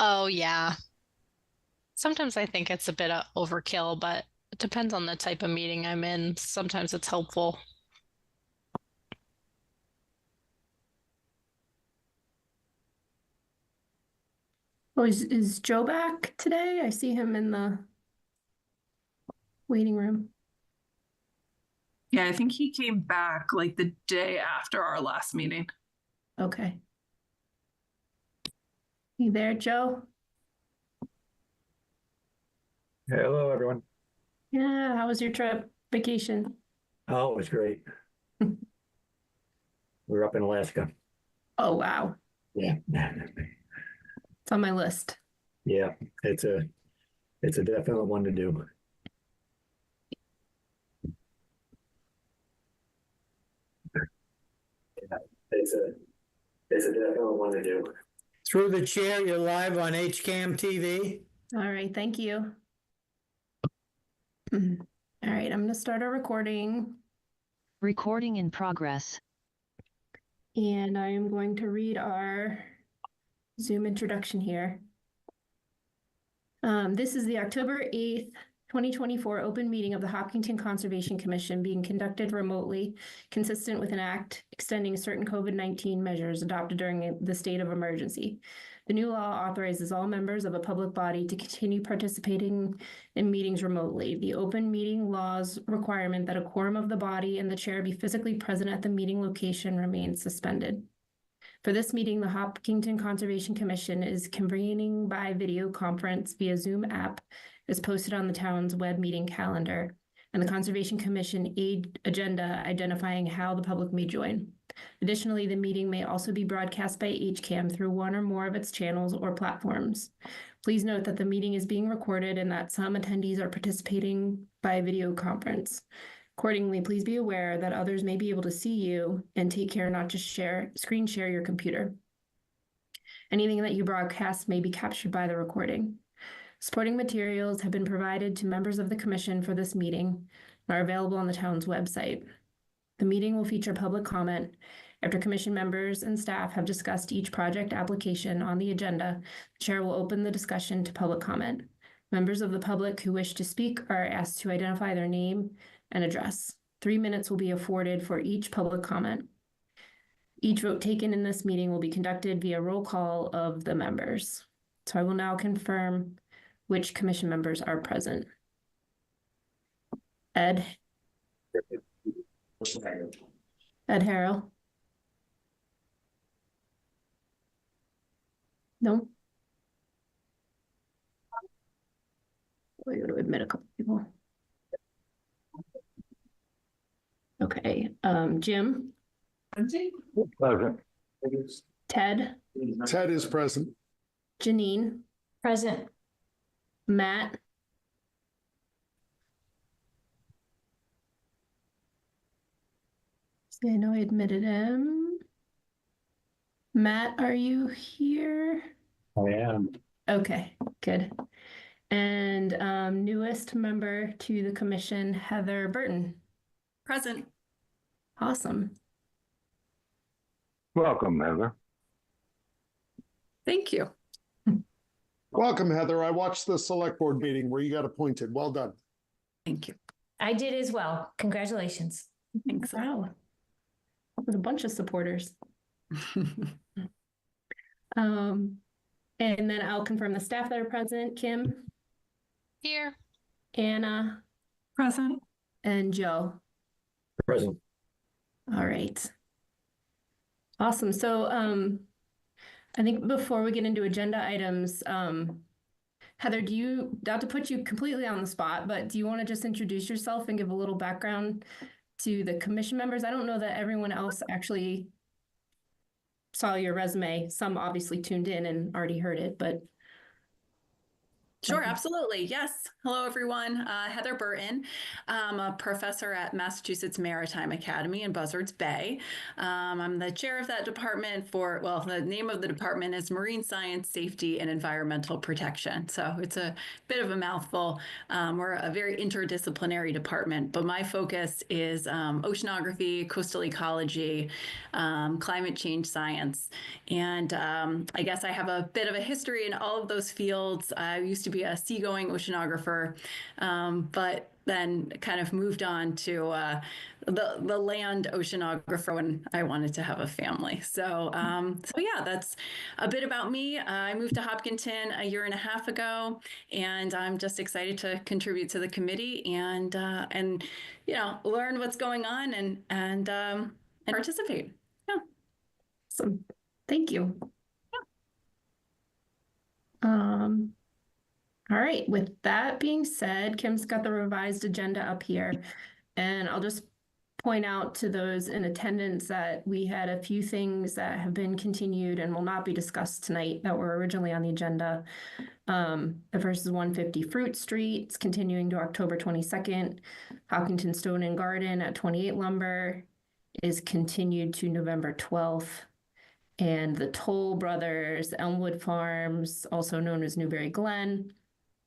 Oh, yeah. Sometimes I think it's a bit of overkill, but it depends on the type of meeting I'm in. Sometimes it's helpful. Oh, is Joe back today? I see him in the waiting room. Yeah, I think he came back like the day after our last meeting. Okay. You there, Joe? Hello, everyone. Yeah, how was your trip? Vacation? Oh, it was great. We were up in Alaska. Oh, wow. Yeah. It's on my list. Yeah, it's a definite one to do. Yeah, it's a definite one to do. Through the chair, you're live on HCAM TV. All right, thank you. All right, I'm gonna start our recording. Recording in progress. And I am going to read our Zoom introduction here. This is the October 8th, 2024 open meeting of the Hopkinton Conservation Commission being conducted remotely, consistent with an act extending certain COVID-19 measures adopted during the state of emergency. The new law authorizes all members of a public body to continue participating in meetings remotely. The open meeting law's requirement that a quorum of the body and the chair be physically present at the meeting location remains suspended. For this meeting, the Hopkinton Conservation Commission is convening by video conference via Zoom app as posted on the town's web meeting calendar, and the Conservation Commission aid agenda identifying how the public may join. Additionally, the meeting may also be broadcast by HCAM through one or more of its channels or platforms. Please note that the meeting is being recorded and that some attendees are participating by video conference. Accordingly, please be aware that others may be able to see you, and take care not to screen share your computer. Anything that you broadcast may be captured by the recording. Supporting materials have been provided to members of the commission for this meeting and are available on the town's website. The meeting will feature public comment. After commission members and staff have discussed each project application on the agenda, the chair will open the discussion to public comment. Members of the public who wish to speak are asked to identify their name and address. 3 minutes will be afforded for each public comment. Each vote taken in this meeting will be conducted via roll call of the members. So I will now confirm which commission members are present. Ed Harrell. No. We're going to admit a couple people. Okay. Jim. Present. Ted. Ted is present. Janine. Present. Matt. I know I admitted him. Matt, are you here? I am. Okay, good. And newest member to the commission, Heather Burton. Present. Awesome. Welcome, Heather. Thank you. Welcome, Heather. I watched the select board meeting where you got appointed. Well done. Thank you. I did as well. Congratulations. Thanks. Wow. With a bunch of supporters. And then I'll confirm the staff that are present. Kim, Here. Anna, Present. and Joe. Present. All right. Awesome. So I think before we get into agenda items, Heather, not to put you completely on the spot, but do you want to just introduce yourself and give a little background to the commission members? I don't know that everyone else actually saw your resume. Some obviously tuned in and already heard it, but. Sure, Okay. absolutely. Yes. Hello, everyone. Heather Burton. I'm a professor at Massachusetts Maritime Academy in Buzzards Bay. I'm the chair of that department the name of the department is Marine Science, Safety, and Environmental Protection. So it's a bit of a mouthful. We're a very interdisciplinary department, but my focus is oceanography, coastal ecology, climate change science. And I guess I have a bit of a history in all of those fields. I used to be a seagoing oceanographer, but then kind of moved on to the land oceanographer when I wanted to have a family. So yeah, that's a bit about me. I moved to Hopkinton a year and a half ago, and I'm just excited to contribute to the committee and learn what's going on and participate. Yeah. So, thank you. All right, with that being said, Kim's got the revised agenda up here. And I'll just point out to those in attendance that we had a few things that have been continued and will not be discussed tonight that were originally on the agenda. The first is 150 Fruit Street. It's continuing to October 22nd. Hopkinton Stone and Garden at 28 Lumber is continued to November 12th. And the Toll Brothers, Elmwood Farms, also known as Newberry Glen,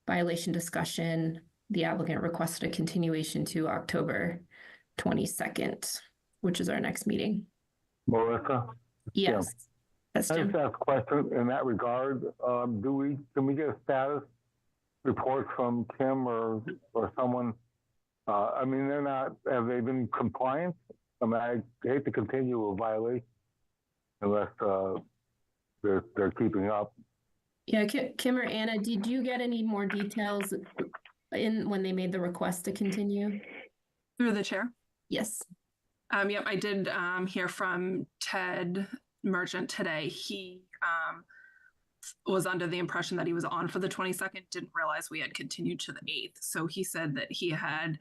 violation discussion. The applicant requested a continuation to October 22nd, which is our next meeting. Melissa? Yes. That's I Jim. just ask a question in that regard. Can we get a status report from Kim or someone? I mean, have they been compliant? I mean, I hate to continue a violation unless they're keeping up. Yeah, Kim or Anna, did you get any more details when they made the request to continue? Through the chair. Yes. Yep, I did hear from Ted Merchant today. He was under the impression that he was on for the 22nd, didn't realize we had continued to the 8th. So he said that he had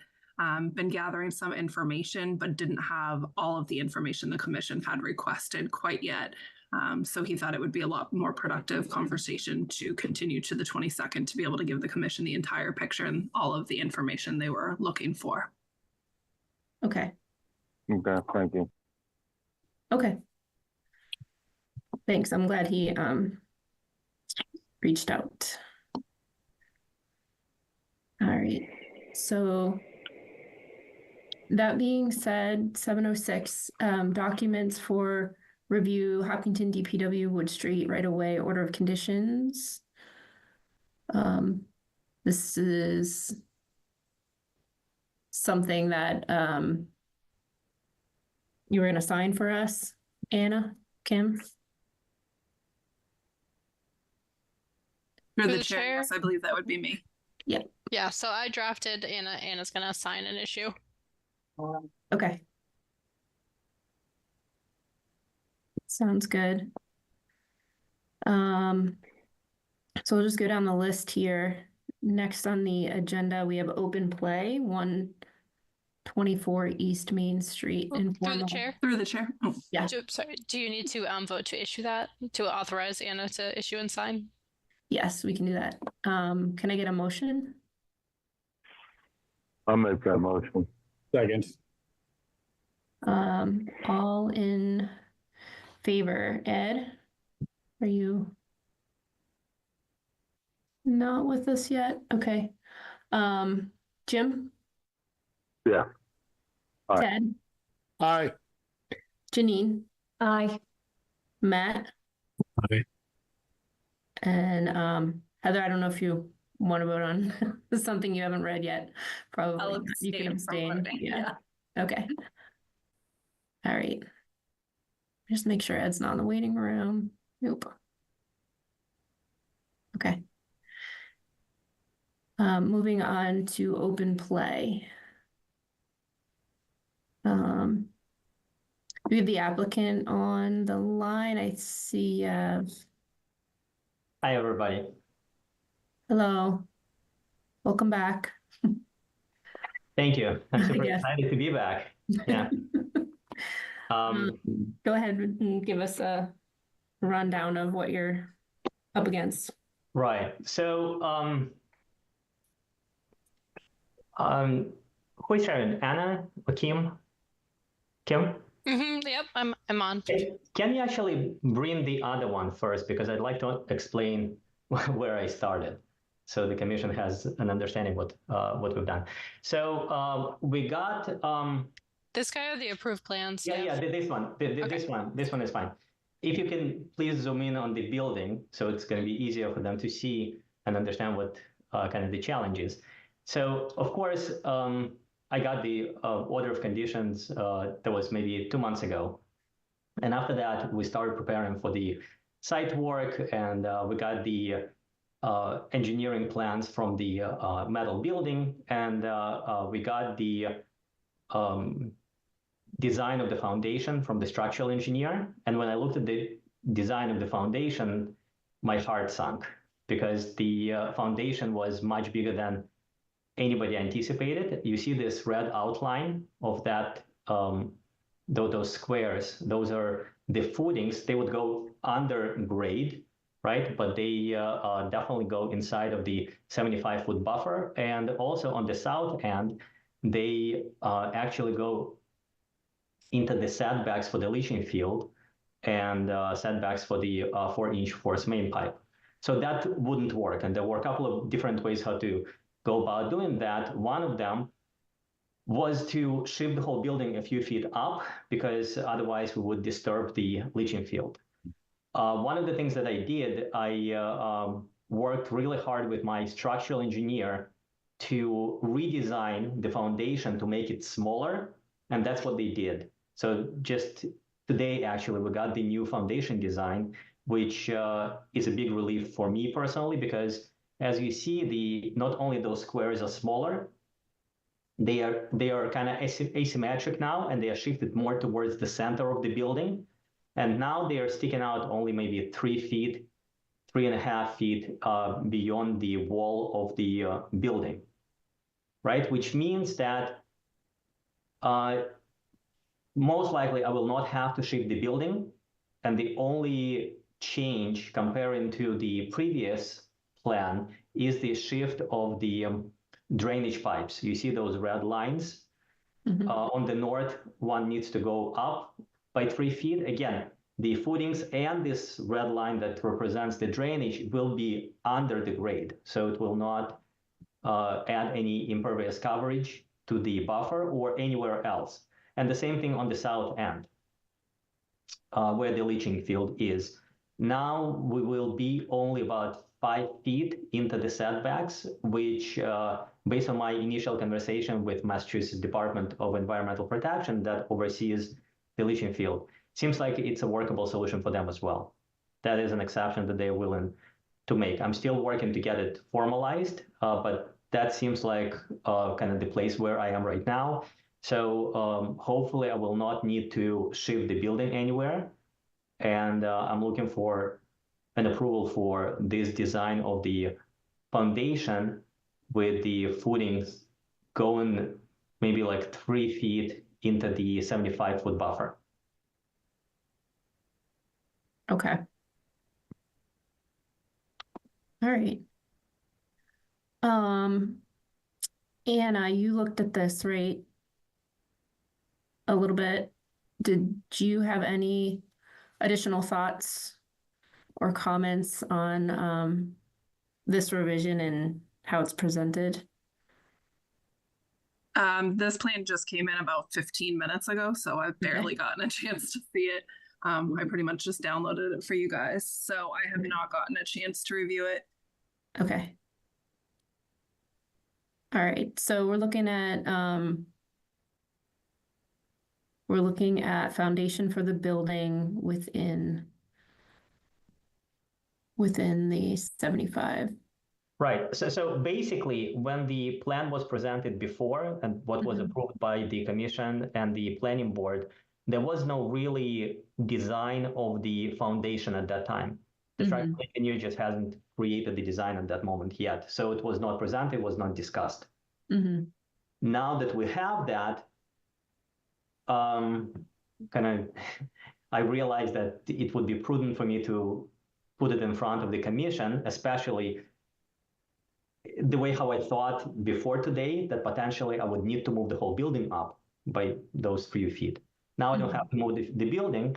been gathering some information, but didn't have all of the information the commission had requested quite yet. So he thought it would be a lot more productive conversation to continue to the 22nd to be able to give the commission the entire picture and all of the information they were looking for. Okay. Okay, thank you. Okay. Thanks. I'm glad he reached out. All right. So that being said, 706 documents for review, Hopkinton DPW, Wood Street, right away, order of conditions. This is something that you were going to sign for us, Anna, Kim? Through Through the the chair, chair. yes, I believe that would be me. Yeah, so I drafted Anna's gonna assign an issue. Okay. Sounds good. So we'll just go down the list here. Next on the agenda, we have open play, 124 East Main Street. Through the informal- chair. Through the chair. Oh. Yeah. Sorry, do you need to vote to issue that, to authorize Anna to issue and sign? Yes, we can do that. Can I get a motion? I'll make that motion. Second. All in favor. Ed, are you not with us yet? Okay. Jim? Yeah. Aye. Ted? Aye. Janine? Aye. Matt? Aye. And Heather, I don't know if you want to vote on something you haven't read yet. Probably. I'll You can abstain from abstain. voting. Yeah. Okay. All right. Just make sure Ed's not in the waiting room. Nope. Okay. Moving on to open play. We have the applicant on the line. I see. Hi, everybody. Hello. Welcome back. Thank you. I'm super Yes. excited to be back. Yeah. Go ahead and give us a rundown of what you're up against. Right. So Who is sharing? Anna or Kim? Kim? Yep, I'm on. Can you actually bring the other one first? Because I'd like to explain where I started, so the commission has an understanding what we've done. So we got this guy or the approved plans? Yeah, this one. This one is fine. If you can please zoom in on the building, so it's going to be easier for them to see and understand what kind of the challenge is. So of course, I got the order of conditions that was maybe 2 months ago. And after that, we started preparing for the site work, and we got the engineering plans from the metal building, and we got the design of the foundation from the structural engineer. And when I looked at the design of the foundation, my heart sunk, because the foundation was much bigger than anybody anticipated. You see this red outline of that, those squares, those are the footings. They would go under grade, right? But they definitely go inside of the 75-foot buffer. And also on the south end, they actually go into the setbacks for the leaching field and setbacks for the 4-inch force main pipe. So that wouldn't work. And there were a couple of different ways how to go about doing that. One of them was to shift the whole building a few feet up, because otherwise we would disturb the leaching field. One of the things that I did, I worked really hard with my structural engineer to redesign the foundation to make it smaller, and that's what they did. So just today, actually, we got the new foundation design, which is a big relief for me personally, because as you see, not only those squares are smaller, they are kind of asymmetric now, and they are shifted more towards the center of the building. And now they are sticking out only maybe 3 feet, 3.5 feet beyond the wall of the building, right? Which means that most likely I will not have to shift the building. And the only change comparing to the previous plan is the shift of the drainage pipes. You see those red lines? On the north, one needs to go up by 3 feet. Again, the footings and this red line that represents the drainage will be under the grade. So it will not add any impervious coverage to the buffer or anywhere else. And the same thing on the south end, where the leaching field is. Now we will be only about 5 feet into the setbacks, which, based on my initial conversation with Massachusetts Department of Environmental Protection that oversees the leaching field, seems like it's a workable solution for them as well. That is an exception that they're willing to make. I'm still working to get it formalized, but that seems like kind of the place where I am right now. So hopefully I will not need to shift the building anywhere. And I'm looking for an approval for this design of the foundation with the footings going maybe like 3 feet into the 75-foot buffer. Okay. All right. Anna, you looked at this, right? A little bit. Did you have any additional thoughts or comments on this revision and how it's presented? This plan just came in about 15 minutes ago, so I've barely gotten a chance to see it. I pretty much just downloaded it for you guys, so I have not gotten a chance to review it. Okay. All right, so we're looking at foundation for the building within the 75. Right. So basically, when the plan was presented before and what was approved by the commission and the planning board, there was no really design of the foundation at that time. The structural engineer just hasn't created the design at that moment yet. So it was not presented, was not discussed. Now that we have that, I realized that it would be prudent for me to put it in front of the commission, especially the way how I thought before today, that potentially I would need to move the whole building up by those few feet. Now I don't have to move the building,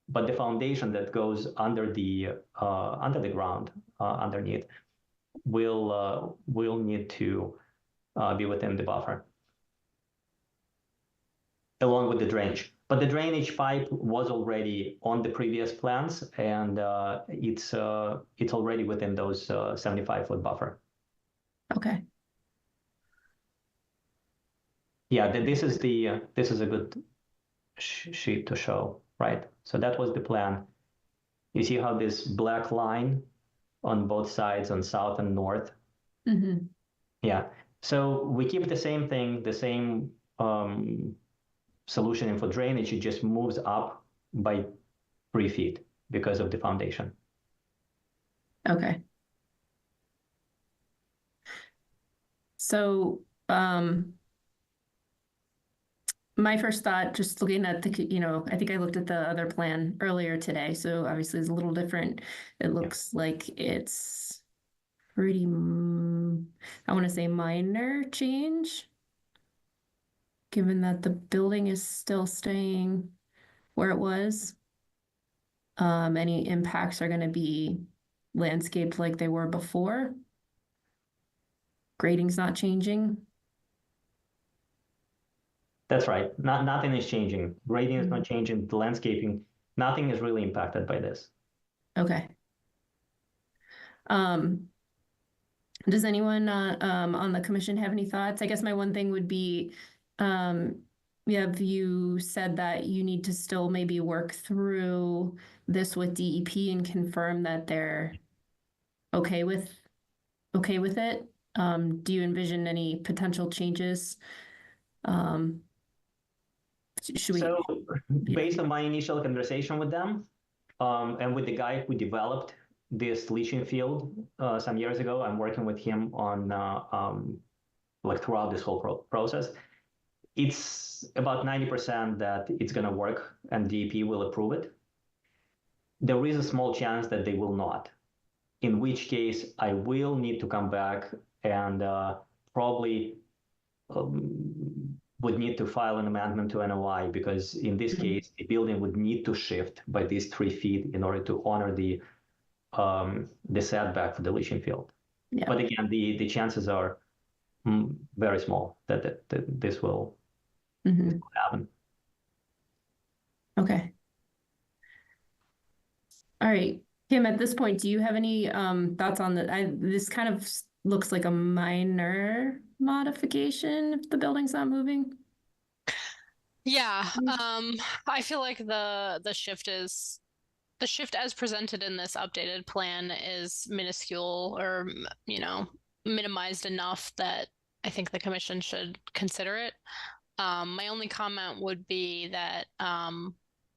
but the foundation that goes under the ground underneath will need to be within the buffer, along with the drainage. But the drainage pipe was already on the previous plans, and it's already within those 75-foot buffer. Okay. Yeah, this is a good sheet to show, right? So that was the plan. You see how this black line on both sides, on south and north? Mm-hmm. Yeah. So we keep the same thing, the same solution for drainage. It just moves up by 3 feet because of the foundation. Okay. So, my first thought, just looking at the, I think I looked at the other plan earlier today, so obviously it's a little different. It looks like it's pretty, I want to say minor change, given that the building is still staying where it was. Any impacts are going to be landscaped like they were before. Grading's not changing. That's right. Nothing is changing. Grading is not changing. The landscaping, nothing is really impacted by this. Okay. Does anyone on the commission have any thoughts? I guess my one thing would be, you said that you need to still maybe work through this with DEP and confirm that they're okay with it. Do you envision any potential changes? So based on my initial conversation with them, and with the guy who developed this leaching field some years ago, I'm working with him on like throughout this whole process. It's about 90% that it's going to work and DEP will approve it. There is a small chance that they will not, in which case I will need to come back and probably would need to file an amendment to NOI, because in this case, the building would need to shift by these 3 feet in order to honor the setback for the leaching field. Yeah. But again, the chances are very small that this will happen. Okay. All right. Kim, at this point, do you have any thoughts on this kind of looks like a minor modification if the building's not moving? Yeah, I feel like the shift as presented in this updated plan is minuscule, or minimized enough that I think the commission should consider it. My only comment would be that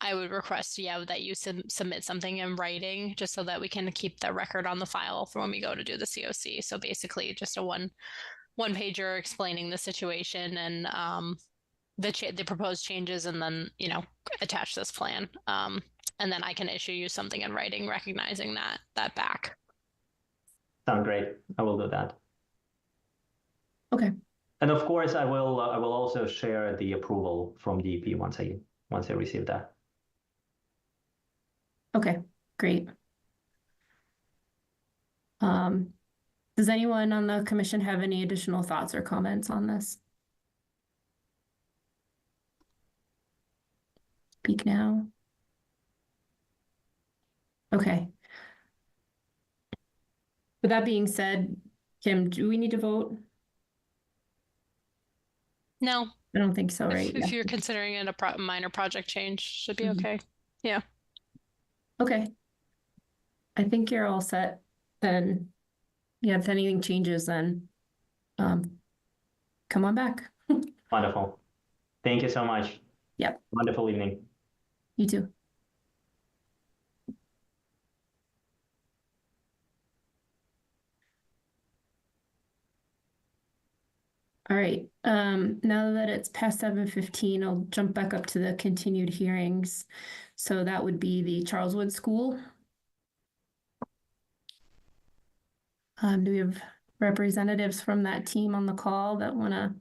I would request, that you submit something in writing, just so that we can keep the record on the file for when we go to do the COC. So basically just a one pager explaining the situation and the proposed changes, and then attach this plan, and then I can issue you something in writing recognizing that back. Sounds great. I will do that. Okay. And of course, I will also share the approval from DEP once I receive that. Okay, great. Does anyone on the commission have any additional thoughts or comments on this? Speak now. Okay. With that being said, Kim, do we need to vote? No, I don't think so, right? if you're considering it a minor project change, should be okay. Yeah. Okay. I think you're all set then. Yeah, if anything changes, then come on back. Wonderful. Thank you so much. Yep. Wonderful evening. You too. All right. Now that it's past 7:15, I'll jump back up to the continued hearings. So that would be the Charleswood School. Do we have representatives from that team on the call that want to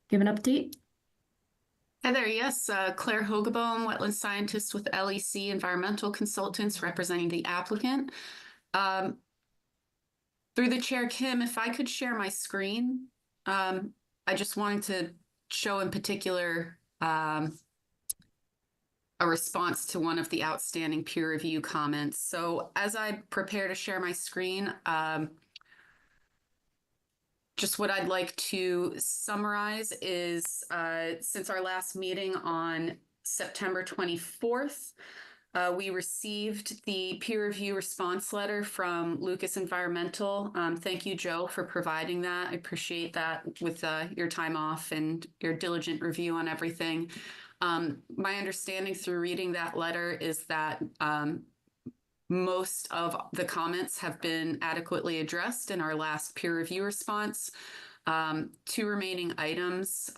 give an update? Hi there. Yes, Claire Hogeboom, wetland scientist with LEC Environmental Consultants representing the applicant. Through the chair, Kim, if I could share my screen, I just wanted to show in particular a response to one of the outstanding peer review comments. So as I prepare to share my screen, just what I'd like to summarize is since our last meeting on September 24th, we received the peer review response letter from Lucas Environmental. Thank you, Joe, for providing that. I appreciate that with your time off and your diligent review on everything. My understanding through reading that letter is that most of the comments have been adequately addressed in our last peer review response. 2 remaining items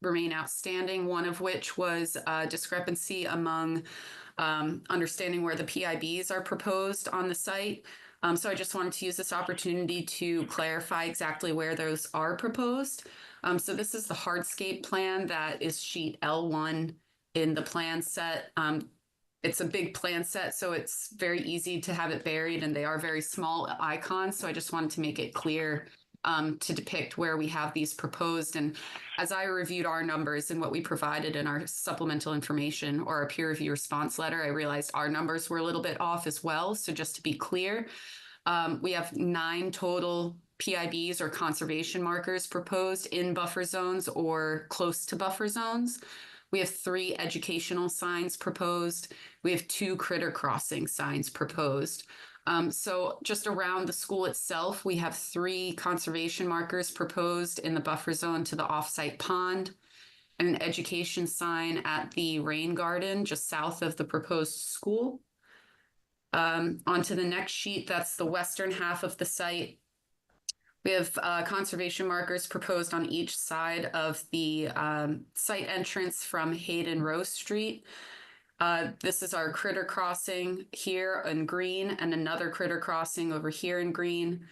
remain outstanding, one of which was a discrepancy among understanding where the PIBs are proposed on the site. So I just wanted to use this opportunity to clarify exactly where those are proposed. So this is the hardscape plan that is sheet L1 in the plan set. It's a big plan set, so it's very easy to have it buried, and they are very small icons. So I just wanted to make it clear to depict where we have these proposed. And as I reviewed our numbers and what we provided in our supplemental information or our peer review response letter, I realized our numbers were a little bit off as well. So just to be clear, we have 9 total PIBs or conservation markers proposed in buffer zones or close to buffer zones. We have 3 educational signs proposed. We have 2 critter crossing signs proposed. So just around the school itself, we have 3 conservation markers proposed in the buffer zone to the offsite pond, and an education sign at the rain garden just south of the proposed school. Onto the next sheet, that's the western half of the site. We have conservation markers proposed on each side of the site entrance from Hayden Rose Street. This is our critter crossing here in green and another critter crossing over here in green.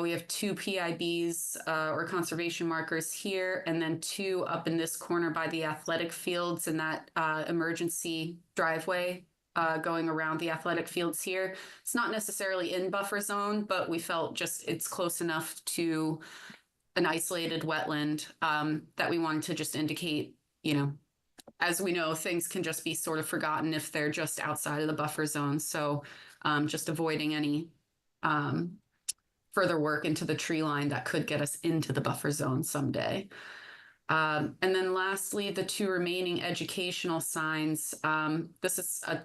We have 2 PIBs or conservation markers here, and then 2 up in this corner by the athletic fields and that emergency driveway going around the athletic fields here. It's not necessarily in buffer zone, but we felt just it's close enough to an isolated wetland that we wanted to just indicate, you know, as we know, things can just be sort of forgotten if they're just outside of the buffer zone. So just avoiding any further work into the tree line that could get us into the buffer zone someday. And then lastly, the 2 remaining educational signs. This is a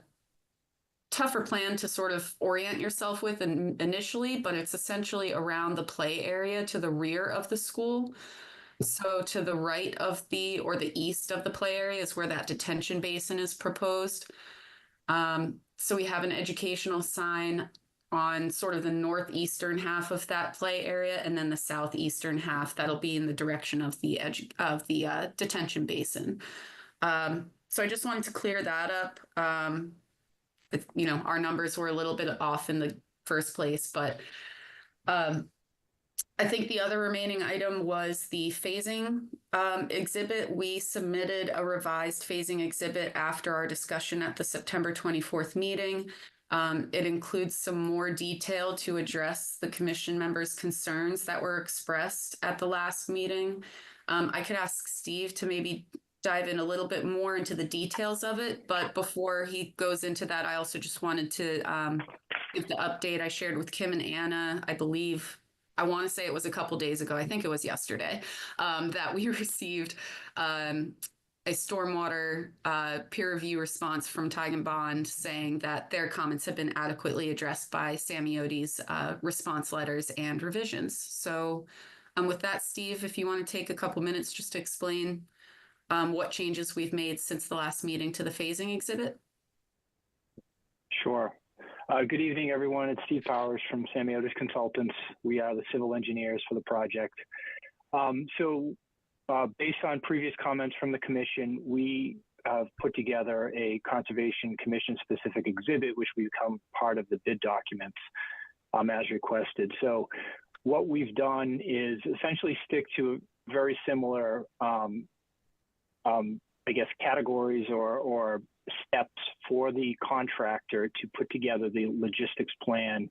tougher plan to sort of orient yourself with initially, but it's essentially around the play area to the rear of the school. So to the right of the, or the east of the play area is where that detention basin is proposed. So we have an educational sign on sort of the northeastern half of that play area, and then the southeastern half that'll be in the direction of the edge of the detention basin. So I just wanted to clear that up. You know, our numbers were a little bit off in the first place, but I think the other remaining item was the phasing exhibit. We submitted a revised phasing exhibit after our discussion at the September 24th meeting. It includes some more detail to address the commission members' concerns that were expressed at the last meeting. I could ask Steve to maybe dive in a little bit more into the details of it, but before he goes into that, I also just wanted to give the update I shared with Kim and Anna, I believe. I want to say it was a couple days ago. I think it was yesterday that we received a stormwater peer review response from Tigard Bond saying that their comments have been adequately addressed by Samioti's response letters and revisions. So with that, Steve, if you want to take a couple minutes just to explain what changes we've made since the last meeting to the phasing exhibit. Sure. Good evening, everyone. It's Steve Powers from Samiotis Consultants. We are the civil engineers for the project. Based on previous comments from the commission, we have put together a Conservation Commission specific exhibit, which will become part of the bid documents. as requested. So what we've done is essentially stick to very similar, I guess, categories or steps for the contractor to put together the logistics plan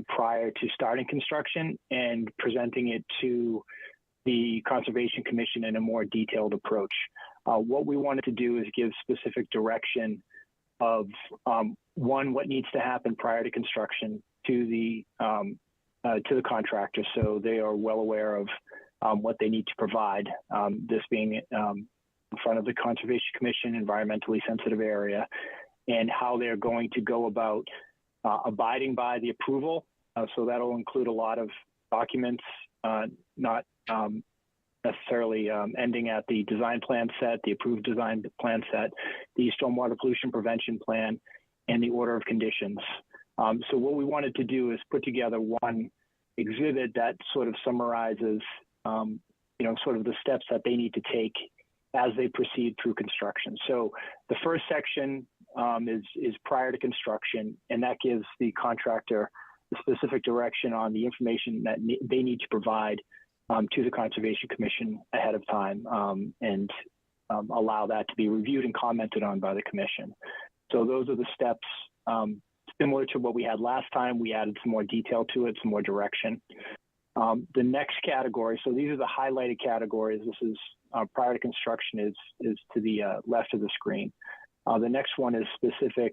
prior to starting construction and presenting it to the Conservation Commission in a more detailed approach. What we wanted to do is give specific direction of one, what needs to happen prior to construction to the contractor, so they are well aware of what they need to provide. This being in front of the Conservation Commission, environmentally sensitive area, and how they're going to go about abiding by the approval. So that'll include a lot of documents, not necessarily ending at the design plan set, the approved design plan set, the stormwater pollution prevention plan, and the order of conditions. So what we wanted to do is put together one exhibit that sort of summarizes, sort of the steps that they need to take as they proceed through construction. So the first section is prior to construction, and that gives the contractor the specific direction on the information that they need to provide to the Conservation Commission ahead of time, and allow that to be reviewed and commented on by the Commission. So those are the steps. Similar to what we had last time, we added some more detail to it, some more direction. The next category, so these are the highlighted categories. This is prior to construction is to the left of the screen. The next one is specific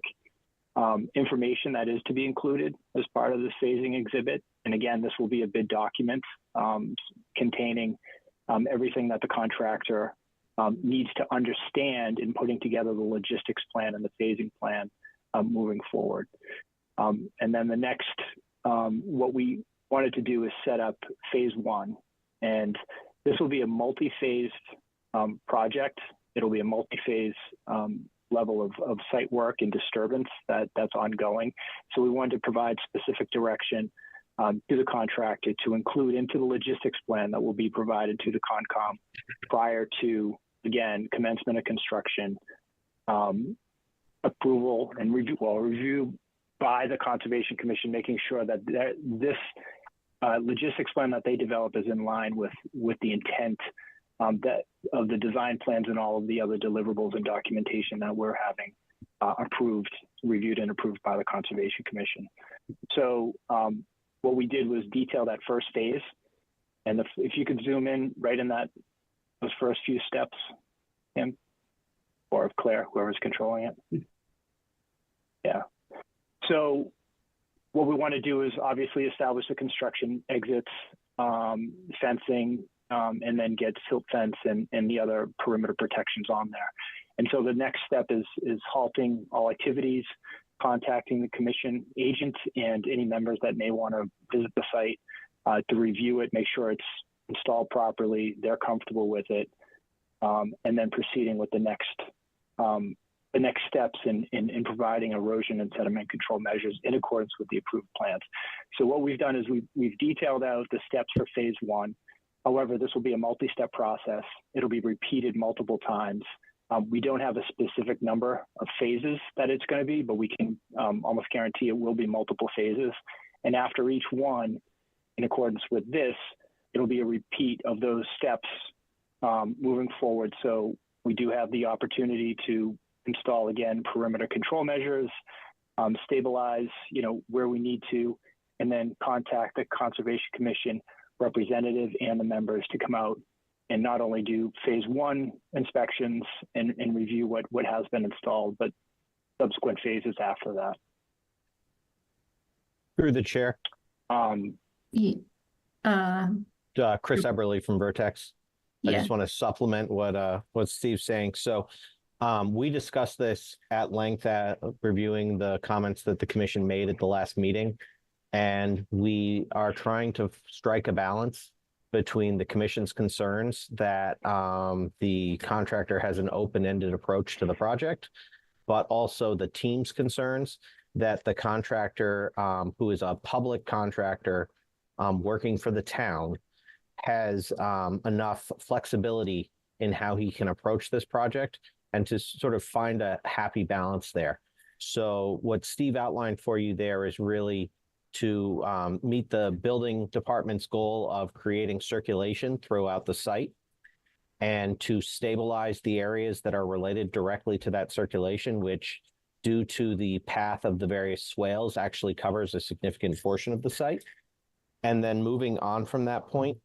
information that is to be included as part of this phasing exhibit. And again, this will be a bid document containing everything that the contractor needs to understand in putting together the logistics plan and the phasing plan moving forward. And then the next, what we wanted to do is set up phase one. And this will be a multi-phased project. It'll be a multi-phase level of site work and disturbance that's ongoing. So we wanted to provide specific direction to the contractor to include into the logistics plan that will be provided to the Concom prior to, again, commencement of construction, approval and review by the Conservation Commission, making sure that this logistics plan that they develop is in line with the intent that of the design plans and all of the other deliverables and documentation that we're having reviewed and approved by the Conservation Commission. So what we did was detail that first phase. And if you could zoom in right in those first few steps, Tim, or if Claire, whoever's controlling it. Yeah. So what we want to do is obviously establish the construction exits, fencing, and then get silt fence and the other perimeter protections on there. And so the next step is halting all activities, contacting the commission agent and any members that may want to visit the site to review it, make sure it's installed properly, they're comfortable with it, and then proceeding with the next steps in providing erosion and sediment control measures in accordance with the approved plans. So what we've done is we've detailed out the steps for phase one. However, this will be a multi-step process. It'll be repeated multiple times. We don't have a specific number of phases that it's going to be, but we can almost guarantee it will be multiple phases. And after each one, in accordance with this, it'll be a repeat of those steps moving forward. So we do have the opportunity to install, again, perimeter control measures, stabilize, where we need to, and then contact the Conservation Commission representative and the members to come out and not only do phase one inspections and review what has been installed, but subsequent phases after that. Through the chair. Chris Eberly from Vertex. I Yeah. just want to supplement what Steve's saying. So we discussed this at length at reviewing the comments that the commission made at the last meeting. And we are trying to strike a balance between the commission's concerns that the contractor has an open-ended approach to the project, but also the team's concerns that the contractor, who is a public contractor working for the town, has enough flexibility in how he can approach this project and to sort of find a happy balance there. So what Steve outlined for you there is really to meet the building department's goal of creating circulation throughout the site and to stabilize the areas that are related directly to that circulation, which, due to the path of the various swales, actually covers a significant portion of the site. And then moving on from that point,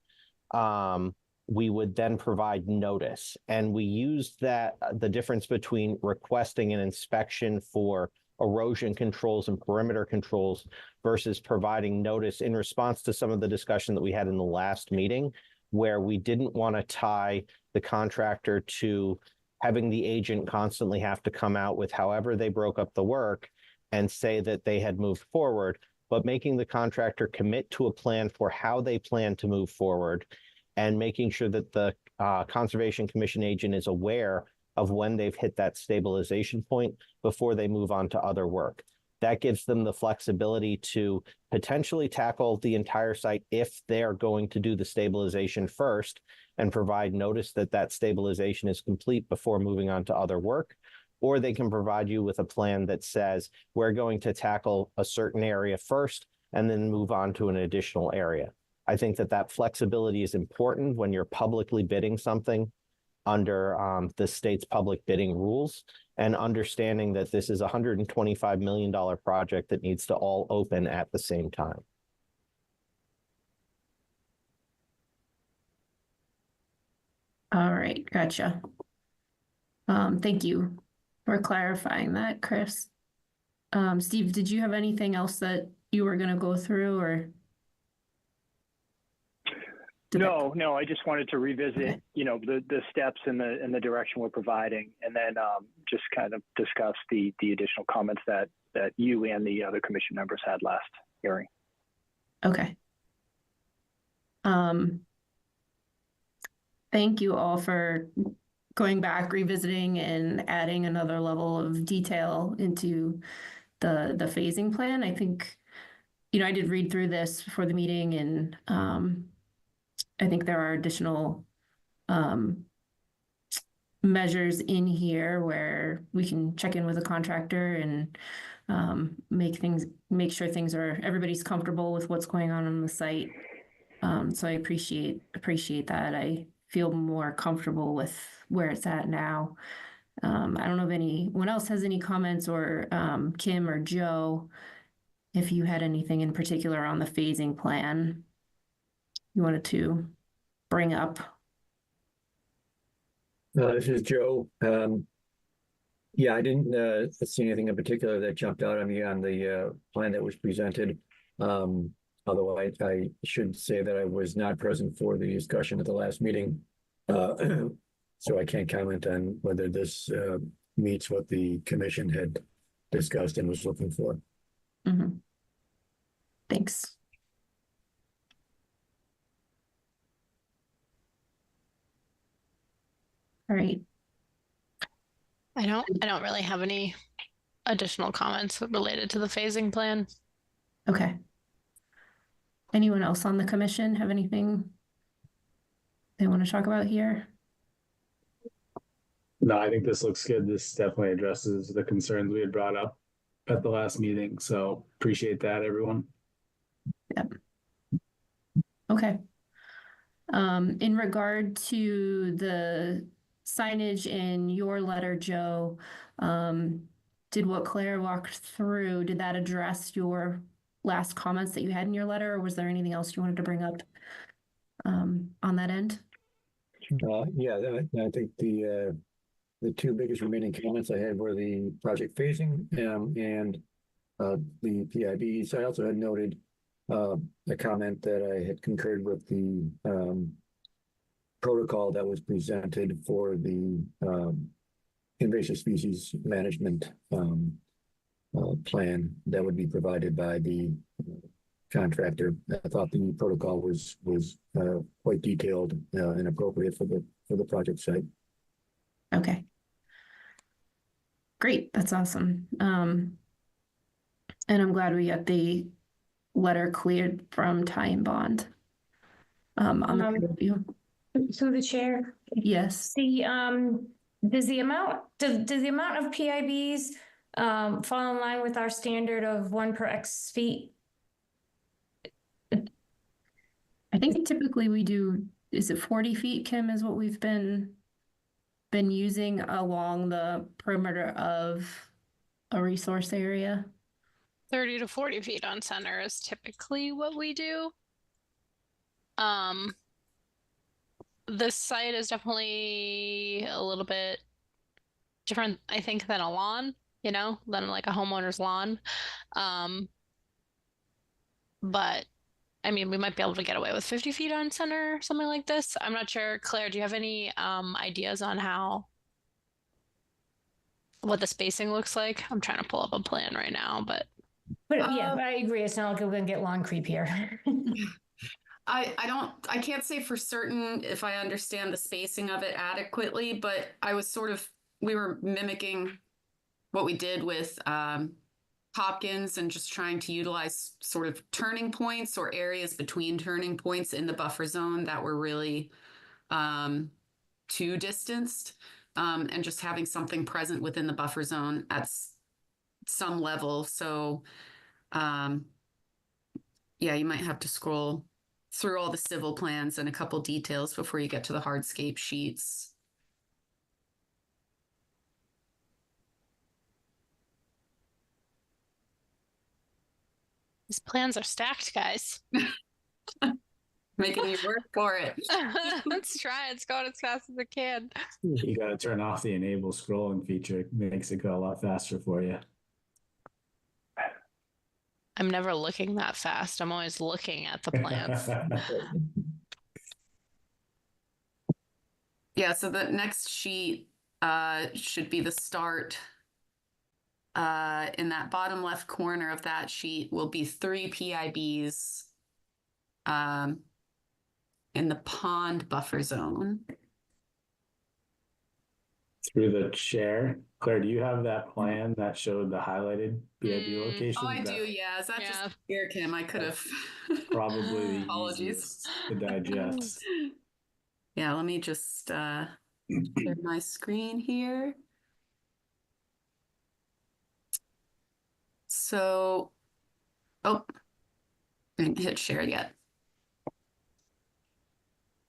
we would then provide notice. And we used that, the difference between requesting an inspection for erosion controls and perimeter controls versus providing notice in response to some of the discussion that we had in the last meeting, where we didn't want to tie the contractor to having the agent constantly have to come out with however they broke up the work and say that they had moved forward, but making the contractor commit to a plan for how they plan to move forward and making sure that the Conservation Commission agent is aware of when they've hit that stabilization point before they move on to other work. That gives them the flexibility to potentially tackle the entire site if they're going to do the stabilization first and provide notice that that stabilization is complete before moving on to other work. Or they can provide you with a plan that says, we're going to tackle a certain area first and then move on to an additional area. I think that that flexibility is important when you're publicly bidding something under the state's public bidding rules, and understanding that this is a $125 million project that needs to all open at the same time. All right, gotcha. Thank you for clarifying that, Chris. Steve, did you have anything else that you were going to go through, or? No, I just wanted to revisit, the steps and the direction we're providing, and then just kind of discuss the additional comments that you and the other commission members had last hearing. Okay. Thank you all for going back, revisiting, and adding another level of detail into the phasing plan. I think, I did read through this before the meeting, and I think there are additional measures in here where we can check in with the contractor and make sure everybody's comfortable with what's going on the site. So I appreciate that. I feel more comfortable with where it's at now. I don't know if anyone else has any comments, or Kim or Joe, if you had anything in particular on the phasing plan you wanted to bring up. This is Joe. Yeah, I didn't see anything in particular that jumped out at me on the plan that was presented. Although I should say that I was not present for the discussion at the last meeting. So I can't comment on whether this meets what the commission had discussed and was looking for. Mm-hmm. Thanks. All right. I don't really have any additional comments related to the phasing plan. Okay. Anyone else on the commission have anything they want to talk about here? No, I think this looks good. This definitely addresses the concerns we had brought up at the last meeting. So appreciate that, everyone. Yep. Okay. In regard to the signage in your letter, Joe, did what Claire walked through, did that address your last comments that you had in your letter, or was there anything else you wanted to bring up on that end? Yeah, I think the two biggest remaining comments I had were the project phasing and the PIBs. I also had noted a comment that I had concurred with the protocol that was presented for the invasive species management plan that would be provided by the contractor. I thought the protocol was quite detailed and appropriate for the project site. Okay. Great, that's awesome. And I'm glad we got the letter cleared from tie and bond on the review. Through the chair. Yes. Does the amount of PIBs fall in line with our standard of 1 per X feet? I think typically we do, is it 40 feet, Kim, is what we've been using along the perimeter of a resource area? 30 to 40 feet on center is typically what we do. This site is definitely a little bit different, I think, than a lawn, than like a homeowner's lawn. But I mean, we might be able to get away with 50 feet on center, something like this. I'm not sure. Claire, do you have any ideas on what the spacing looks like? I'm trying to pull up a plan right now, but yeah, I agree. It's not like we're gonna get lawn creep here. I can't say for certain if I understand the spacing of it adequately, but we were mimicking what we did with Hopkins and just trying to utilize sort of turning points or areas between turning points in the buffer zone that were really too distanced, and just having something present within the buffer zone at some level. So yeah, you might have to scroll through all the civil plans and a couple details before you get to the hardscape sheets. these plans are stacked, guys. Making you work for it. Let's try. It's going as fast as it can. You got to turn off the enable scrolling feature. It makes it go a lot faster for you. I'm never looking that fast. I'm always looking at the plans. Yeah, so the next sheet should be the start. In that bottom left corner of that sheet will be 3 PIBs in the pond buffer zone. Through the chair, Claire, do you have that plan that showed the highlighted PIB location? Oh, I do, yeah. Is that just here, Kim? I could have. Probably the apologies easiest to digest. Yeah, let me just share my screen here. So, I didn't hit share yet.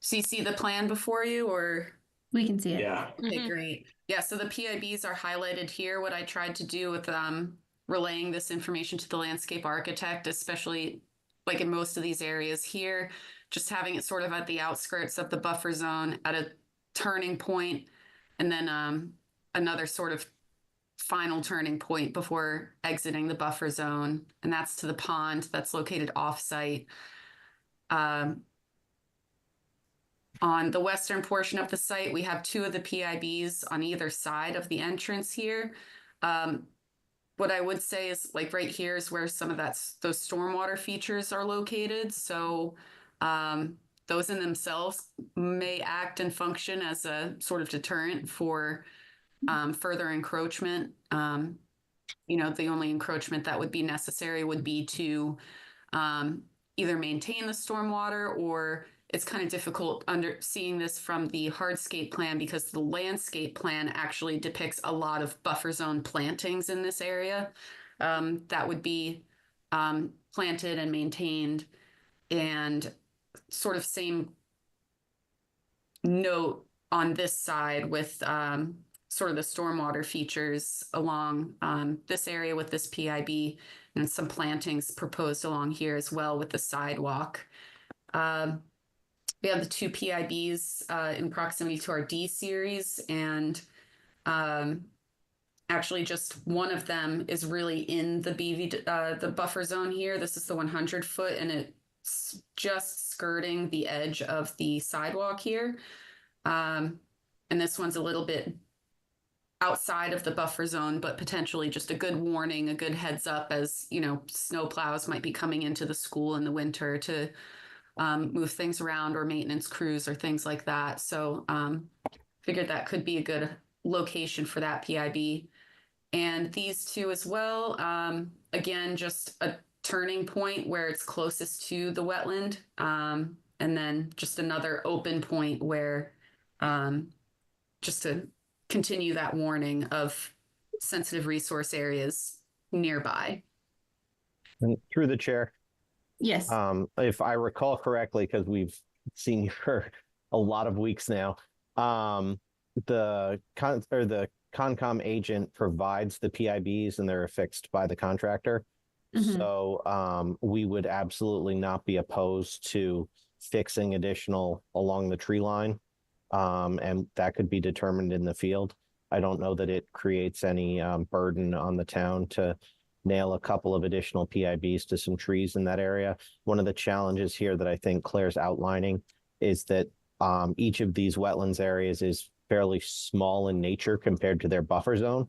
So you see the plan before you, or? We can see it. Yeah. Okay, great. Yeah, so the PIBs are highlighted here. What I tried to do with relaying this information to the landscape architect, especially like in most of these areas here, just having it sort of at the outskirts of the buffer zone at a turning point, and then another sort of final turning point before exiting the buffer zone, and that's to the pond that's located off-site. On the western portion of the site, we have 2 of the PIBs on either side of the entrance here. What I would say is, like, right here is where some of those stormwater features are located. So those in themselves may act and function as a sort of deterrent for further encroachment. The only encroachment that would be necessary would be to either maintain the stormwater, or it's kind of difficult seeing this from the hardscape plan because the landscape plan actually depicts a lot of buffer zone plantings in this area that would be planted and maintained, and sort of same note on this side with sort of the stormwater features along this area with this PIB, and some plantings proposed along here as well with the sidewalk. We have the 2 PIBs in proximity to our D series, and actually just one of them is really in the the buffer zone here. This is the 100 foot, and it's just skirting the edge of the sidewalk here. And this one's a little bit outside of the buffer zone, but potentially just a good warning, a good heads up as, snow plows might be coming into the school in the winter to move things around, or maintenance crews or things like that. So figured that could be a good location for that PIB. And these 2 as well, again, just a turning point where it's closest to the wetland. And then just another open point where just to continue that warning of sensitive resource areas nearby. And through the chair, Yes. If I recall correctly, because we've seen you for a lot of weeks now, the Concom agent provides the PIBs and they're affixed by the contractor. So we would absolutely not be opposed to fixing additional along the tree line. And that could be determined in the field. I don't know that it creates any burden on the town to nail a couple of additional PIBs to some trees in that area. One of the challenges here that I think Claire's outlining is that each of these wetlands areas is fairly small in nature compared to their buffer zone.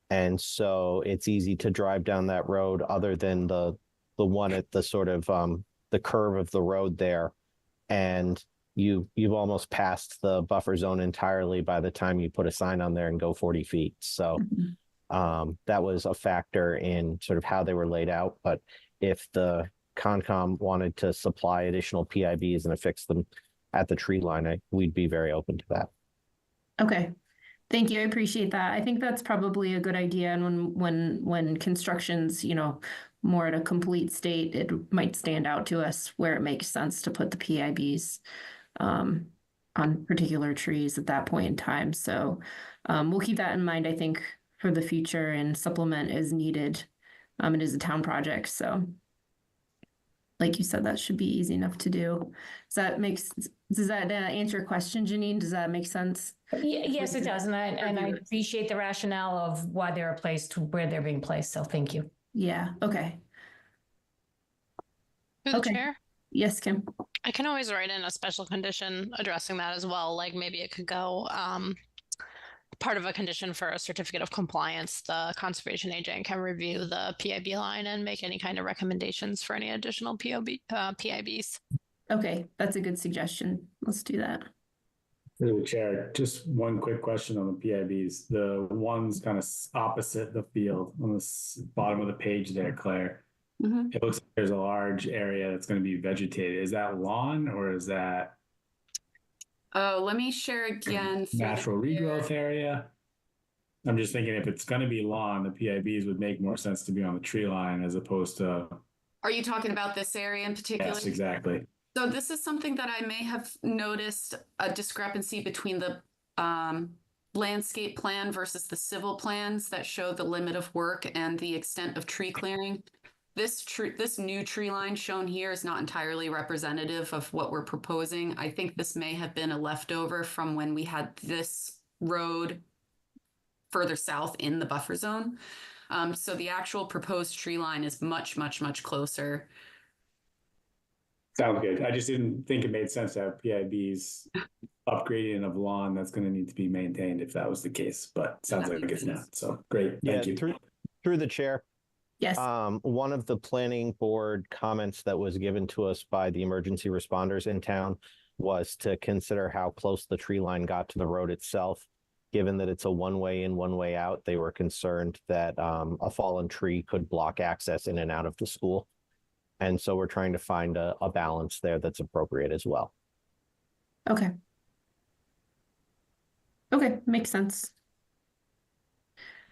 And so it's easy to drive down that road other than the one at the sort of the curve of the road there. And you've almost passed the buffer zone entirely by the time you put a sign on there and go 40 feet. So that was a factor in sort of how they were laid out. But if the Concom wanted to supply additional PIBs and affix them at the tree line, we'd be very open to that. Okay. Thank you. I appreciate that. I think that's probably a good idea. And when construction's, more at a complete state, it might stand out to us where it makes sense to put the PIBs on particular trees at that point in time. So we'll keep that in mind, I think, for the future, and supplement is needed. It is a town project. So like you said, that should be easy enough to do. Does that answer your question, Janine? Does that make sense? Yes, it does. And I appreciate the rationale of why they're placed where they're being placed. So thank you. Yeah. Okay. Through the chair? Yes, Kim. I can always write in a special condition addressing that as well. Like maybe it could go part of a condition for a certificate of compliance. The conservation agent can review the PIB line and make any kind of recommendations for any additional PIBs. Okay, that's a good suggestion. Let's do that. Through the chair, just one quick question on the PIBs. The ones kind of opposite the field on the bottom of the page there, Claire. It looks like there's a large area that's going to be vegetated. Is that lawn or is that? Oh, let me share again. Natural regrowth area. I'm just thinking if it's going to be lawn, the PIBs would make more sense to be on the tree line as opposed to. Are you talking about this area in particular? Yes, exactly. So this is something that I may have noticed a discrepancy between the landscape plan versus the civil plans that show the limit of work and the extent of tree clearing. This new tree line shown here is not entirely representative of what we're proposing. I think this may have been a leftover from when we had this road further south in the buffer zone. So the actual proposed tree line is much, much, much closer. Sounds good. I just didn't think it made sense to have PIBs upgrading of lawn that's going to need to be maintained if that was the case, but sounds like it's not. So great. Thank you. Through the chair. Yes. One of the planning board comments that was given to us by the emergency responders in town was to consider how close the tree line got to the road itself. Given that it's a one-way in, one-way out, they were concerned that a fallen tree could block access in and out of the school. And so we're trying to find a balance there that's appropriate as well. Okay. Okay, makes sense.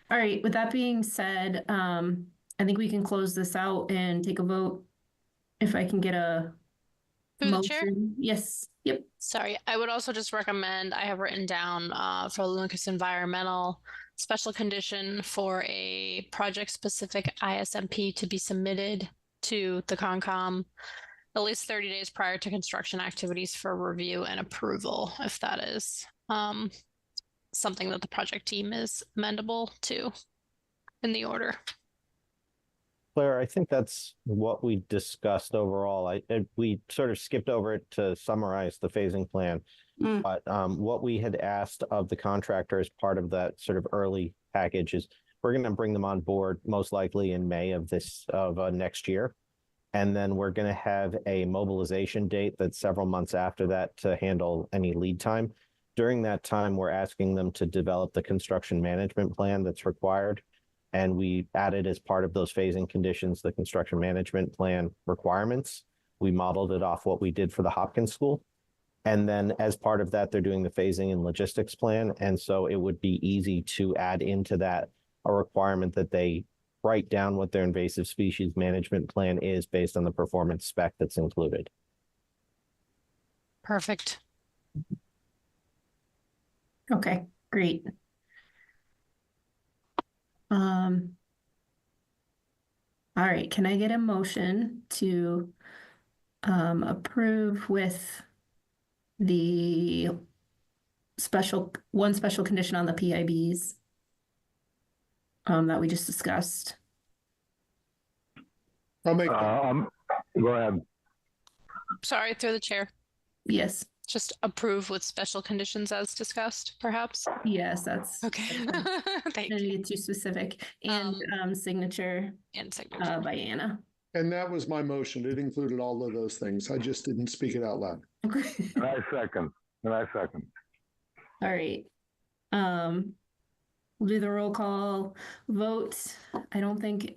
All right, with that being said, I think we can close this out and take a vote. If I can get a motion. Yes. Yep. Sorry, I would also just recommend, I have written down for Lucas Environmental special condition for a project-specific ISMP to be submitted to the Concom at least 30 days prior to construction activities for review and approval, if that is something that the project team is amendable to in the order. Claire, I think that's what we discussed overall. We sort of skipped over it to summarize the phasing plan. But what we had asked of the contractor as part of that sort of early package is we're going to bring them on board most likely in May of next year. And then we're going to have a mobilization date that's several months after that to handle any lead time. During that time, we're asking them to develop the construction management plan that's required. And we added as part of those phasing conditions, the construction management plan requirements. We modeled it off what we did for the Hopkins School. And then as part of that, they're doing the phasing and logistics plan. And so it would be easy to add into that a requirement that they write down what their invasive species management plan is based on the performance spec that's included. Perfect. Okay, great. All right, can I get a motion to approve with the one special condition on the PIBs that we just discussed? I'll make, Go ahead. Sorry, through the chair. Yes. Just approve with special conditions as discussed, perhaps? Yes, that's okay. Thank you. you. Get too specific. And signature And signature. by Anna. and that was my motion. It included all of those things. I just didn't speak it out loud. And I second. All right. We'll do the roll call vote. I don't think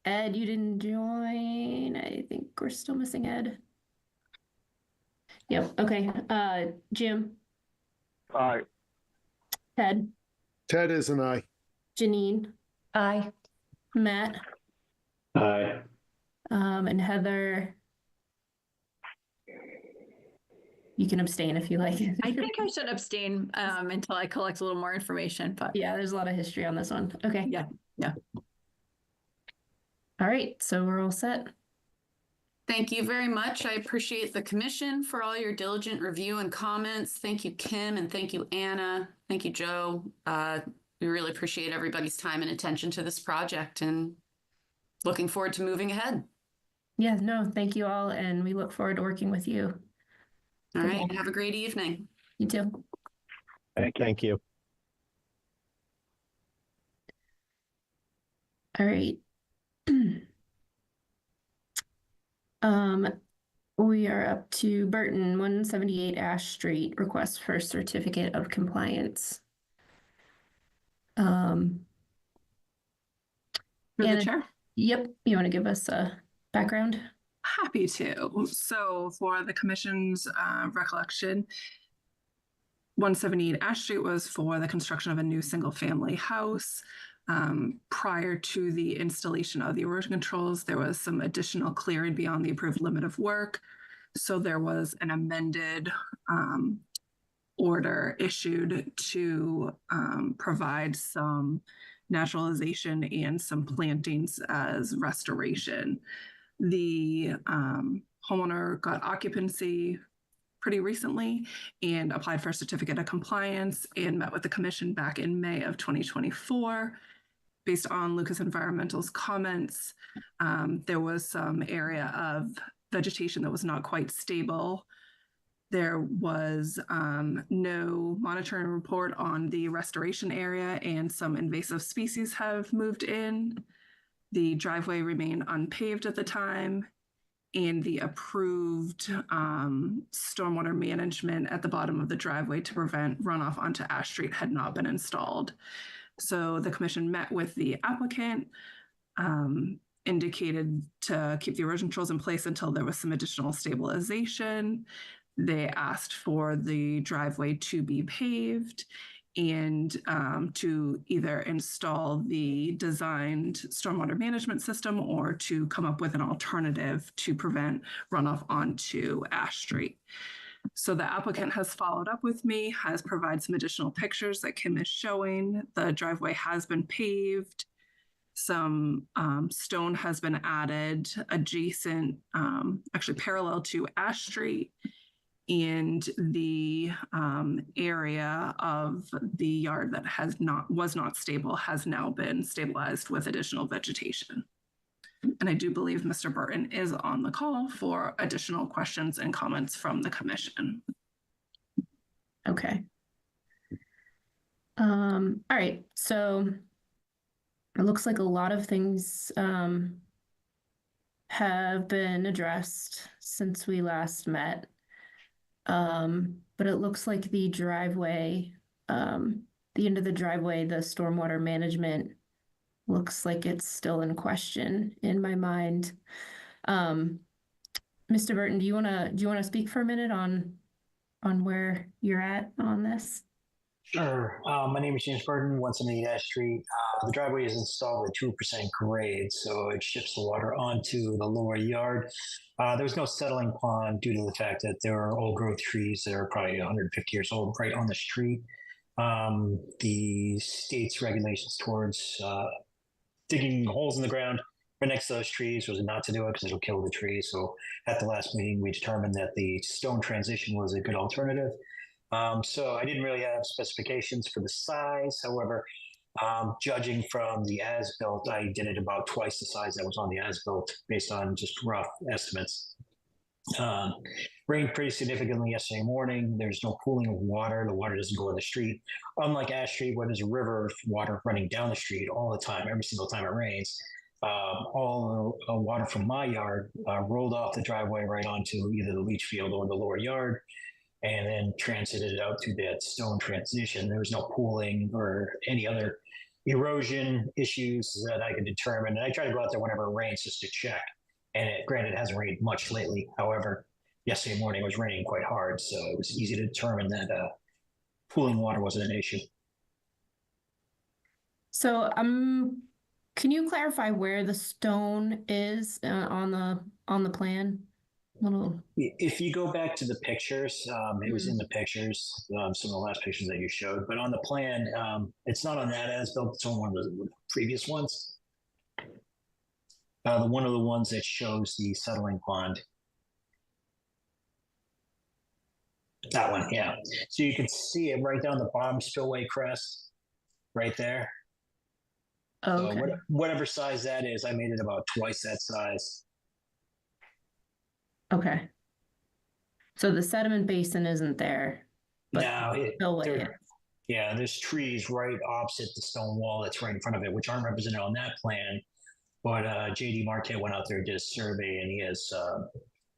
Ed, you didn't join. I think we're still missing Ed. Yep. Okay. Jim. Aye. Ted. Ted is an aye. Janine. Aye. Matt. Aye. And Heather. You can abstain if you like. I think I should abstain until I collect a little more information, but yeah, there's a lot of history on this one. Okay. yeah. All right, so we're all set. Thank you very much. I appreciate the commission for all your diligent review and comments. Thank you, Kim, and thank you, Anna. Thank you, Joe. We really appreciate everybody's time and attention to this project and looking forward to moving ahead. Yeah, no, thank you all, and we look forward to working with you. All right, have a great evening. You too. Thank you. All right. We are up to Burton, 178 Ash Street, request for certificate of compliance. Through the Anna, chair. Yep, you want to give us a background? Happy to. So for the commission's recollection, 178 Ash Street was for the construction of a new single-family house. Prior to the installation of the erosion controls, there was some additional clearing beyond the approved limit of work. So there was an amended order issued to provide some naturalization and some plantings as restoration. The homeowner got occupancy pretty recently and applied for a certificate of compliance and met with the commission back in May of 2024. Based on Lucas Environmental's comments, there was some area of vegetation that was not quite stable. There was no monitoring report on the restoration area, and some invasive species have moved in. The driveway remained unpaved at the time, and the approved stormwater management at the bottom of the driveway to prevent runoff onto Ash Street had not been installed. So the commission met with the applicant, indicated to keep the erosion controls in place until there was some additional stabilization. They asked for the driveway to be paved and to either install the designed stormwater management system or to come up with an alternative to prevent runoff onto Ash Street. So the applicant has followed up with me, has provided some additional pictures that Kim is showing. The driveway has been paved. Some stone has been added adjacent, actually parallel to Ash Street. And the area of the yard that was not stable has now been stabilized with additional vegetation. And I do believe Mr. Burton is on the call for additional questions and comments from the commission. Okay. All right. So it looks like a lot of things have been addressed since we last met. But it looks like the driveway, the end of the driveway, the stormwater management looks like it's still in question in my mind. Mr. Burton, do you want to speak for a minute on where you're at on this? Sure. My name is James Burton, 178 Ash Street. The driveway is installed at 2% grade, so it shifts the water onto the lower yard. There's no settling pond due to the fact that there are old growth trees that are probably 150 years old right on the street. The state's regulations towards digging holes in the ground right next to those trees was not to do it because it'll kill the tree. So at the last meeting, we determined that the stone transition was a good alternative. So I didn't really have specifications for the size. However, judging from the as-built, I did it about twice the size that was on the as-built based on just rough estimates. Rained pretty significantly yesterday morning. There's no pooling of water. The water doesn't go in the street. Unlike Ash Street, where there's a river of water running down the street all the time, every single time it rains. All the water from my yard rolled off the driveway right onto either the leach field or the lower yard, and then transited out to that stone transition. There was no pooling or any other erosion issues that I could determine. And I try to go out there whenever it rains just to check. And granted, it hasn't rained much lately. However, yesterday morning it was raining quite hard, so it was easy to determine that pooling water wasn't an issue. So, can you clarify where the stone is on the plan? If you go back to the pictures, it was in the pictures, some of the last pictures that you showed, but on the plan, it's not on that as-built, it's on one of the previous ones. One of the ones that shows the settling pond. That one, yeah. So you can see it right down the bottom spillway crest, right there. Oh, okay. So whatever size that is, I made it about twice that size. Okay. So the sediment basin isn't there. But No, yeah, there's trees right opposite the stone wall that's right in front of it, which aren't represented on that plan. But JD Marquette went out there and did a survey, and he has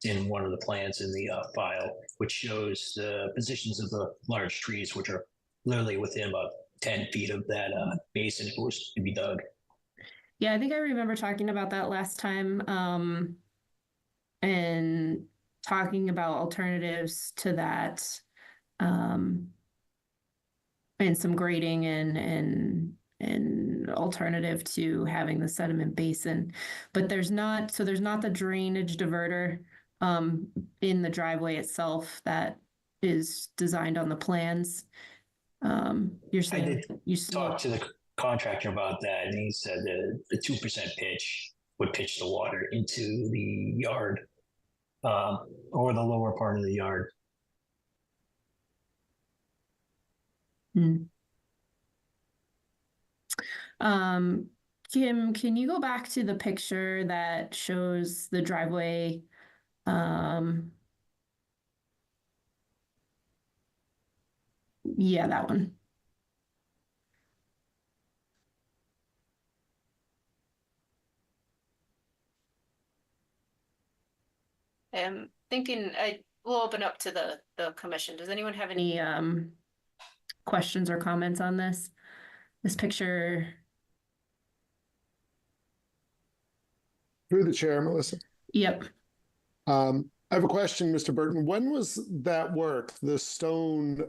in one of the plans in the file, which shows the positions of the large trees, which are literally within about 10 feet of that basin if it was to be dug. Yeah, I think I remember talking about that last time. And talking about alternatives to that, and some grading and alternative to having the sediment basin, but there's not the drainage diverter in the driveway itself that is designed on the plans. You're saying you talked to the contractor about that, and he said that the 2% pitch would pitch the water into the yard. Or the lower part of the yard. Kim, can you go back to the picture that shows the driveway? Yeah, that one. Thinking we'll open up to the commission. Does anyone have any questions or comments on this picture? Through the chair, Melissa. Yep. I have a question, Mr. Burton. When was that work, the stone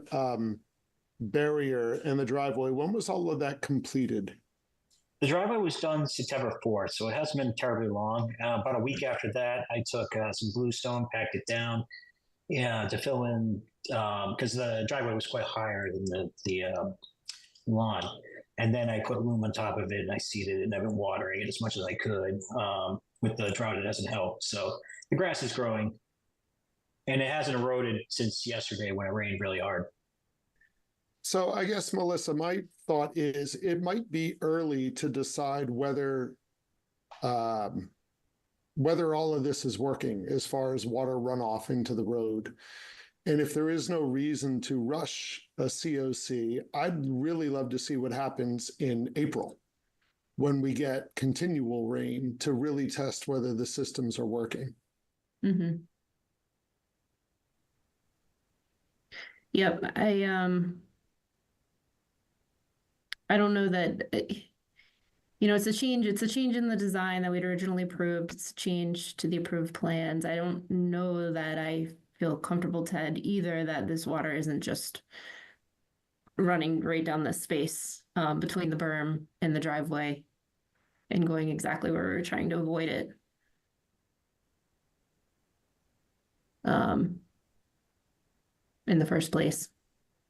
barrier and the driveway, when was all of that completed? The driveway was done September 4th, so it hasn't been terribly long. About a week after that, I took some bluestone, packed it down, to fill in, because the driveway was quite higher than the lawn. And then I put loom on top of it, and I seeded it, and I've been watering it as much as I could. With the drought, it hasn't helped. So the grass is growing, and it hasn't eroded since yesterday when it rained really hard. So I guess, Melissa, my thought is it might be early to decide whether all of this is working as far as water runoff into the road. And if there is no reason to rush a COC, I'd really love to see what happens in April when we get continual rain to really test whether the systems are working. Mm-hmm. Yep. I don't know that, it's a change in the design that we'd originally approved. It's a change to the approved plans. I don't know that I feel comfortable, Ted, either that this water isn't just running right down this space between the berm and the driveway and going exactly where we were trying to avoid it. In the first place.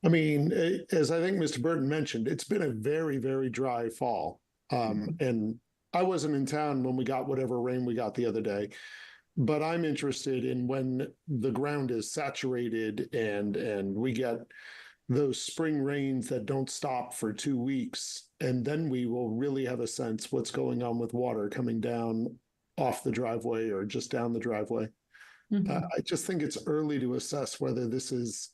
I mean, as I think Mr. Burton mentioned, it's been a very, very dry fall. And I wasn't in town when we got whatever rain we got the other day, but I'm interested in when the ground is saturated and we get those spring rains that don't stop for 2 weeks. And then we will really have a sense what's going on with water coming down off the driveway or just down the driveway. I just think it's early to assess whether this is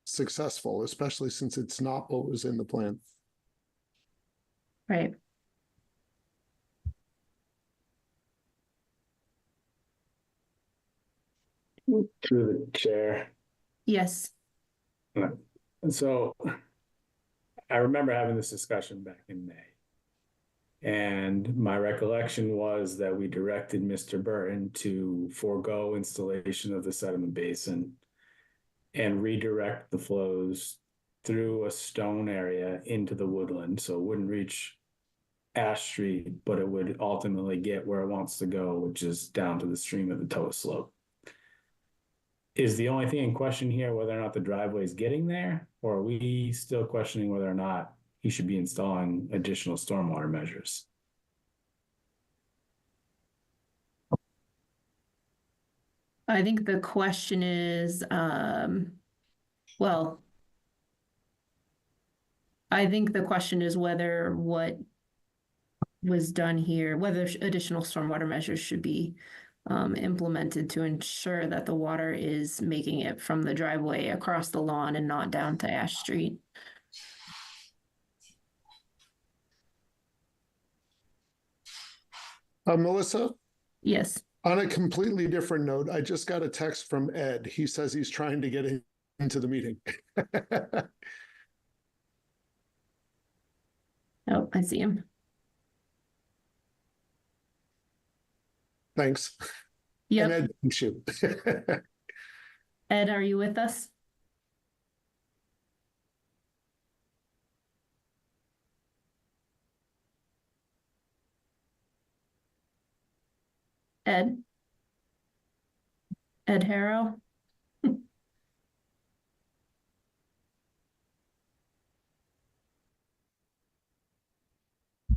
successful, especially since it's not what was in the plan. Right. Through the chair. Yes. And so I remember having this discussion back in May. And my recollection was that we directed Mr. Burton to forego installation of the sediment basin and redirect the flows through a stone area into the woodland. So it wouldn't reach Ash Street, but it would ultimately get where it wants to go, which is down to the stream at the toe slope. Is the only thing in question here whether or not the driveway is getting there, or are we still questioning whether or not he should be installing additional stormwater measures? I think the question is, well, I think the question is whether what was done here, whether additional stormwater measures should be implemented to ensure that the water is making it from the driveway across the lawn and not down to Ash Street. Melissa? Yes. On a completely different note, I just got a text from Ed. He says he's trying to get into the meeting. Oh, I see him. Thanks. Yep. And Ed, thanks you. Ed, are you with us? Ed? Ed Harrow?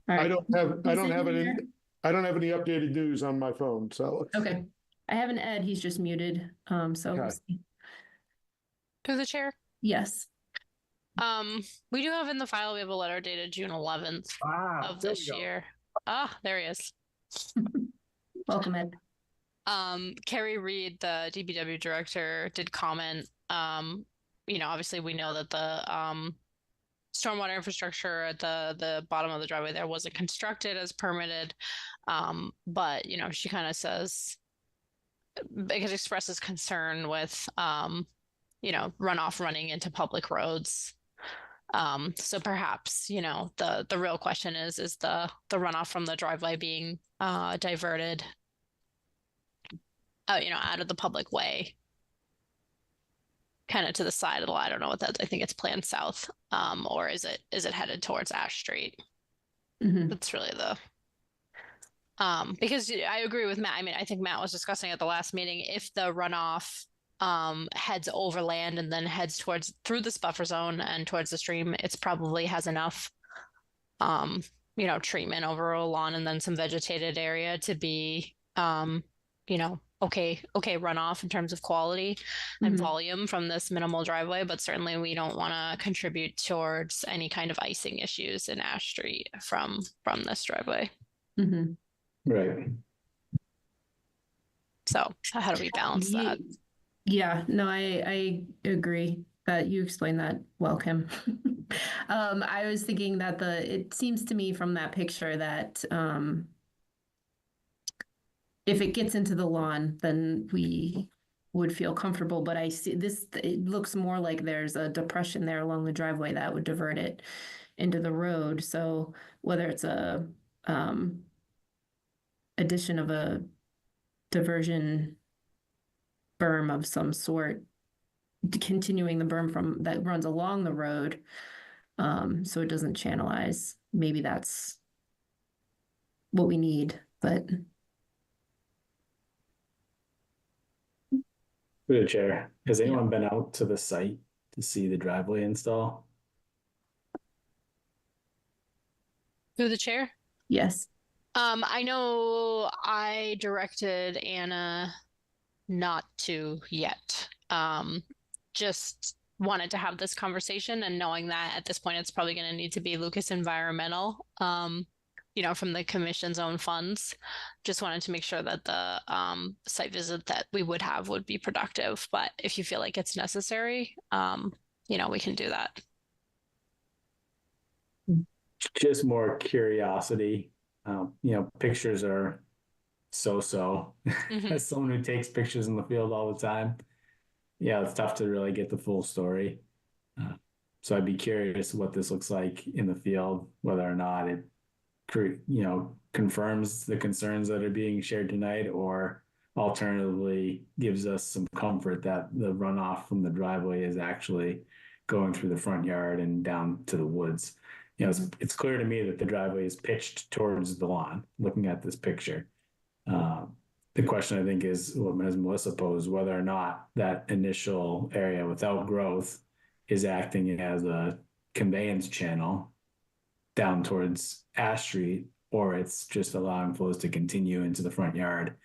I don't have any updated news on my phone, so. Okay. I have an Ed, he's just muted. So we'll see. To the chair. Yes. We do have in the file, we have a letter dated June 11th of this year. Ah, there he is. Welcome, Ed. Carrie Reed, the DPW director, did comment. Obviously we know that the stormwater infrastructure at the bottom of the driveway there wasn't constructed as permitted. But she kind of says, it expresses concern with runoff running into public roads. So perhaps, the real question is the runoff from the driveway being diverted out of the public way, kind of to the side of the line. I don't know what that, I think it's planned south, or is it headed towards Ash Street? That's really the because I agree with Matt. I mean, I think Matt was discussing at the last meeting, if the runoff heads overland and then heads through this buffer zone and towards the stream, it's probably has enough treatment over a lawn and then some vegetated area to be okay runoff in terms of quality and volume from this minimal driveway, but certainly we don't want to contribute towards any kind of icing issues in Ash Street from this driveway. Right. So how do we balance that? Yeah, no, I agree that you explained that well, Kim. I was thinking that it seems to me from that picture that if it gets into the lawn, then we would feel comfortable. But I see it looks more like there's a depression there along the driveway that would divert it into the road. So whether it's a addition of a diversion berm of some sort, continuing the berm that runs along the road, so it doesn't channelize. Maybe that's what we need, but Through the chair, has anyone been out to the site to see the driveway install? Through the chair? yes. I know I directed Anna not to yet. Just wanted to have this conversation, and knowing that at this point it's probably going to need to be Lucas Environmental, from the commission's own funds. Just wanted to make sure that the site visit that we would have would be productive. But if you feel like it's necessary, we can do that. Just more curiosity. Pictures are so. As someone who takes pictures in the field all the time, it's tough to really get the full story. So I'd be curious what this looks like in the field, whether or not it, confirms the concerns that are being shared tonight, or alternatively gives us some comfort that the runoff from the driveway is actually going through the front yard and down to the woods. It's clear to me that the driveway is pitched towards the lawn, looking at this picture. The question, I think, is what as Melissa posed, whether or not that initial area without growth is acting as a conveyance channel down towards Ash Street, or it's just allowing flows to continue into the front yard.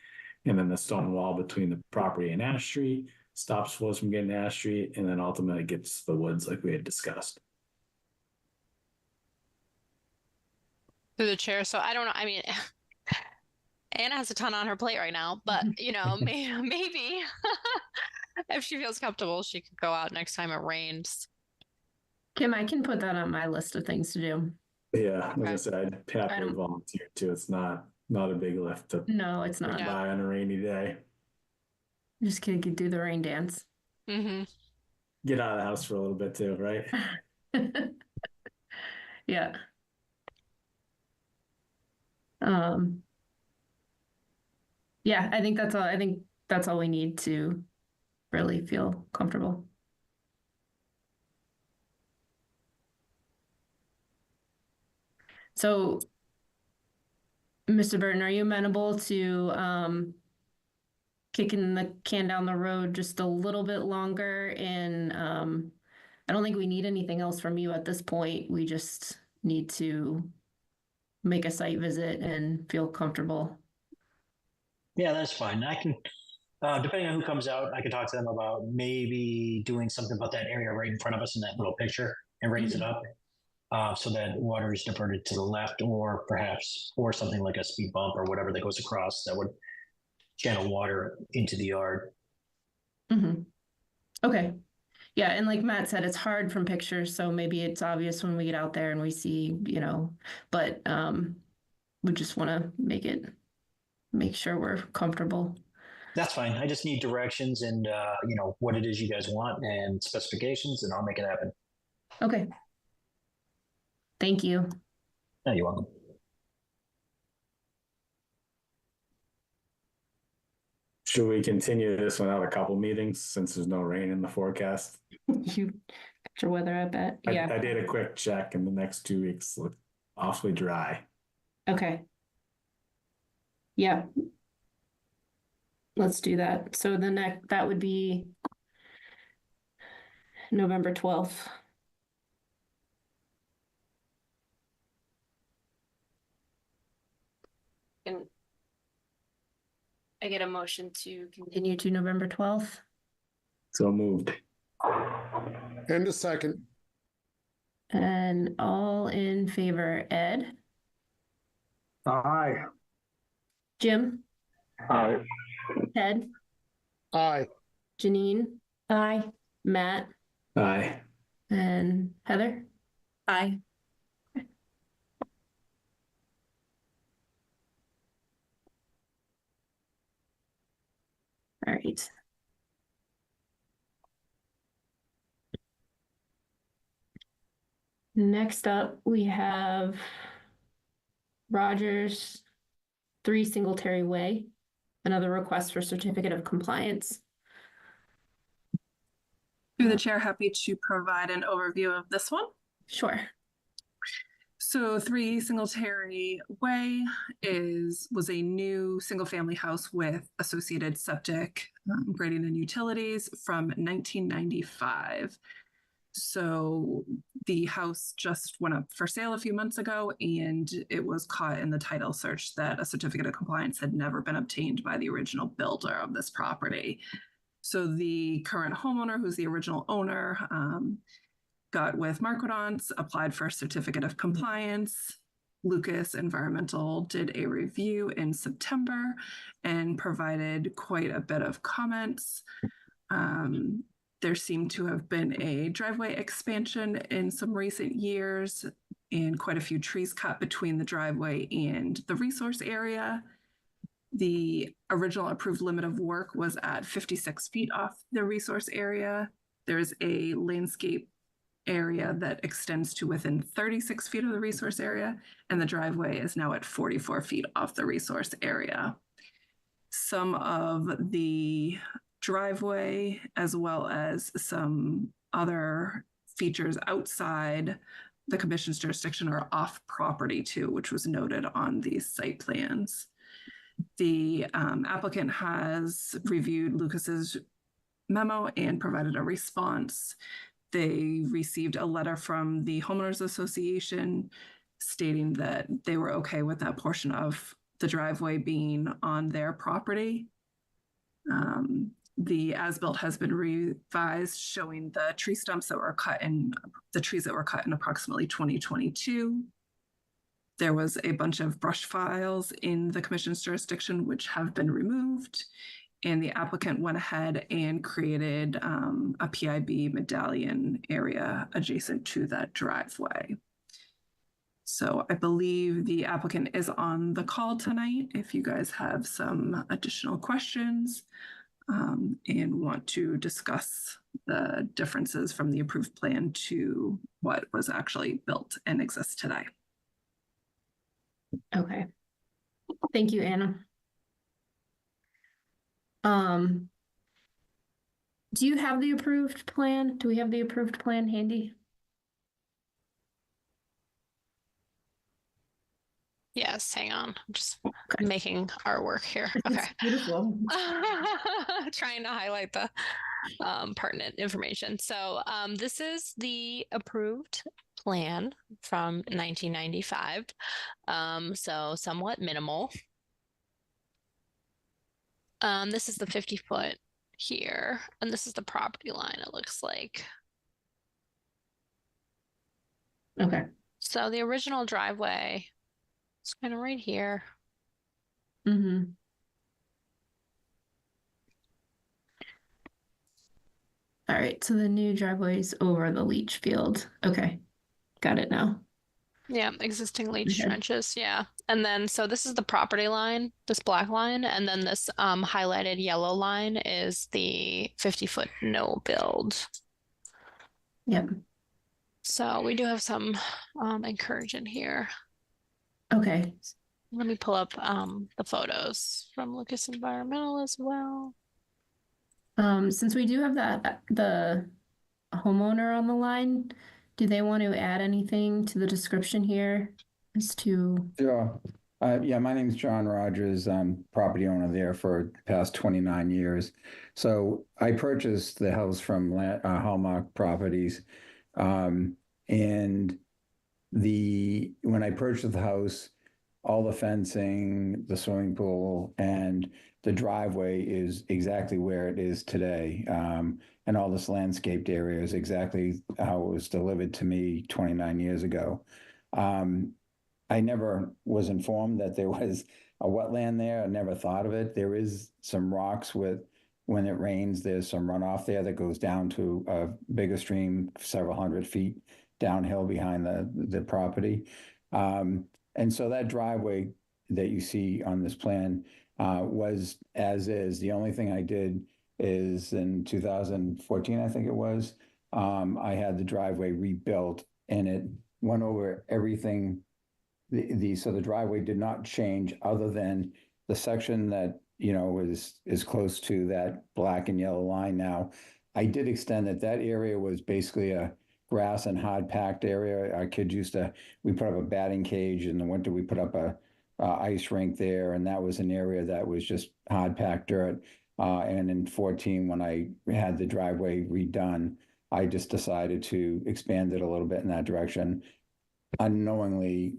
And then the stone wall between the property and Ash Street stops flows from getting to Ash Street, and then ultimately gets to the woods like we had discussed. Through the chair. So I don't know. I mean, Anna has a ton on her plate right now, but maybe if she feels comfortable, she could go out next time it rains. Kim, I can put that on my list of things to do. Yeah, like I said, I'd happily volunteer too. It's not a big lift to No, it's not. buy on a rainy day. Just gonna do the rain dance. Mm-hmm. Get out of the house for a little bit too, right? Yeah. Yeah, I think that's all we need to really feel comfortable. So, Mr. Burton, are you amenable to kicking the can down the road just a little bit longer? And I don't think we need anything else from you at this point. We just need to make a site visit and feel comfortable. Yeah, that's fine. I can, depending on who comes out, I can talk to them about maybe doing something about that area right in front of us in that little picture and raise it up so that water is diverted to the left, or perhaps, or something like a speed bump or whatever that goes across that would channel water into the yard. Mm-hmm. Okay. Yeah, and like Matt said, it's hard from pictures, so maybe it's obvious when we get out there and we see, but we just want to make sure we're comfortable. That's fine. I just need directions and, what it is you guys want and specifications, and I'll make it happen. Okay. Thank you. Yeah, you're welcome. Should we continue this one out a couple meetings since there's no rain in the forecast? You got your weather, I bet. Yeah. I did a quick check, and the next 2 weeks look awfully dry. Okay. Yeah. Let's do that. So that would be November 12th. Can I get a motion to continue to November 12th? So moved. And a second. And all in favor, Ed? Aye. Jim? Aye. Ted? Aye. Janine? Aye. Matt? Aye. And Heather? Aye. All right. Next up, we have Rogers 3 Singletary Way, another request for certificate of compliance. Through the chair, happy to provide an overview of this one. Sure. So 3 Singletary Way was a new single-family house with associated septic, grading and utilities from 1995. So the house just went up for sale a few months ago, and it was caught in the title search that a certificate of compliance had never been obtained by the original builder of this property. So the current homeowner, who's the original owner, got with Marquardance, applied for a certificate of compliance. Lucas Environmental did a review in September and provided quite a bit of comments. There seemed to have been a driveway expansion in some recent years and quite a few trees cut between the driveway and the resource area. The original approved limit of work was at 56 feet off the resource area. There's a landscape area that extends to within 36 feet of the resource area, and the driveway is now at 44 feet off the resource area. Some of the driveway, as well as some other features outside the commission's jurisdiction, are off property too, which was noted on these site plans. The applicant has reviewed Lucas's memo and provided a response. They received a letter from the Homeowners Association stating that they were okay with that portion of the driveway being on their property. The as-built has been revised, showing the tree stumps that were cut in the trees that were cut in approximately 2022. There was a bunch of brush files in the commission's jurisdiction which have been removed, and the applicant went ahead and created a PIB medallion area adjacent to that driveway. So I believe the applicant is on the call tonight if you guys have some additional questions and want to discuss the differences from the approved plan to what was actually built and exists today. Okay. Thank you, Anna. Do you have the approved plan? Do we have the approved plan handy? Yes, hang on. I'm just making artwork here. Okay. It's beautiful. Trying to highlight the pertinent information. So this is the approved plan from 1995. So somewhat minimal. This is the 50-foot here, and this is the property line, it looks like. Okay. So the original driveway is kind of right here. Mm-hmm. All right, so the new driveway is over the leach field. Okay, got it now. Yeah, existing leach Okay. trenches. Yeah. And then, so this is the property line, this black line, and then this highlighted yellow line is the 50-foot no build. Yep. So we do have some encouragement here. Okay. Let me pull up the photos from Lucas Environmental as well. Since we do have the homeowner on the line, do they want to add anything to the description here as to? Sure. Yeah, my name's John Rogers. I'm property owner there for the past 29 years. So I purchased the house from Hallmark Properties. And when I purchased the house, all the fencing, the swimming pool, and the driveway is exactly where it is today. And all this landscaped area is exactly how it was delivered to me 29 years ago. I never was informed that there was a wetland there. I never thought of it. There is some rocks when it rains, there's some runoff there that goes down to a bigger stream several hundred feet downhill behind the property. And so that driveway that you see on this plan was as is. The only thing I did is in 2014, I think it was, I had the driveway rebuilt and it went over everything. So the driveway did not change other than the section that, is close to that black and yellow line now. I did extend that area was basically grass and hard packed area. Our kids we put up a batting cage. In the winter, we put up a ice rink there, and that was an area that was just hard packed dirt. And in 14, when I had the driveway redone, I just decided to expand it a little bit in that direction. Unknowingly,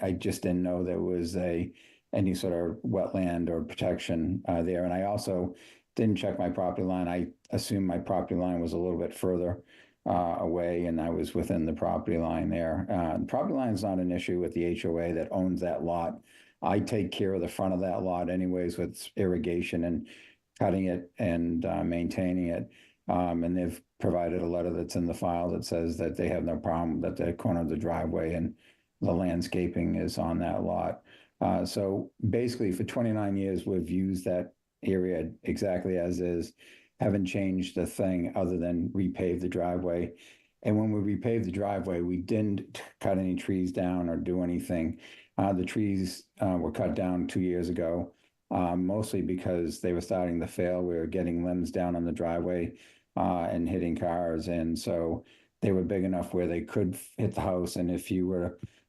I just didn't know there was any sort of wetland or protection there. And I also didn't check my property line. I assumed my property line was a little bit further away, and I was within the property line there. The property line is not an issue with the HOA that owns that lot. I take care of the front of that lot anyways with irrigation and cutting it and maintaining it. And they've provided a letter that's in the file that says that they have no problem that the corner of the driveway and the landscaping is on that lot. So basically for 29 years, we've used that area exactly as is, haven't changed a thing other than repave the driveway. And when we repaved the driveway, we didn't cut any trees down or do anything. The trees were cut down 2 years ago, mostly because they were starting to fail. We were getting limbs down on the driveway and hitting cars. And so they were big enough where they could hit the house. And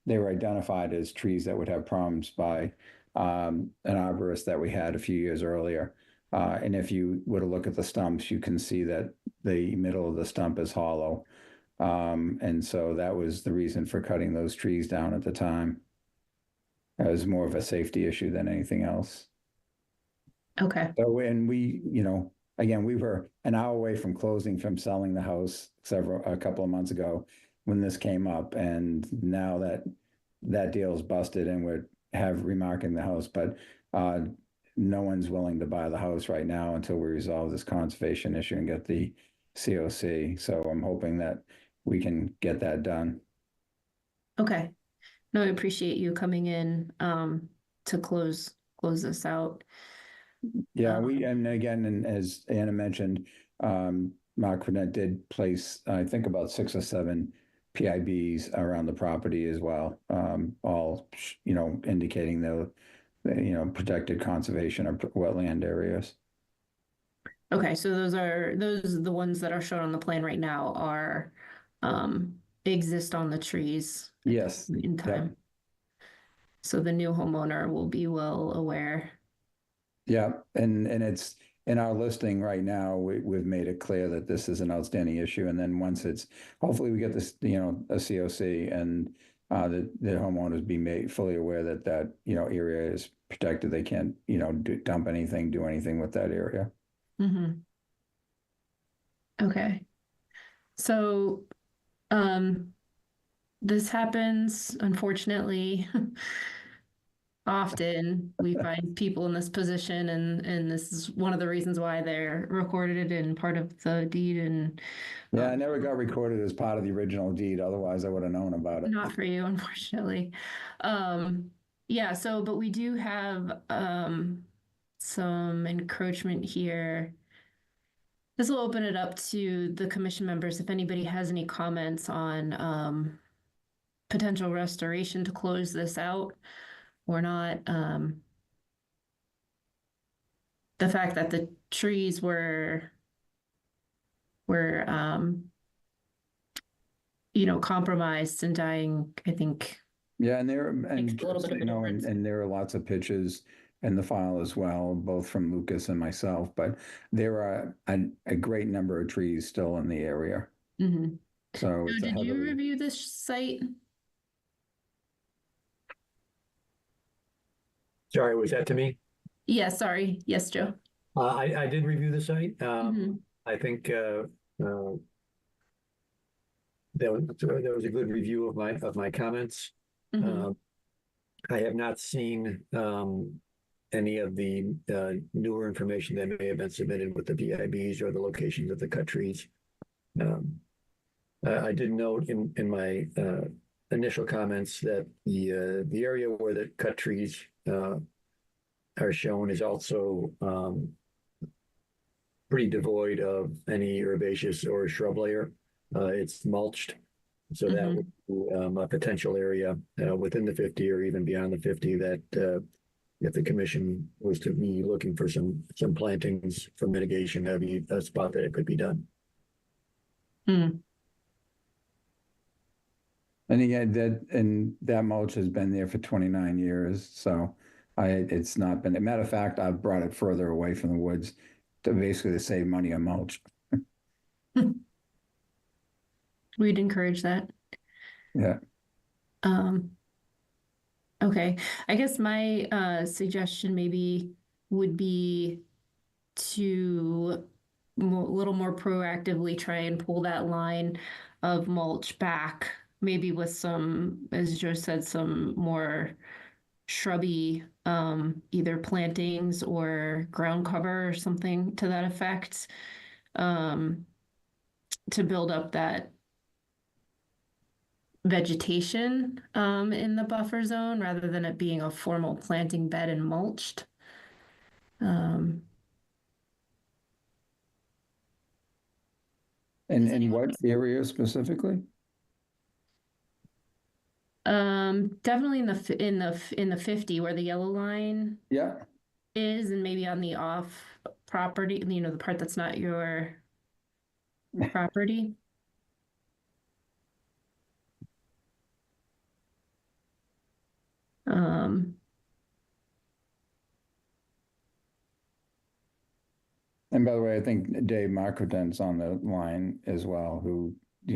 they were identified as trees that would have problems by an arborist that we had a few years earlier. And if you were to look at the stumps, you can see that the middle of the stump is hollow. And so that was the reason for cutting those trees down at the time. It was more of a safety issue than anything else. Okay. So, and we, again, we were an hour away from from selling the house a couple of months ago when this came up. And now that deal is busted and we're remarketing the house, but no one's willing to buy the house right now until we resolve this conservation issue and get the COC. So I'm hoping that we can get that done. Okay. No, I appreciate you coming in to close this out. Yeah, and again, and as Anna mentioned, Mark Burnett did place, I think, about 6 or 7 PIBs around the property as well, all indicating the protected conservation or wetland areas. Okay, so those are the ones that are shown on the plan right now are exist on the trees. Yes. In time. Yep. So the new homeowner will be well aware. Yeah, and it's in our listing right now. We've made it clear that this is an outstanding issue, and then once hopefully we get this, a COC, and the homeowners be made fully aware that area is protected. They can't dump anything, do anything with that area. Mm-hmm. Okay, so this happens, unfortunately. Often we find people in this position, and this is one of the reasons why they're recorded in part of the deed. And yeah, I never got recorded as part of the original deed. Otherwise, I would have known about it. Not for you, unfortunately. Yeah. So, but we do have some encroachment here. This will open it up to the commission members if anybody has any comments on potential restoration to close this out. Or not. The fact that the trees were compromised and dying, I think. Yeah, and there are lots of pictures in the file as well, both from Lucas and myself. But there are a great number of trees still in the area. Mm-hmm. So, did you review this site? Sorry, was that to me? Yeah, sorry. Yes, Joe. I did review the site. I think there was a good review of my comments. Mm-hmm. I have not seen any of the newer information that may have been submitted with the PIBs or the locations of the cut trees. I did note in my initial comments that the area where the cut trees are shown is also pretty devoid of any herbaceous or shrub layer. It's mulched, so that would be a potential area within the 50 or even beyond the 50 that if the commission was to be looking for some plantings for mitigation, that'd be a spot that it could be done. And again, that mulch has been there for 29 years. So it's not been, a matter of fact, I've brought it further away from the woods to save money on mulch. We'd encourage that. Yeah. Okay. I guess my suggestion maybe would be to a little more proactively try and pull that line of mulch back, maybe with some, as Joe said, some more shrubby, either plantings or ground cover or something to that effect, to build up that vegetation in the buffer zone rather than it being a formal planting bed and mulched. And what area specifically? Definitely in the 50 where the yellow line is, and maybe on the off property, the part that's not your property. And by the way, I think Dave Marcoden's on the line as well, who,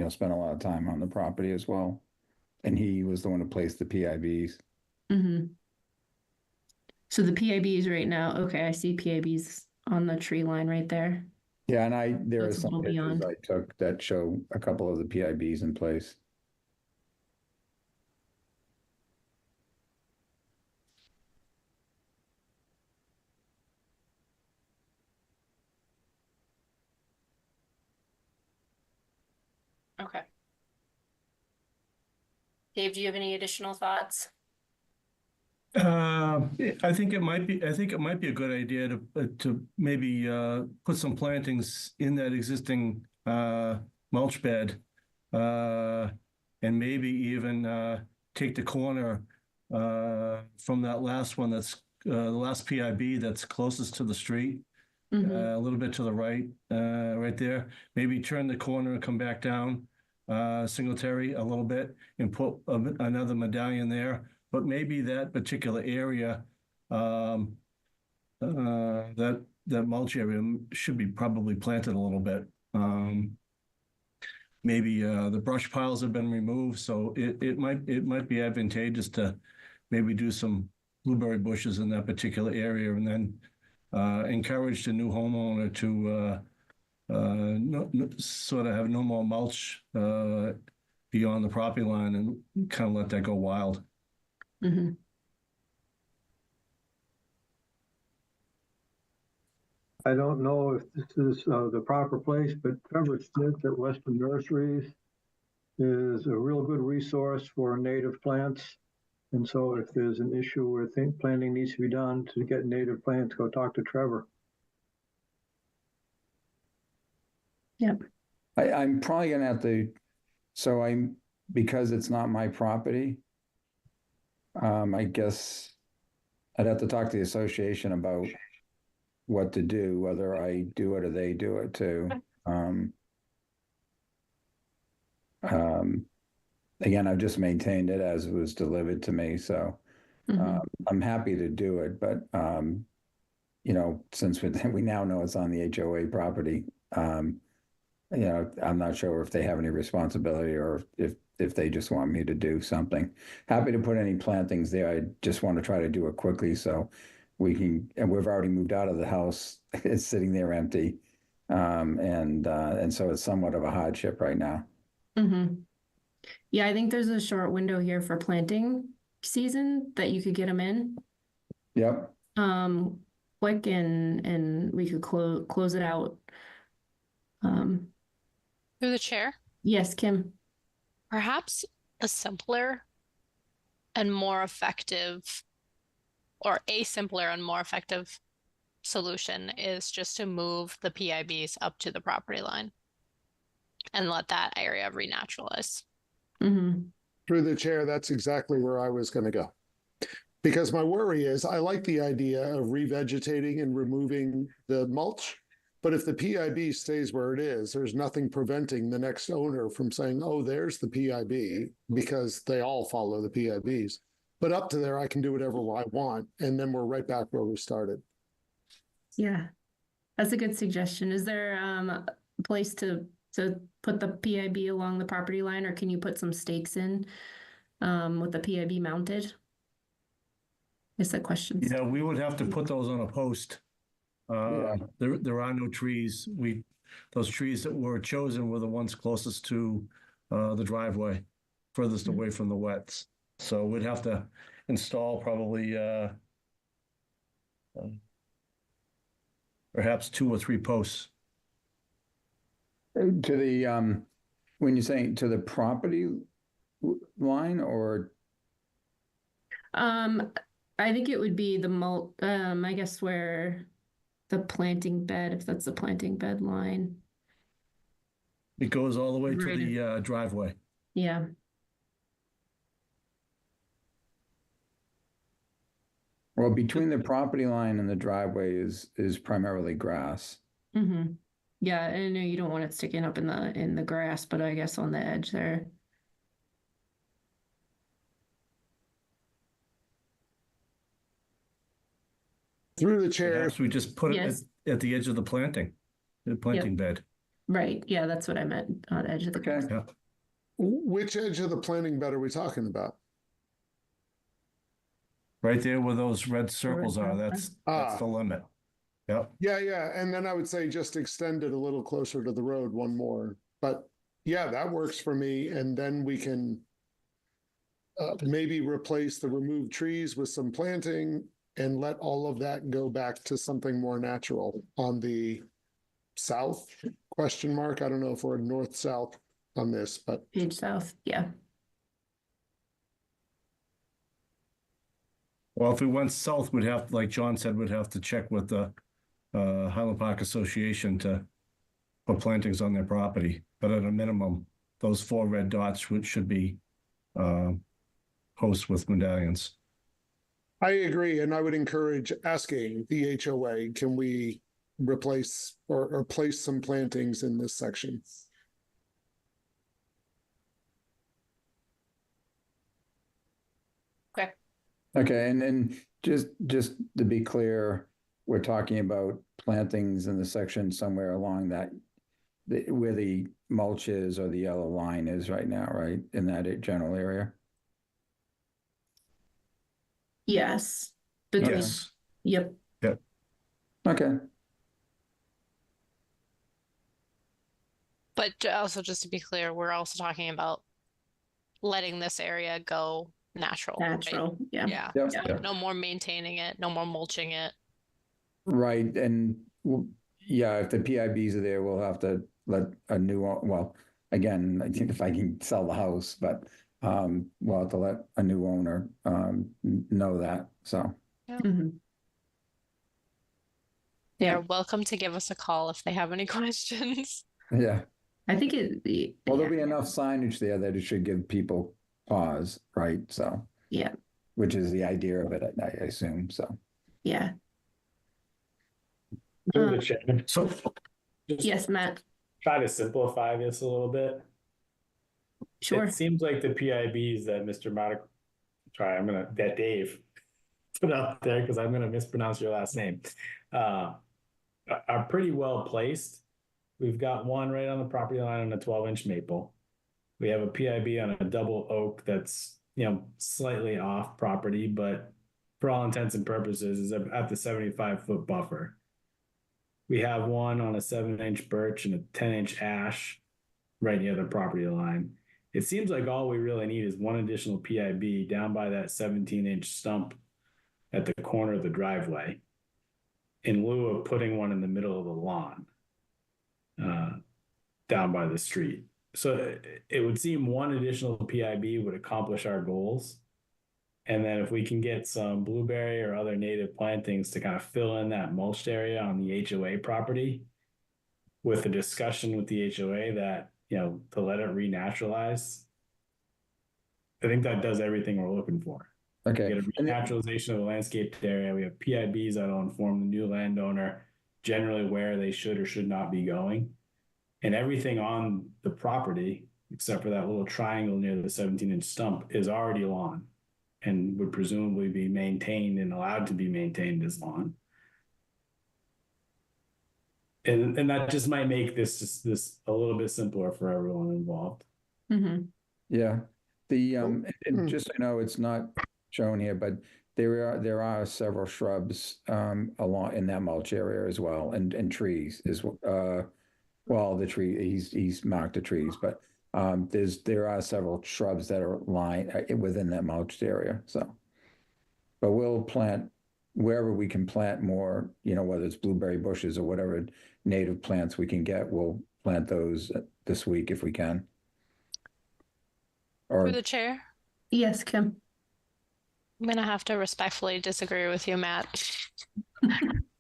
spent a lot of time on the property as well. And he was the one who placed the PIBs. So the PIBs right now, okay, I see PIBs on the tree line right there. Yeah, and there are That's a some little pictures beyond. I took that show a couple of the PIBs in place. Okay. Dave, do you have any additional thoughts? I think it might be a good idea to maybe put some plantings in that existing mulch bed, and maybe even take the corner from that last one that's the last PIB that's closest to the street, a little bit to the right, right there. Maybe turn the corner and come back down Singletary a little bit and put another medallion there. But maybe that particular area, that mulch area should be probably planted a little bit. Maybe the brush piles have been removed, so it might be advantageous to maybe do some blueberry bushes in that particular area, and then encourage the new homeowner to sort of have no more mulch beyond the property line and kind of let that go wild. I don't know if this is the proper place, but Trevor Smith at Western Nurseries is a real good resource for native plants. And so if there's an issue where planting needs to be done to get native plants, go talk to Trevor. Yep. I'm probably gonna have to, because it's not my property, I guess I'd have to talk to the association about what to do, whether I do it or they do it too. Again, I've just maintained it as it was delivered to me, so I'm happy to do it. But since we now know it's on the HOA property, I'm not sure if they have any responsibility or if they just want me to do something. Happy to put any plantings there. I just want to try to do it quickly so we can, and we've already moved out of the house. It's sitting there empty. And so it's somewhat of a hardship right now. Yeah, I think there's a short window here for planting season that you could get them in. Yep. Quick, and we could close it out. Through the chair? Yes, Kim. Perhaps a simpler and more effective, or a simpler and more effective solution is just to move the PIBs up to the property line and let that area renaturalize. Through the chair, that's exactly where I was going to go. Because my worry is I like the idea of revegetating and removing the mulch, But if the PIB stays where it is, there's nothing preventing the next owner from saying, oh, there's the PIB, because they all follow the PIBs. But up to there, I can do whatever I want. And then we're right back where we started. Yeah, that's a good suggestion. Is there a place to put the PIB along the property line, or can you put some stakes in with the PIB mounted? Is that question? Yeah, we would have to put those on a post. There are no trees. Those trees that were chosen were the ones closest to the driveway, furthest away from the wets. So we'd have to install probably perhaps 2 or 3 posts. To the, when you're saying to the property line, or? I think it would be the I guess where the planting bed, if that's the planting bed line. It goes all the way to the driveway. Yeah. Well, between the property line and the driveway is primarily grass. Mm-hmm. Yeah, I know you don't want it sticking up in the grass, but I guess on the edge there. Through the chair. Perhaps we just put it at the edge of the planting bed. Right. Yeah, that's what I meant, on the edge of the grass. Yeah. Which edge of the planting bed are we talking about? Right there where those red circles are, that's the limit. Yep. Yeah. And then I would say just extend it a little closer to the road, one more. But yeah, that works for me. And then we can maybe replace the removed trees with some planting and let all of that go back to something more natural on the south, question mark. I don't know if we're north-south on this, but. Page south, yeah. Well, if we went south, we'd have, like John said, we'd have to check with the Highland Park Association to put plantings on their property. But at a minimum, those 4 red dots should be posts with medallions. I agree, and I would encourage asking the HOA, can we replace or place some plantings in this section? Okay. Okay, and then just to be clear, we're talking about plantings in the section somewhere along that, where the mulch is or the yellow line is right now, right? In that general area? Yes. Yes. Yep. Yep. Okay. But also, just to be clear, we're also talking about letting this area go natural. Natural, right? yeah. Yeah. Yep. So Yep. no more maintaining it, no more mulching it. Right, and yeah, if the PIBs are there, we'll have to let a new, well, again, I think if I can sell the house, but we'll have to let a new owner know that, so. Yeah. Mm-hmm. They're welcome to give us a call if they have any questions. Yeah. I think Well, there'll be enough signage there that it should give people pause, right? So. Yeah. Which is the idea of it, I assume, so. Yeah. Through the chair. So, yes, Matt. Try to simplify this a little bit. Sure. It seems like the PIBs that Mr. Matic, that Dave put out there, because I'm gonna mispronounce your last name, are pretty well placed. We've got one right on the property line on a 12-inch maple. We have a PIB on a double oak that's, slightly off property, but for all intents and purposes is at the 75-foot buffer. We have one on a 7-inch birch and a 10-inch ash right near the property line. It seems like all we really need is one additional PIB down by that 17-inch stump at the corner of the driveway, in lieu of putting one in the middle of the lawn down by the street. So it would seem one additional PIB would accomplish our goals. And then if we can get some blueberry or other native plantings to kind of fill in that mulched area on the HOA property, with a discussion with the HOA that, to let it renaturalize, I think that does everything we're looking for. Okay. We get a renaturalization of the landscaped area. We have PIBs that'll inform the new landowner generally where they should or should not be going. And everything on the property, except for that little triangle near the 17-inch stump, is already lawn and would presumably be maintained and allowed to be maintained as lawn. And that just might make this a little bit simpler for everyone involved. Mm-hmm. Yeah. And just so you know, it's not shown here, but there are several shrubs along in that mulch area as well, and trees is well, the tree he's marked the trees, but there are several shrubs that are lined within that mulched area. So, but we'll plant wherever we can plant more, whether it's blueberry bushes or whatever native plants we can get, we'll plant those this week if we can. Through the chair. Yes, Kim. I'm gonna have to respectfully disagree with you, Matt.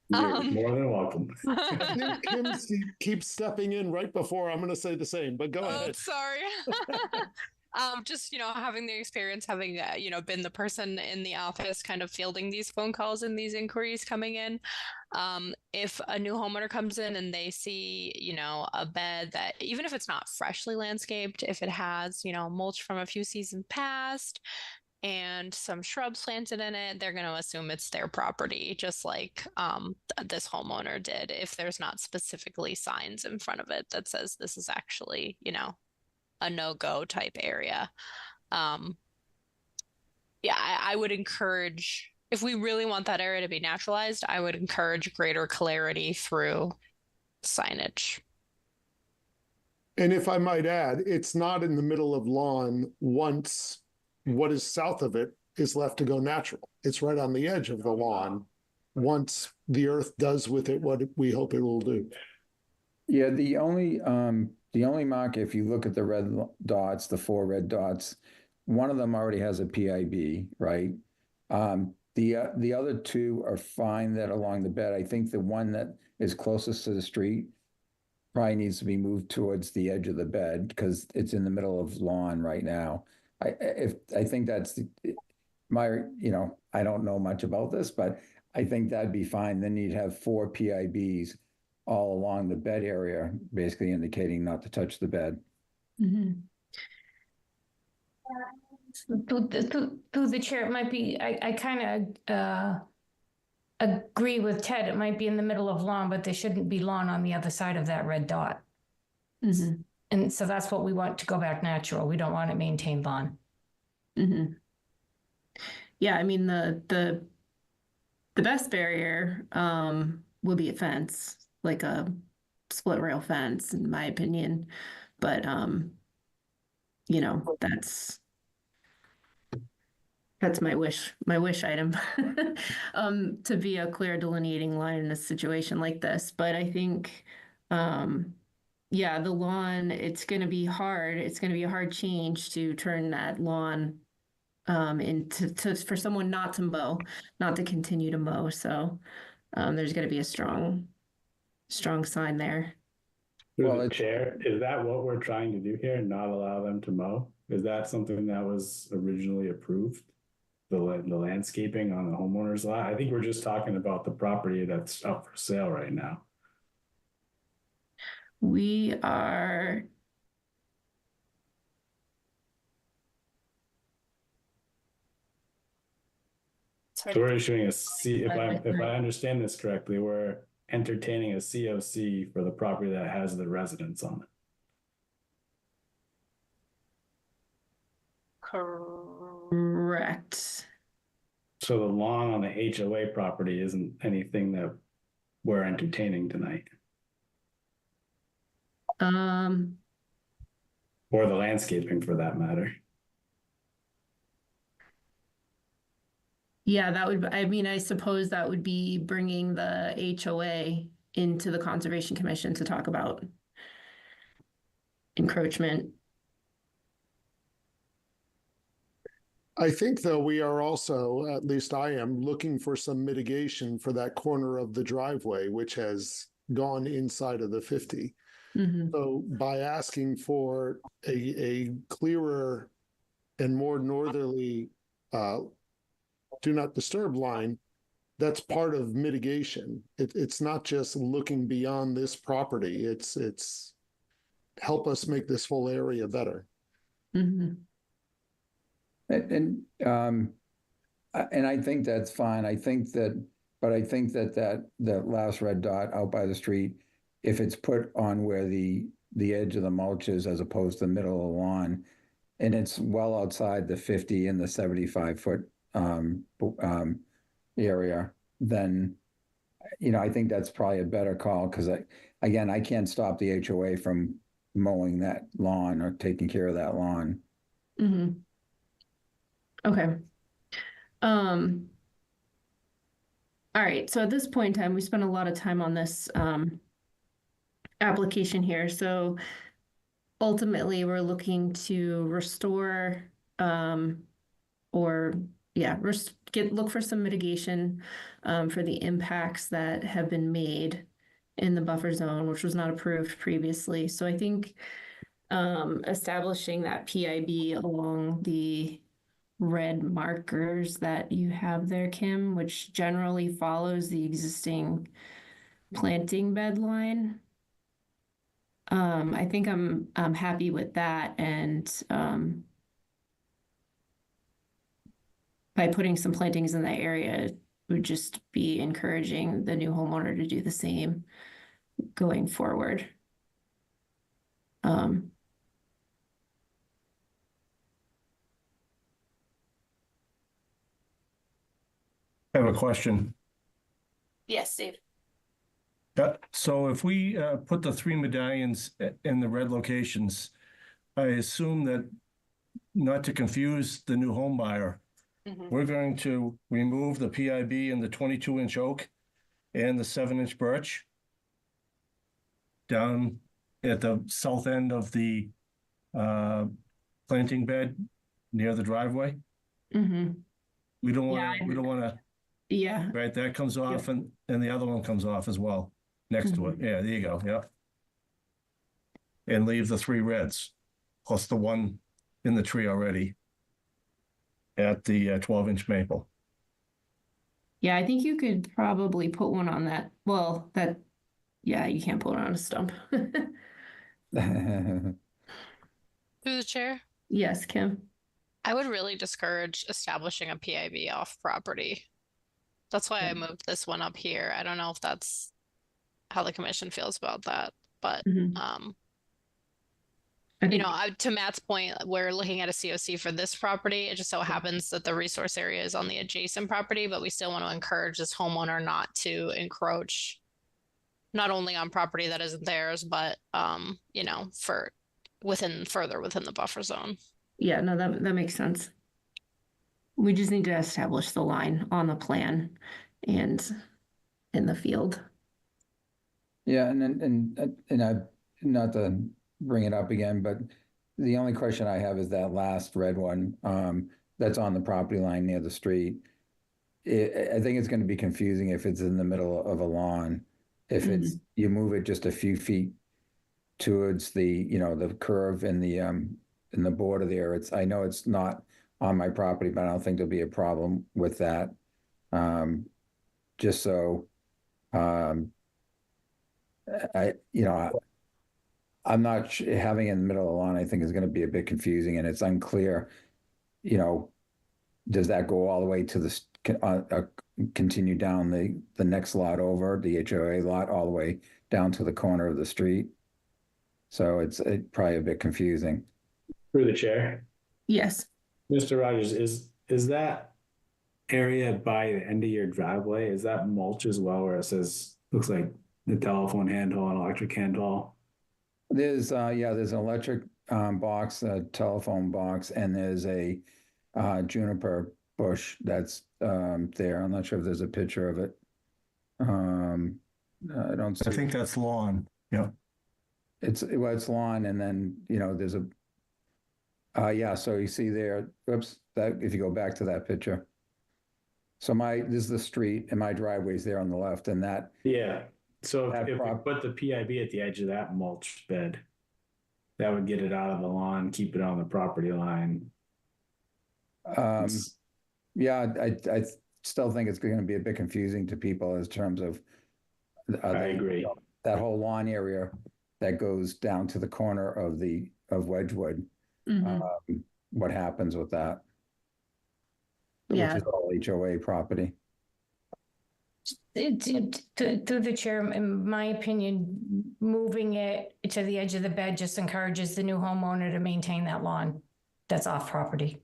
You're more than welcome. I think Kim keeps stepping in right before I'm going to say the same, but go ahead. Sorry. Just, having the experience, having, been the person in the office kind of fielding these phone calls and these inquiries coming in. If a new homeowner comes in and they see, a bed that, even if it's not freshly landscaped, if it has, mulch from a few seasons past, and some shrubs planted in it, they're going to assume it's their property, just like this homeowner did, if there's not specifically signs in front of it that says this is actually, a no-go type area. I would encourage, if we really want that area to be naturalized, I would encourage greater clarity through signage. And if I might add, it's not in the middle of lawn once what is south of it is left to go natural. It's right on the edge of the lawn once the earth does with it what we hope it will do. Yeah, the only mark, if you look at the red dots, the 4 red dots, one of them already has a PIB, right? The other 2 are fine that along the bed. I think the one that is closest to the street probably needs to be moved towards the edge of the bed because it's in the middle of lawn right now. I think that's my, I don't know much about this, but I think that'd be fine. Then you'd have 4 PIBs all along the bed area, basically indicating not to touch the bed. Mm-hmm. Through the chair, it might be, I kind of agree with Ted. It might be in the middle of lawn, but there shouldn't be lawn on the other side of that red dot. Mm-hmm. And so that's what we want to go back natural. We don't want it maintained lawn. Mm-hmm. Yeah, I mean the best barrier would be a fence, like a split rail fence, in my opinion. But that's my wish item to be a clear delineating line in a situation like this. But I think the lawn, it's going to be hard. It's going to be a hard change to turn that lawn for someone not to continue to mow. So there's going to be a strong sign there. Well, the chair, is that what we're trying to do here? Not allow them to mow? Is that something that was originally approved? The landscaping on the homeowner's lot? I think we're just talking about the property that's up for sale right now. We are. So we're issuing a C. If I understand this correctly, we're entertaining a COC for the property that has the residence on it. Correct. So the lawn on the HOA property isn't anything that we're entertaining tonight. Or the landscaping for that matter. Yeah, I suppose that would be bringing the HOA into the Conservation Commission to talk about encroachment. I think, though, we are also, at least I am, looking for some mitigation for that corner of the driveway, which has gone inside of the 50. Mm-hmm. So by asking for a clearer and more northerly do not disturb line, that's part of mitigation. It's not just looking beyond this property. It's help us make this whole area better. Mm-hmm. And I think that's fine. I think that that last red dot out by the street, if it's put on where the edge of the mulch is as opposed to the middle of the lawn, and it's well outside the 50 and the 75-foot area, then, I think that's probably a better call, because I can't stop the HOA from mowing that lawn or taking care of that lawn. Mm-hmm. Okay. All right. So at this point in time, we spent a lot of time on this application here. So ultimately, we're looking to restore look for some mitigation for the impacts that have been made in the buffer zone, which was not approved previously. So I think establishing that PIB along the red markers that you have there, Kim, which generally follows the existing planting bed line. I think I'm happy with that, and by putting some plantings in that area would just be encouraging the new homeowner to do the same going forward. I have a question. Yes, Dave. So if we put the 3 medallions in the red locations, I assume that, not to confuse the new home buyer, we're going to remove the PIB and the 22-inch oak and the 7-inch birch down at the south end of the planting bed near the driveway. Mm-hmm. We don't want to. Yeah. Right, that comes off, and the other one comes off as well next to it. Yeah, there you go. Yeah. And leave the 3 reds, plus the one in the tree already at the 12-inch maple. Yeah, I think you could probably put one on that. Well, you can't put it on a stump. Through the chair? Yes, Kim. I would really discourage establishing a PIB off property. That's why I moved this one up here. I don't know if that's how the commission feels about that, but to Matt's point, we're looking at a COC for this property. It just so happens that the resource area is on the adjacent property, but we still want to encourage this homeowner not to encroach not only on property that isn't theirs, but further within the buffer zone. Yeah, no, that makes sense. We just need to establish the line on the plan and in the field. Yeah, and I, not to bring it up again, but the only question I have is that last red one that's on the property line near the street. I think it's going to be confusing if it's in the middle of a lawn. If it's you move it just a few feet towards the the curve in the border there. I know it's not on my property, but I don't think there'll be a problem with that. Just so I'm not having it in the middle of the lawn. I think is going to be a bit confusing, and it's unclear. Does that go all the way to the continue down the next lot over the HOA lot all the way down to the corner of the street? So it's probably a bit confusing. Through the chair. Yes. Mr. Rogers, is that area by the end of your driveway, is that mulch as well, where it says, looks like the telephone handle and electric handle? There's an electric box, a telephone box, and there's a juniper bush that's there. I'm not sure if there's a picture of it. I don't see. I think that's lawn. Yeah. It's lawn, and then there's a so you see there, oops, that if you go back to that picture. So this is the street, and my driveway's there on the left, and that. Yeah. So if we put the PIB at the edge of that mulch bed, that would get it out of the lawn, keep it on the property line. Yeah, I still think it's going to be a bit confusing to people in terms of. I agree. That whole lawn area that goes down to the corner of Wedgewood. What happens with that? Yeah. Which is all HOA property. Through the chair, in my opinion, moving it to the edge of the bed just encourages the new homeowner to maintain that lawn that's off property.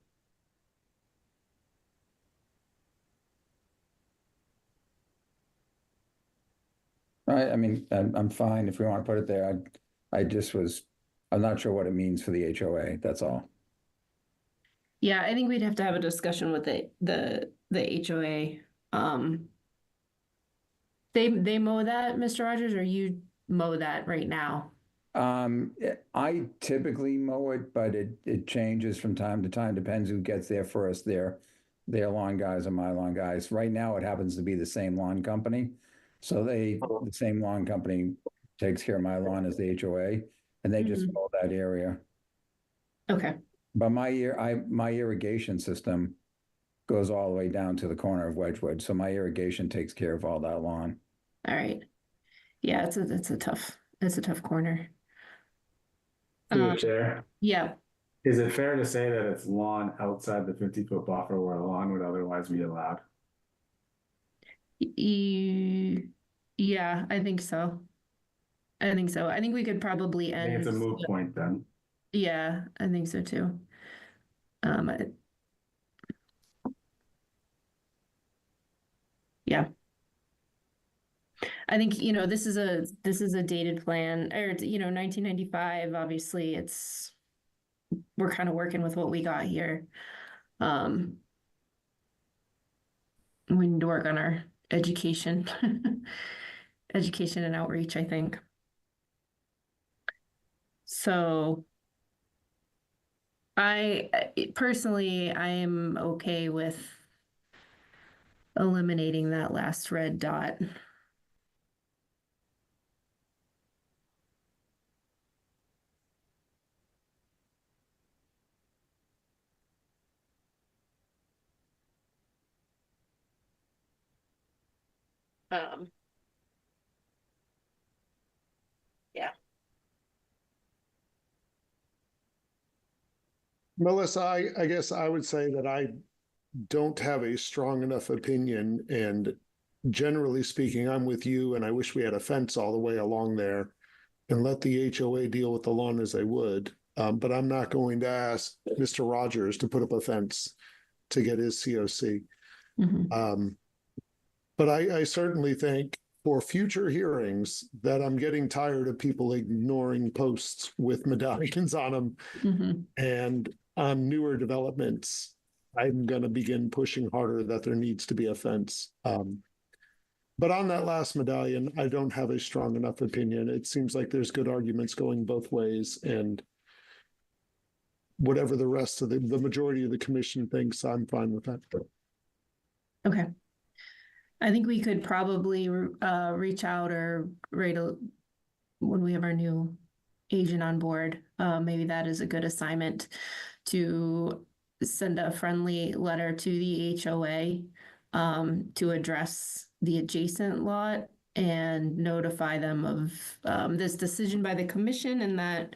I mean, I'm fine if we want to put it there. I'm not sure what it means for the HOA. That's all. Yeah, I think we'd have to have a discussion with the HOA. They mow that, Mr. Rogers, or you mow that right now? I typically mow it, but it changes from time to time. Depends who gets there first. Their lawn guys or my lawn guys. Right now, it happens to be the same lawn company. So the same lawn company takes care of my lawn as the HOA, and they just mow that area. Okay. But my irrigation system goes all the way down to the corner of Wedgewood, so my irrigation takes care of all that lawn. All right. Yeah, it's a tough corner. Through the chair. Yeah. Is it fair to say that it's lawn outside the 50-foot buffer where a lawn would otherwise be allowed? Yeah, I think so. I think we could probably end. I think it's a moot point then. Yeah, I think so too. Yeah. I think, this is a dated plan, or it's, 1995, obviously we're kind of working with what we got here. We need to work on our education and outreach, I think. So I am okay with eliminating that last red dot. Yeah. Melissa, I guess I would say that I don't have a strong enough opinion, and generally speaking, I'm with you, and I wish we had a fence all the way along there and let the HOA deal with the lawn as they would. But I'm not going to ask Mr. Rogers to put up a fence to get his COC. But I certainly think for future hearings that I'm getting tired of people ignoring posts with medallions on them. And on newer developments, I'm going to begin pushing harder that there needs to be a fence. But on that last medallion, I don't have a strong enough opinion. It seems like there's good arguments going both ways, and whatever the rest of the majority of the commission thinks, I'm fine with that. Okay. I think we could probably reach out or when we have our new agent on board, maybe that is a good assignment to send a friendly letter to the HOA to address the adjacent lot and notify them of this decision by the commission, and that,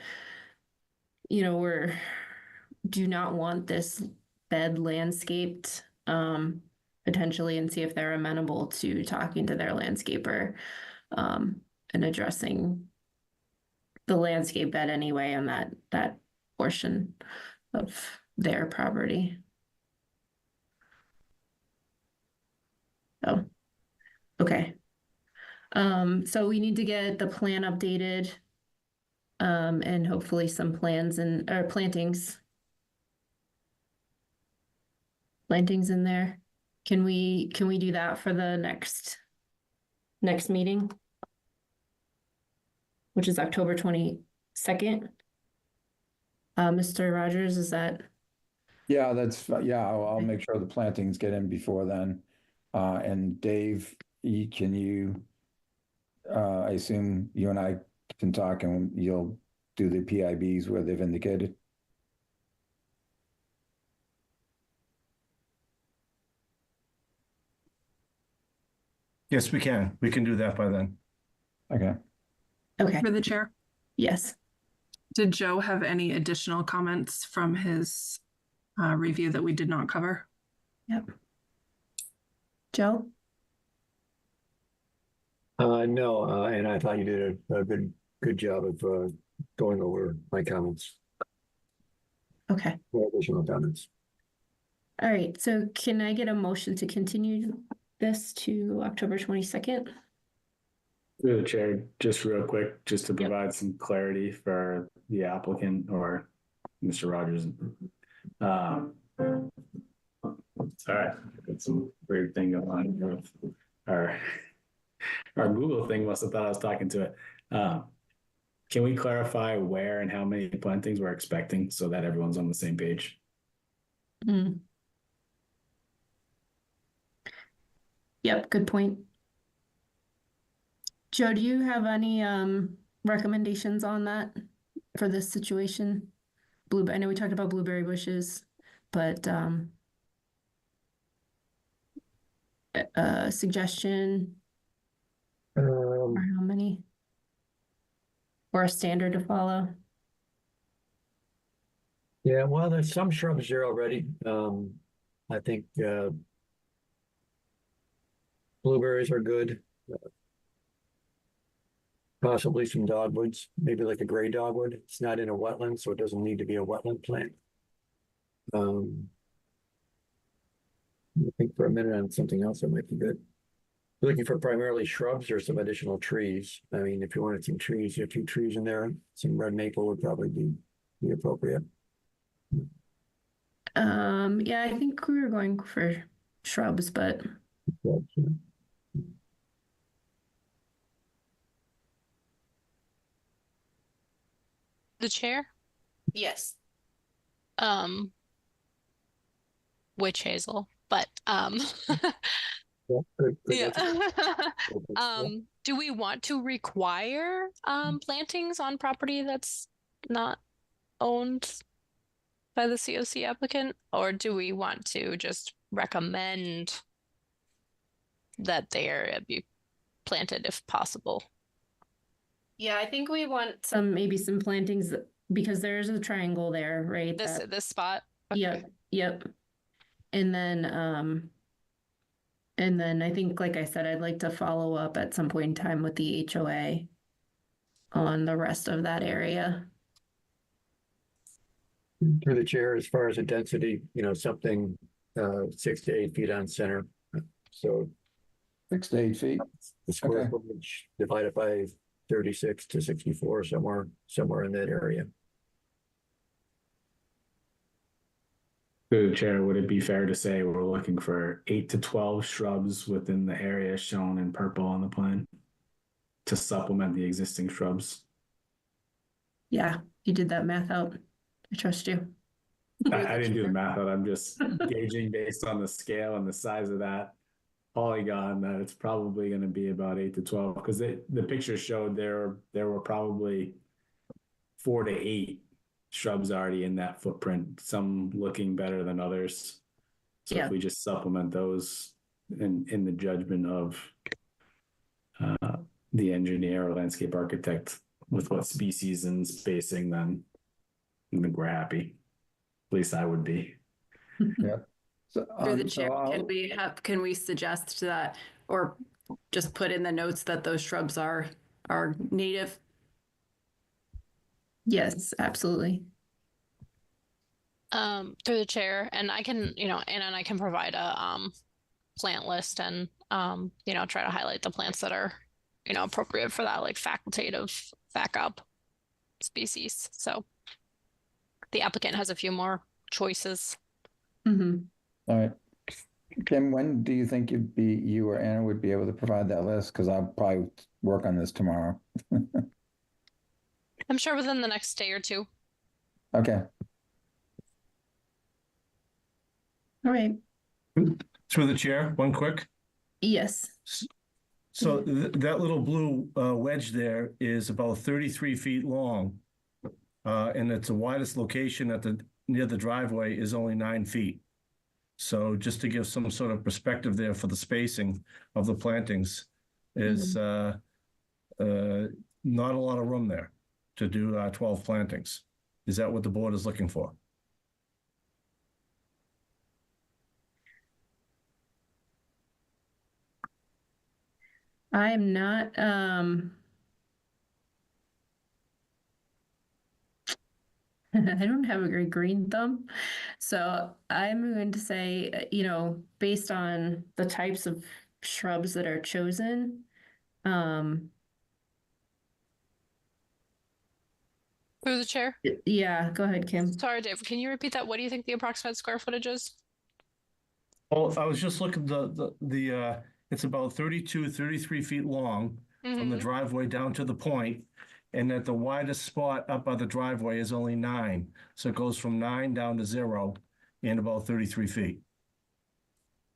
do not want this bed landscaped potentially, and see if they're amenable to talking to their landscaper and addressing the landscape bed anyway on that portion of their property. Oh, okay. So we need to get the plan updated, and hopefully some plans or plantings in there. Can we do that for the next meeting, which is October 22nd? Mr. Rogers, is that? Yeah, I'll make sure the plantings get in before then. And Dave, can you, I assume you and I can talk and you'll do the PIBs where they've indicated? Yes, we can. We can do that by then. Okay. Okay. For the chair. Yes. Did Joe have any additional comments from his review that we did not cover? Yep. Joe? No, and I thought you did a good job of going over my comments. Okay. No additional comments. All right. So can I get a motion to continue this to October 22nd? Through the chair, just real quick, just to provide some clarity for the applicant or Mr. Rogers. Sorry, got some weird thing going on here with our Google thing must have thought I was talking to it. Can we clarify where and how many plantings we're expecting so that everyone's on the same page? Yep, good point. Joe, do you have any recommendations on that for this situation? I know we talked about blueberry bushes, but suggestion or how many? Or a standard to follow? Yeah, well, there's some shrubs there already. I think blueberries are good. Possibly some dogwoods, maybe like a gray dogwood. It's not in a wetland, so it doesn't need to be a wetland plant. I think for a minute on something else that might be good. Looking for primarily shrubs or some additional trees. I mean, if you wanted some trees, you have 2 trees in there. Some red maple would probably be appropriate. Yeah, I think we were going for shrubs, but The chair? Yes. Witch hazel, but yeah. Do we want to require plantings on property that's not owned by the COC applicant, or do we want to just recommend that the area be planted if possible? yeah, I think we want maybe some plantings because there's a triangle there, right? This spot. Okay. Yep. And then I think, like I said, I'd like to follow up at some point in time with the HOA on the rest of that area. Through the chair, as far as the density, something 6 to 8 feet on center. So 6 to 8 feet. The square footage divided by 36 to 64, somewhere in that area. Through the chair, would it be fair to say we're looking for 8 to 12 shrubs within the area shown in purple on the plan to supplement the existing shrubs? Yeah, you did that math out. I trust you. I didn't do the math out. I'm just gauging based on the scale and the size of that polygon that it's probably going to be about 8 to 12 because the picture showed there were probably 4 to 8 shrubs already in that footprint, some looking better than others. So if we just supplement those in the judgment of the engineer or landscape architect with what species and spacing, then I think we're happy. At least I would be. Yeah. So, Through the chair, can we suggest that, or just put in the notes that those shrubs are native? Yes, absolutely. Through the chair, and I can, and I can provide a plant list and try to highlight the plants that are, appropriate for that, like facultative backup species. So the applicant has a few more choices. Mm-hmm. All right. Kim, when do you think you or Anna would be able to provide that list? Because I'll probably work on this tomorrow. I'm sure within the next day or two. Okay. All right. Through the chair, one quick. Yes. So that little blue wedge there is about 33 feet long. And it's the widest location near the driveway is only 9 feet. So just to give some sort of perspective there for the spacing of the plantings is not a lot of room there to do 12 plantings. Is that what the board is looking for? I am not, I don't have a great green thumb. So I'm going to say, based on the types of shrubs that are chosen, Through the chair. yeah, go ahead, Kim. Sorry, Dave. Can you repeat that? What do you think the approximate square footage is? Well, I was just looking it's about 32, 33 feet long from the driveway down to the point, and that the widest spot up by the driveway is only 9. So it goes from 9 down to 0 in about 33 feet.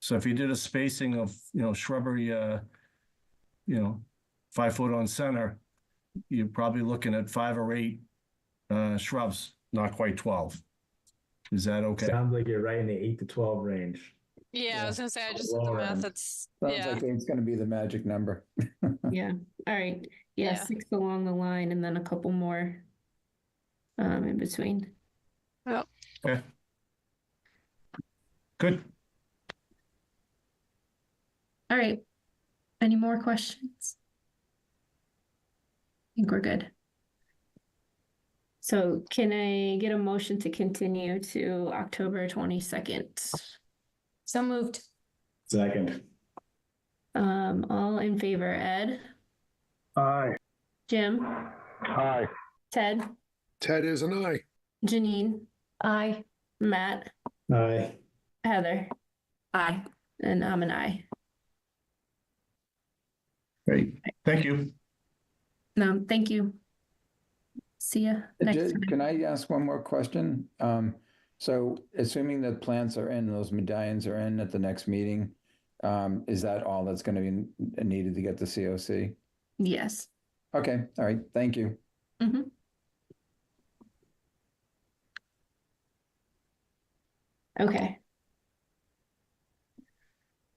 So if you did a spacing of, shrubbery, 5 foot on center, you're probably looking at 5 or 8 shrubs, not quite 12. Is that okay? Sounds like you're right in the 8 to 12 range. Yeah, I was gonna say I just did the math. It's Sounds like it's going to be the magic number. Yeah. All right. Yeah, 6 along the line and then a couple more in between. Yep. Okay. Good. All right. Any more questions? I think we're good. So can I get a motion to continue to October 22nd? So moved. Second. All in favor, Ed? Aye. Jim? Aye. Ted? Ted is an aye. Janine? Aye. Matt? Aye. Heather? Aye. And I'm an aye. Great. Thank you. No, thank you. See ya next time. Can I ask one more question? So assuming that plants are in, those medallions are in at the next meeting, is that all that's going to be needed to get the COC? Yes. Okay. All right. Thank you. Mm-hmm. Okay.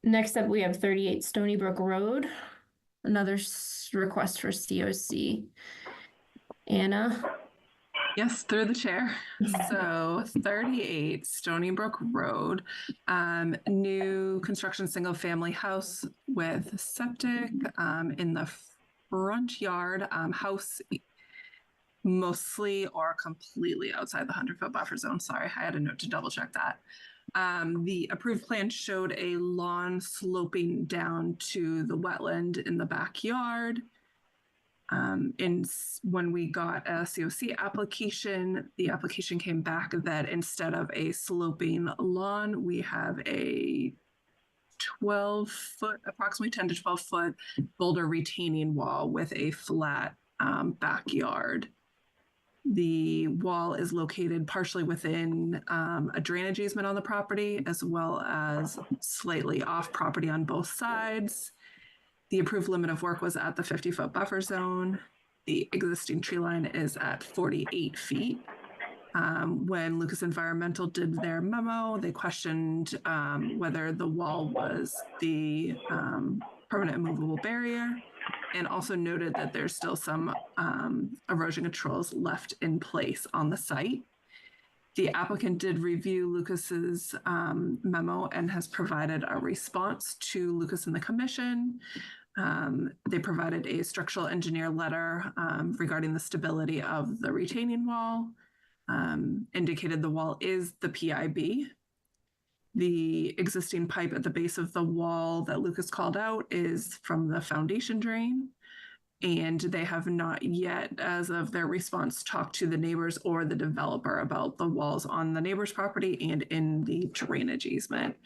Next up, we have 38 Stony Brook Road. Another request for COC. Anna? Yes, through the chair. So 38 Stony Brook Road, new construction single family house with septic in the front yard, house mostly or completely outside the 100-foot buffer zone. Sorry, I had a note to double check that. The approved plan showed a lawn sloping down to the wetland in the backyard. When we got a COC application, the application came back that instead of a sloping lawn, we have a 12-foot, approximately 10 to 12-foot boulder retaining wall with a flat backyard. The wall is located partially within a drainage easement on the property, as well as slightly off property on both sides. The approved limit of work was at the 50-foot buffer zone. The existing tree line is at 48 feet. When Lucas Environmental did their memo, they questioned whether the wall was the permanent immovable barrier, and also noted that there's still some erosion controls left in place on the site. The applicant did review Lucas's memo and has provided a response to Lucas and the commission. They provided a structural engineer letter regarding the stability of the retaining wall, indicated the wall is the PIB. The existing pipe at the base of the wall that Lucas called out is from the foundation drain. And they have not yet, as of their response, talked to the neighbors or the developer about the walls on the neighbor's property and in the drainage easement.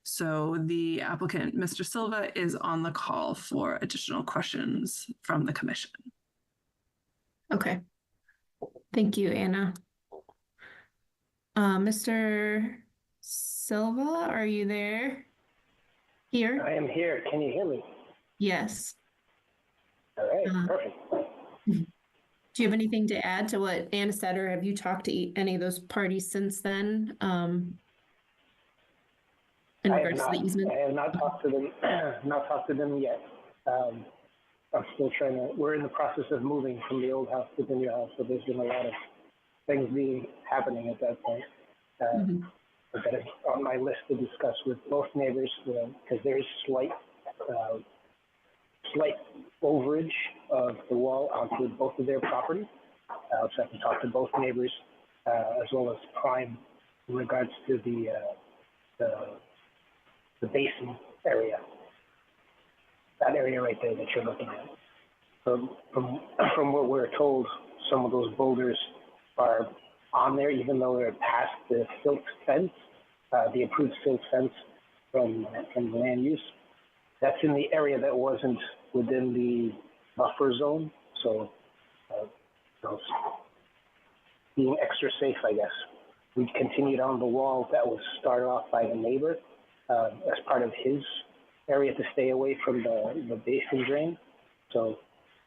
So the applicant, Mr. Silva, is on the call for additional questions from the commission. Okay. Thank you, Anna. Mr. Silva, are you there? Here? I am here. Can you hear me? Yes. All right, perfect. Do you have anything to add to what Anna said, or have you talked to any of those parties since then? in I have regards to the not- easement? I have not talked to them, not talked to them yet. I'm still we're in the process of moving from the old house to the new house, so there's been a lot of things happening at that point. But that is on my list to discuss with both neighbors, because there is slight overage of the wall onto both of their property. So I have to talk to both neighbors, as well as Prime, in regards to the basin area. That area right there that you're looking at. From what we're told, some of those boulders are on there, even though they're past the silt fence, the approved silt fence from the land use. That's in the area that wasn't within the buffer zone, so being extra safe, I guess. We continued on the wall that was started off by the neighbor as part of his area to stay away from the basin drain. So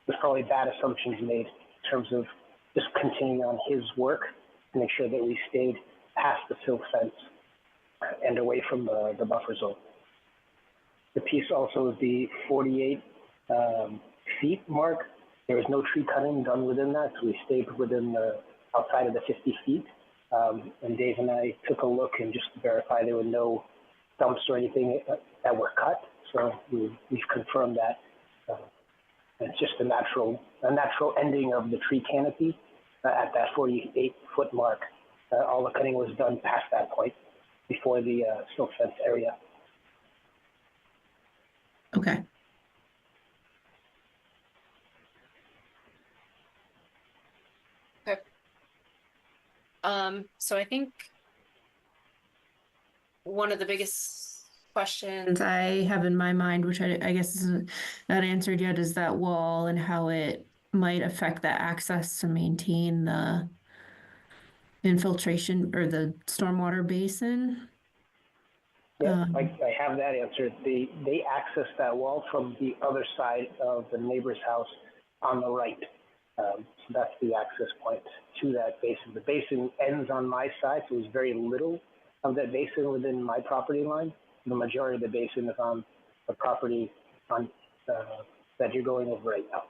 there's probably bad assumptions made in terms of just continuing on his work to make sure that we stayed past the silt fence and away from the buffer zone. The piece also is the 48 feet mark. There was no tree cutting done within that, so we stayed within outside of the 50 feet. And Dave and I took a look and just to verify there were no stumps or anything that were cut. So we've confirmed that. It's just a natural ending of the tree canopy at that 48-foot mark. All the cutting was done past that point before the silt fence area. Okay. Okay. So I think one of the biggest questions I have in my mind, which I guess isn't not answered yet, is that wall and how it might affect the access to maintain the infiltration or the stormwater basin. Yeah, I have that answered. They access that wall from the other side of the neighbor's house on the right. So that's the access point to that basin. The basin ends on my side, so there's very little of that basin within my property line. The majority of the basin is on the property on that you're going over right now.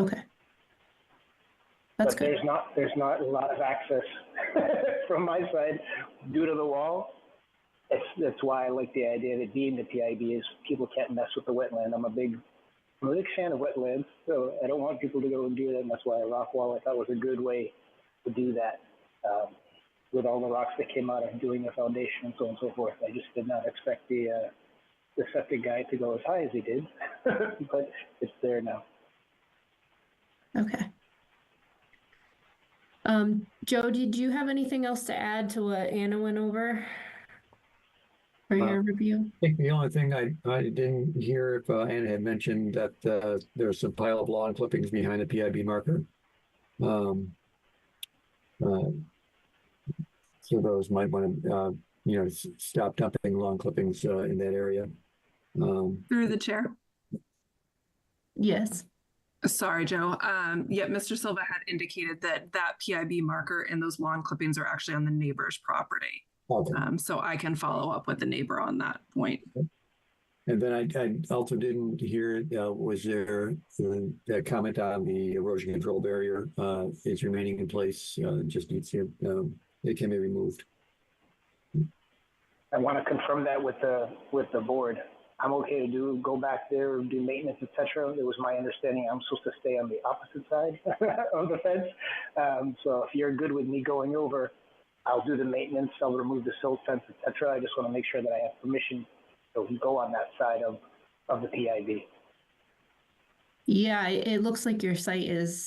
Okay. That's but good. There's not a lot of access from my side due to the wall. That's why I like the idea that being the PIB is people can't mess with the wetland. I'm a big fan of wetlands, so I don't want people to go and do that, and that's why a rock wall I thought was a good way to do that. With all the rocks that came out of doing the foundation and so on and so forth, I just did not expect the septic guy to go as high as he did, but it's there now. Okay. Joe, did you have anything else to add to what Anna went over for your review? I think the only thing I didn't hear if Anna had mentioned that there's some pile of lawn clippings behind the PIB marker. So those might want to, stop dumping lawn clippings in that area. Through the chair. Yes. Sorry, Joe. Yeah, Mr. Silva had indicated that PIB marker and those lawn clippings are actually on the neighbor's property. Okay. So I can follow up with the neighbor on that point. And then I also didn't hear, was there a comment on the erosion control barrier is remaining in place, just needs to, it can be removed. I want to confirm that with the board. I'm okay to go back there, do maintenance, etc. It was my understanding I'm supposed to stay on the opposite side of the fence. So if you're good with me going over, I'll do the maintenance, I'll remove the silt fence, etc. I just want to make sure that I have permission to go on that side of the PIB. Yeah, it looks like your site is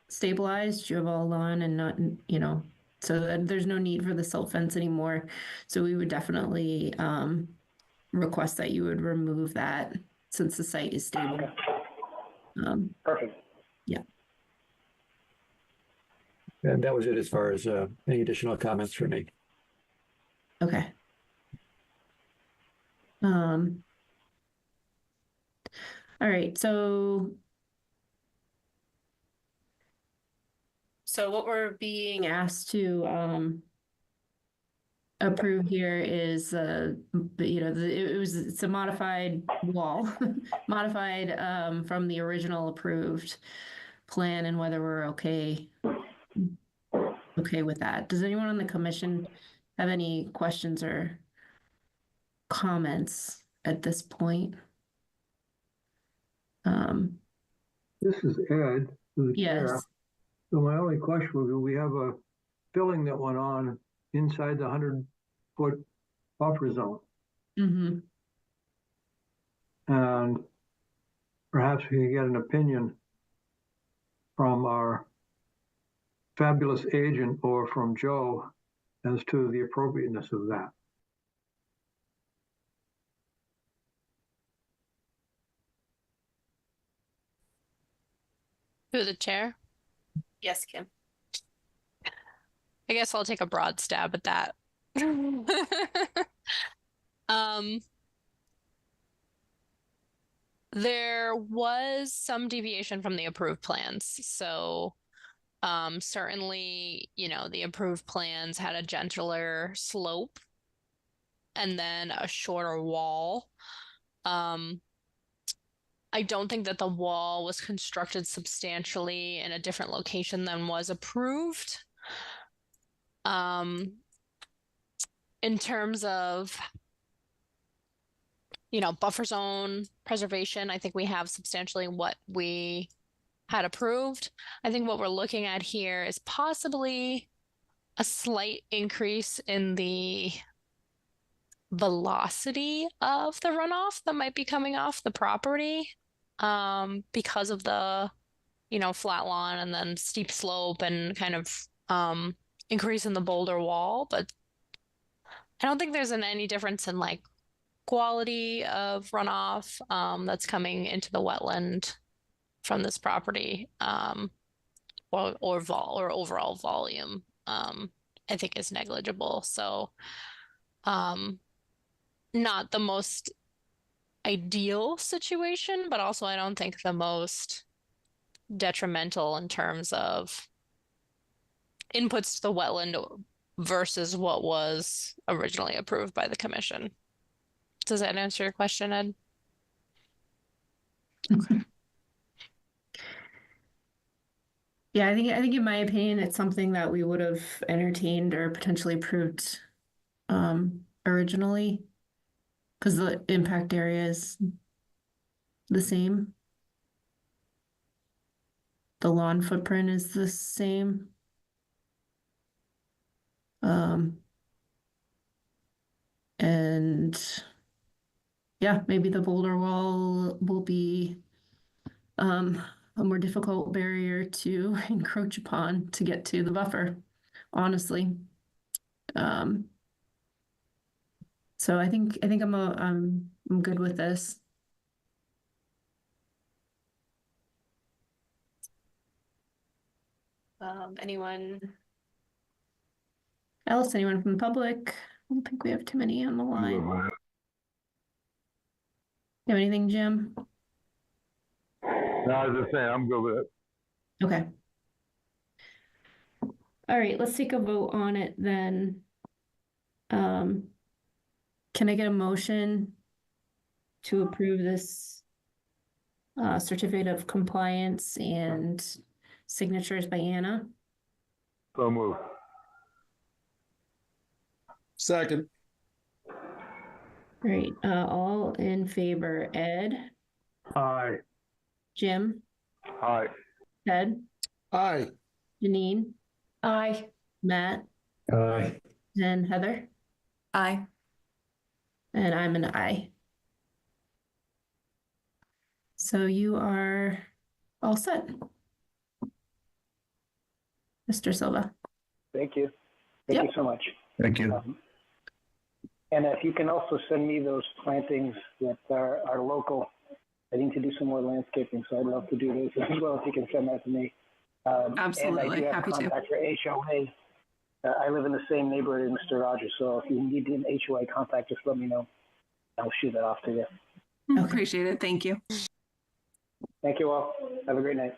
stabilized. You have all lawn and not, so there's no need for the silt fence anymore. So we would definitely request that you would remove that since the site is stable. Perfect. Yeah. And that was it as far as any additional comments for me. Okay. All right, so what we're being asked to approve here is, it's a modified wall, modified from the original approved plan, and whether we're okay with that. Does anyone on the commission have any questions or comments at this point? This is Ed, the chair. Yes. So my only question would be, we have a filling that went on inside the 100-foot buffer zone. Mm-hmm. And perhaps we can get an opinion from our fabulous agent or from Joe as to the appropriateness of that. Through the chair? Yes, Kim. I guess I'll take a broad stab at that. There was some deviation from the approved plans. So certainly, the approved plans had a gentler slope and then a shorter wall. I don't think that the wall was constructed substantially in a different location than was approved. In terms of, buffer zone preservation, I think we have substantially what we had approved. I think what we're looking at here is possibly a slight increase in the velocity of the runoff that might be coming off the property, because of the, flat lawn and then steep slope and kind of increase in the boulder wall. But I don't think there's any difference in like quality of runoff that's coming into the wetland from this property, or overall volume, I think is negligible. So not the most ideal situation, but also I don't think the most detrimental in terms of inputs to the wetland versus what was originally approved by the commission. Does that answer your question, Ed? Okay. Yeah, I think in my opinion, it's something that we would have entertained or potentially approved originally, because the impact area is the same. The lawn footprint is the same. And yeah, maybe the boulder wall will be a more difficult barrier to encroach upon to get to the buffer, honestly. So I think I'm good with this. Anyone? Else, anyone from the public? I don't think we have too many on the line. You have anything, Jim? No, I was just saying, I'm good with it. Okay. All right, let's take a vote on it then. Can I get a motion to approve this certificate of compliance and signatures by Anna? So move. Second. Great. All in favor, Ed? Aye. Jim? Aye. Ted? Aye. Janine? Aye. Matt? Aye. And Heather? Aye. And I'm an aye. So you are all set. Mr. Silva. Thank you. Thank you so much. Thank you. And if you can also send me those plantings that are local, I need to do some more landscaping, so I'd love to do those as well if you can send that to me. Absolutely, and I do have happy to. contact for HOA. I live in the same neighborhood as Mr. Rogers, so if you need an HOA contact, just let me know. I'll shoot that off to you. Appreciate it. Thank you. Thank you all. Have a great night.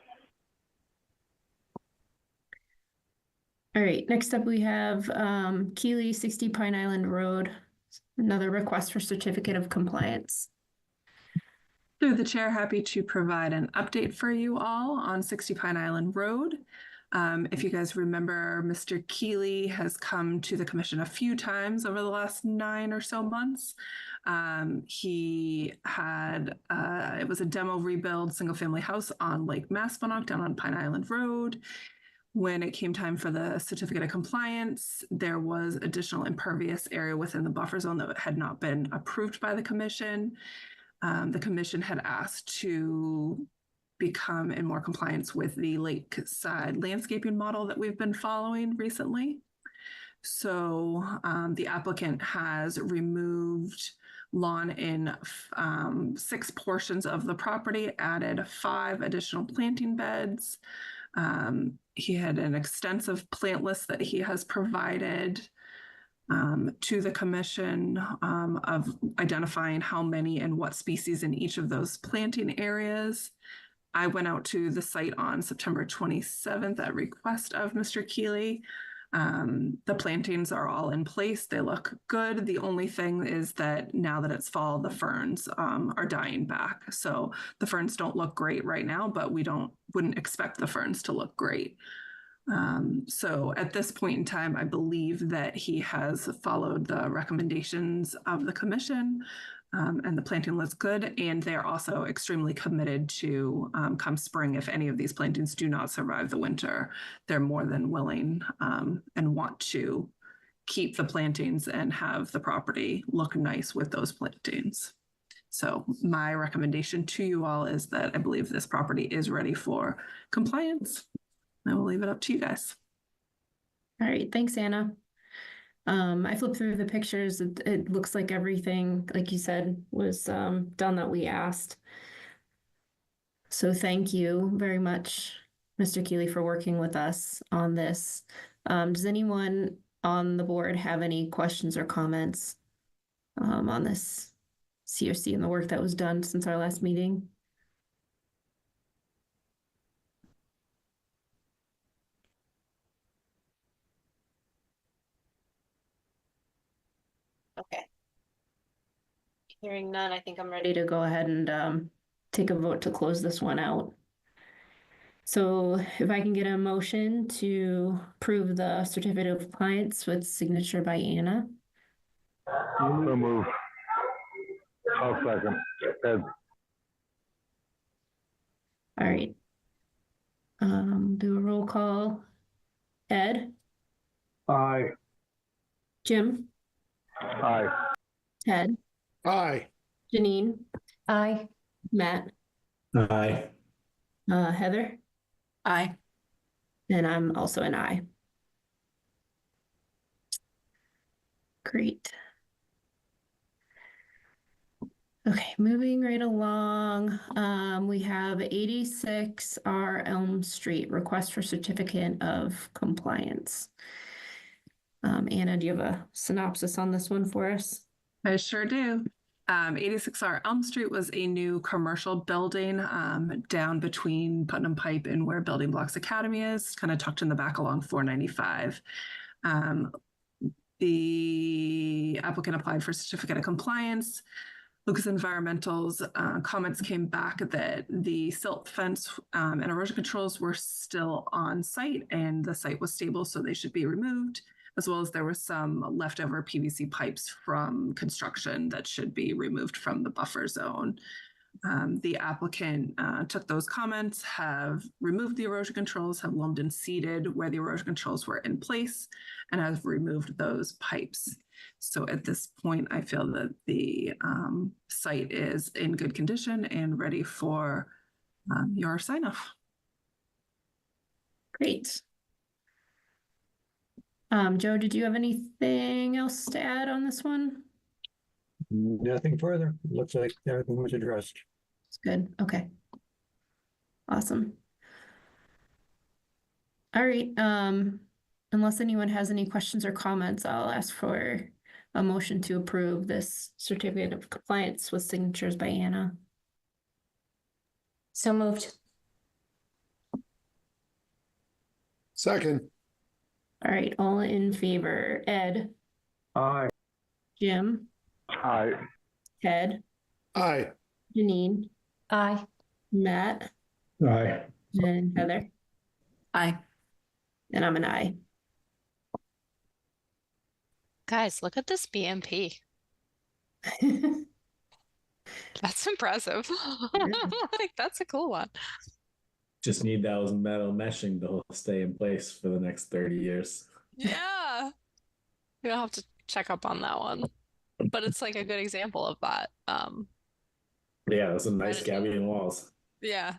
All right, next up we have Keeley, 60 Pine Island Road. Another request for certificate of compliance. Through the chair, happy to provide an update for you all on 60 Pine Island Road. If you guys remember, Mr. Keeley has come to the commission a few times over the last 9 or so months. He had, it was a demo rebuild single family house on Lake Maspinock down on Pine Island Road. When it came time for the certificate of compliance, there was additional impervious area within the buffer zone that had not been approved by the commission. The commission had asked to become in more compliance with the lakeside landscaping model that we've been following recently. So the applicant has removed lawn in 6 portions of the property, added 5 additional planting beds. He had an extensive plant list that he has provided to the commission of identifying how many and what species in each of those planting areas. I went out to the site on September 27th at request of Mr. Keeley. The plantings are all in place. They look good. The only thing is that now that it's fall, the ferns are dying back. So the ferns don't look great right now, but we wouldn't expect the ferns to look great. So at this point in time, I believe that he has followed the recommendations of the commission, and the planting looks good. And they're also extremely committed to come spring, if any of these plantings do not survive the winter, they're more than willing and want to keep the plantings and have the property look nice with those plantings. So my recommendation to you all is that I believe this property is ready for compliance. I will leave it up to you guys. All right, thanks, Anna. I flipped through the pictures. It looks like everything, like you said, was done that we asked. So thank you very much, Mr. Keeley, for working with us on this. Does anyone on the board have any questions or comments on this CRC and the work that was done since our last meeting? Okay. Hearing none, I think I'm ready to go ahead and take a vote to close this one out. So if I can get a motion to approve the certificate of compliance with signature by Anna. So move. I'll second. Ed. All right. Do a roll call. Ed? Aye. Jim? Aye. Ted? Aye. Janine? Aye. Matt? Aye. Heather? Aye. And I'm also an aye. Great. Okay, moving right along. We have 86 R Elm Street, request for certificate of compliance. Anna, do you have a synopsis on this one for us? I sure do. 86R Elm Street was a new commercial building down between Putnam Pipe and where Building Blocks Academy is, kind of tucked in the back along 495. The applicant applied for certificate of compliance. Lucas Environmental's comments came back that the silt fence and erosion controls were still on site and the site was stable, so they should be removed, as well as there were some leftover PVC pipes from construction that should be removed from the buffer zone. The applicant took those comments, have removed the erosion controls, have loamed and seeded where the erosion controls were in place, and have removed those pipes. So at this point, I feel that the site is in good condition and ready for your sign off. Great. Joe, did you have anything else to add on this one? Nothing further. Looks like everything was addressed. It's good. Okay. Awesome. All right. Unless anyone has any questions or comments, I'll ask for a motion to approve this certificate of compliance with signatures by Anna. So moved. Second. All right, all in favor. Ed, Aye. Jim, Aye. Ted, Aye. Janine, Aye. Matt, Aye. and Heather. Aye. And I'm an aye. Guys, look at this BMP. That's impressive. Like, that's a cool one. Just need those metal meshing to stay in place for the next 30 years. Yeah. You'll have to check up on that one. But it's like a good example of that. Yeah, those are nice gabion walls. Yeah.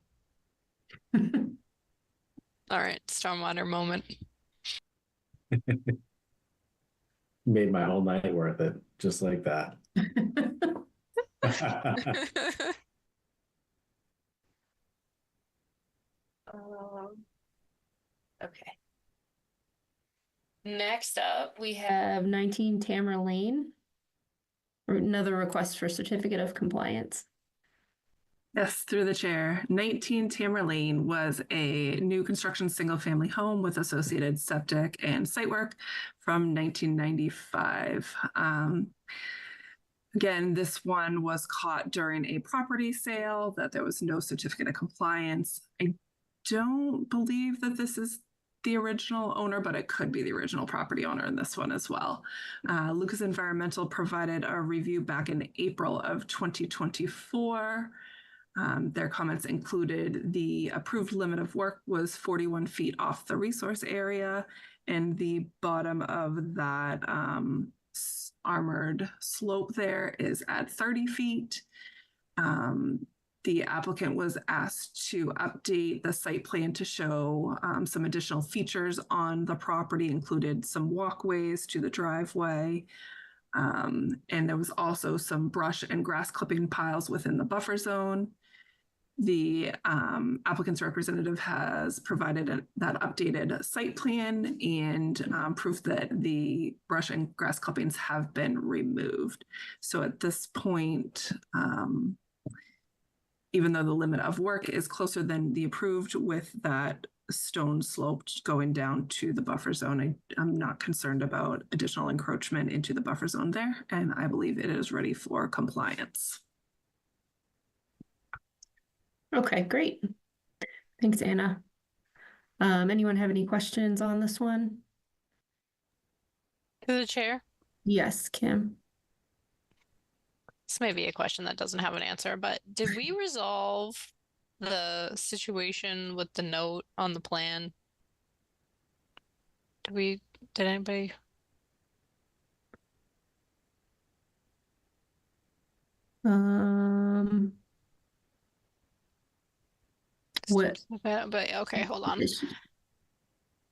All right, stormwater moment. Made my whole night worth it, just like that. Okay. Next up, we have 19 Tamara Lane. Another request for certificate of compliance. Yes, through the chair. 19 Tamara Lane was a new construction single-family home with associated septic and site work from 1995. Again, this one was caught during a property sale, that there was no certificate of compliance. I don't believe that this is the original owner, but it could be the original property owner in this one as well. Lucas Environmental provided a review back in April of 2024. Their comments included the approved limit of work was 41 feet off the resource area, and the bottom of that armored slope there is at 30 feet. The applicant was asked to update the site plan to show some additional features on the property, included some walkways to the driveway. And there was also some brush and grass clipping piles within the buffer zone. The applicant's representative has provided that updated site plan and proof that the brush and grass clippings have been removed. So at this point, even though the limit of work is closer than the approved with that stone slope going down to the buffer zone, I'm not concerned about additional encroachment into the buffer zone there, and I believe it is ready for compliance. Okay, great. Thanks, Anna. Anyone have any questions on this one? To the chair? Yes, Kim. This may be a question that doesn't have an answer, but did we resolve the situation with the note on the plan? Did anybody? What? But okay, hold on.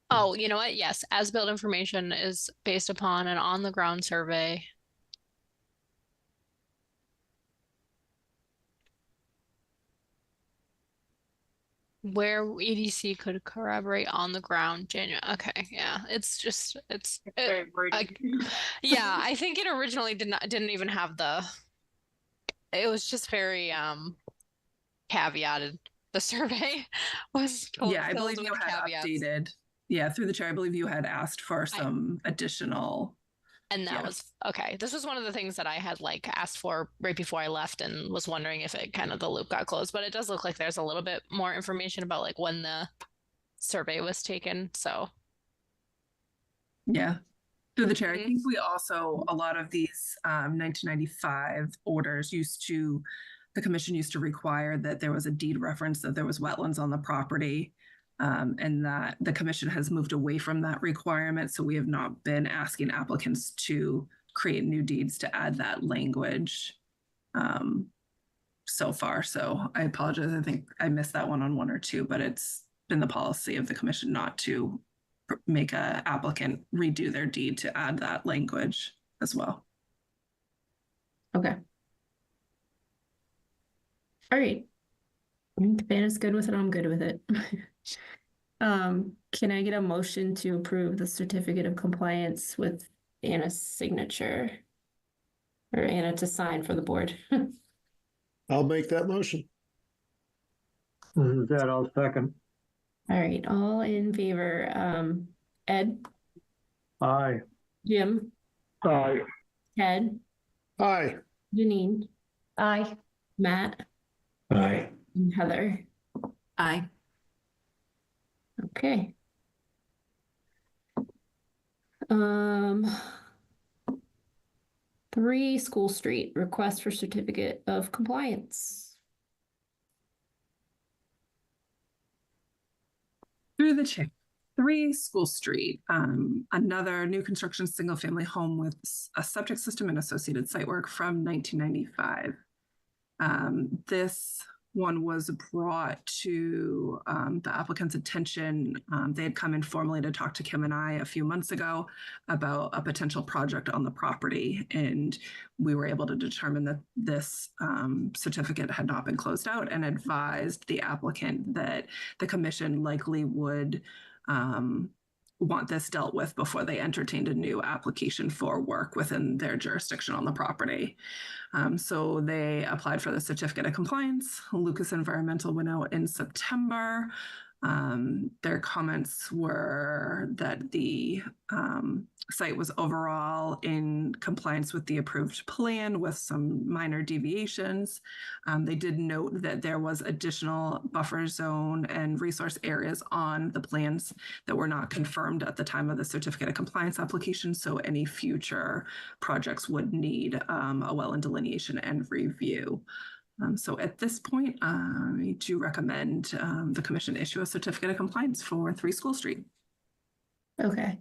Oh, you know what? Yes, as-built information is based upon an on-the-ground survey. Where EDC could corroborate on the ground, okay, yeah, it's yeah, I think it originally didn't even have it was just very caveated. The survey was I believe you had updated. Yeah, through the chair, I believe you had asked for some additional. And that was okay. This was one of the things that I had asked for right before I left and was wondering if it kind of the loop got closed, but it does look like there's a little bit more information about when the survey was taken. So yeah, through the chair, I think we also, a lot of these 1995 orders the commission used to require that there was a deed reference that there was wetlands on the property. And that the commission has moved away from that requirement. So we have not been asking applicants to create new deeds to add that language so far. So I apologize. I think I missed that one on 1 or 2, but it's been the policy of the commission not to make an applicant redo their deed to add that language as well. Okay. All right. If Anna's good with it, I'm good with it. Can I get a motion to approve the certificate of compliance with Anna's signature? Or Anna to sign for the board? I'll make that motion. That I'll second. All right, all in favor. Ed? Aye. Jim, Aye. Ted, Aye. Janine, Aye. Matt, Aye. and Heather. Aye. Okay. Um, 3 School Street, request for certificate of compliance. Through the chair. 3 School Street, another new construction single-family home with a septic system and associated site work from 1995. This one was brought to the applicant's attention. They had come informally to talk to Kim and I a few months ago about a potential project on the property, and we were able to determine that this certificate had not been closed out and advised the applicant that the commission likely would want this dealt with before they entertained a new application for work within their jurisdiction on the property. So they applied for the certificate of compliance. Lucas Environmental went out in September. Their comments were that the site was overall in compliance with the approved plan with some minor deviations. They did note that there was additional buffer zone and resource areas on the plans that were not confirmed at the time of the certificate of compliance application. So any future projects would need a wetland delineation and review. So at this point, I do recommend the commission issue a certificate of compliance for 3 School Street. Okay.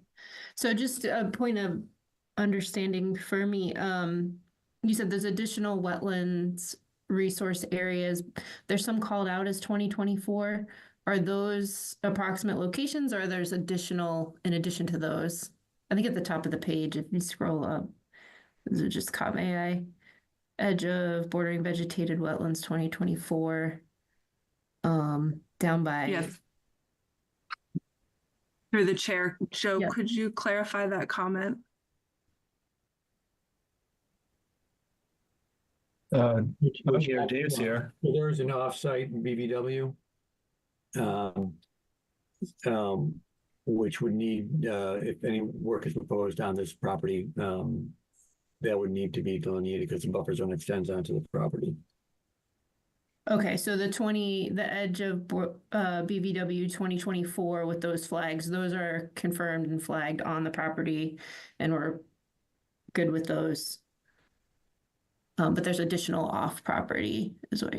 So just a point of understanding for me, you said there's additional wetlands resource areas. There's some called out as 2024. Are those approximate locations or there's additional in addition to those? I think at the top of the page, if you scroll up, is it just caught my eye? Edge of bordering vegetated wetlands 2024. Down by Yes. Through the chair, Joe, Yeah. could you clarify that comment? Here, Dave's here. There's an offsite BVW, which would need, if any work is proposed on this property, that would need to be delineated because the buffer zone extends onto the property. Okay, so the edge of BVW 2024 with those flags, those are confirmed and flagged on the property, and we're good with those. But there's additional off property is what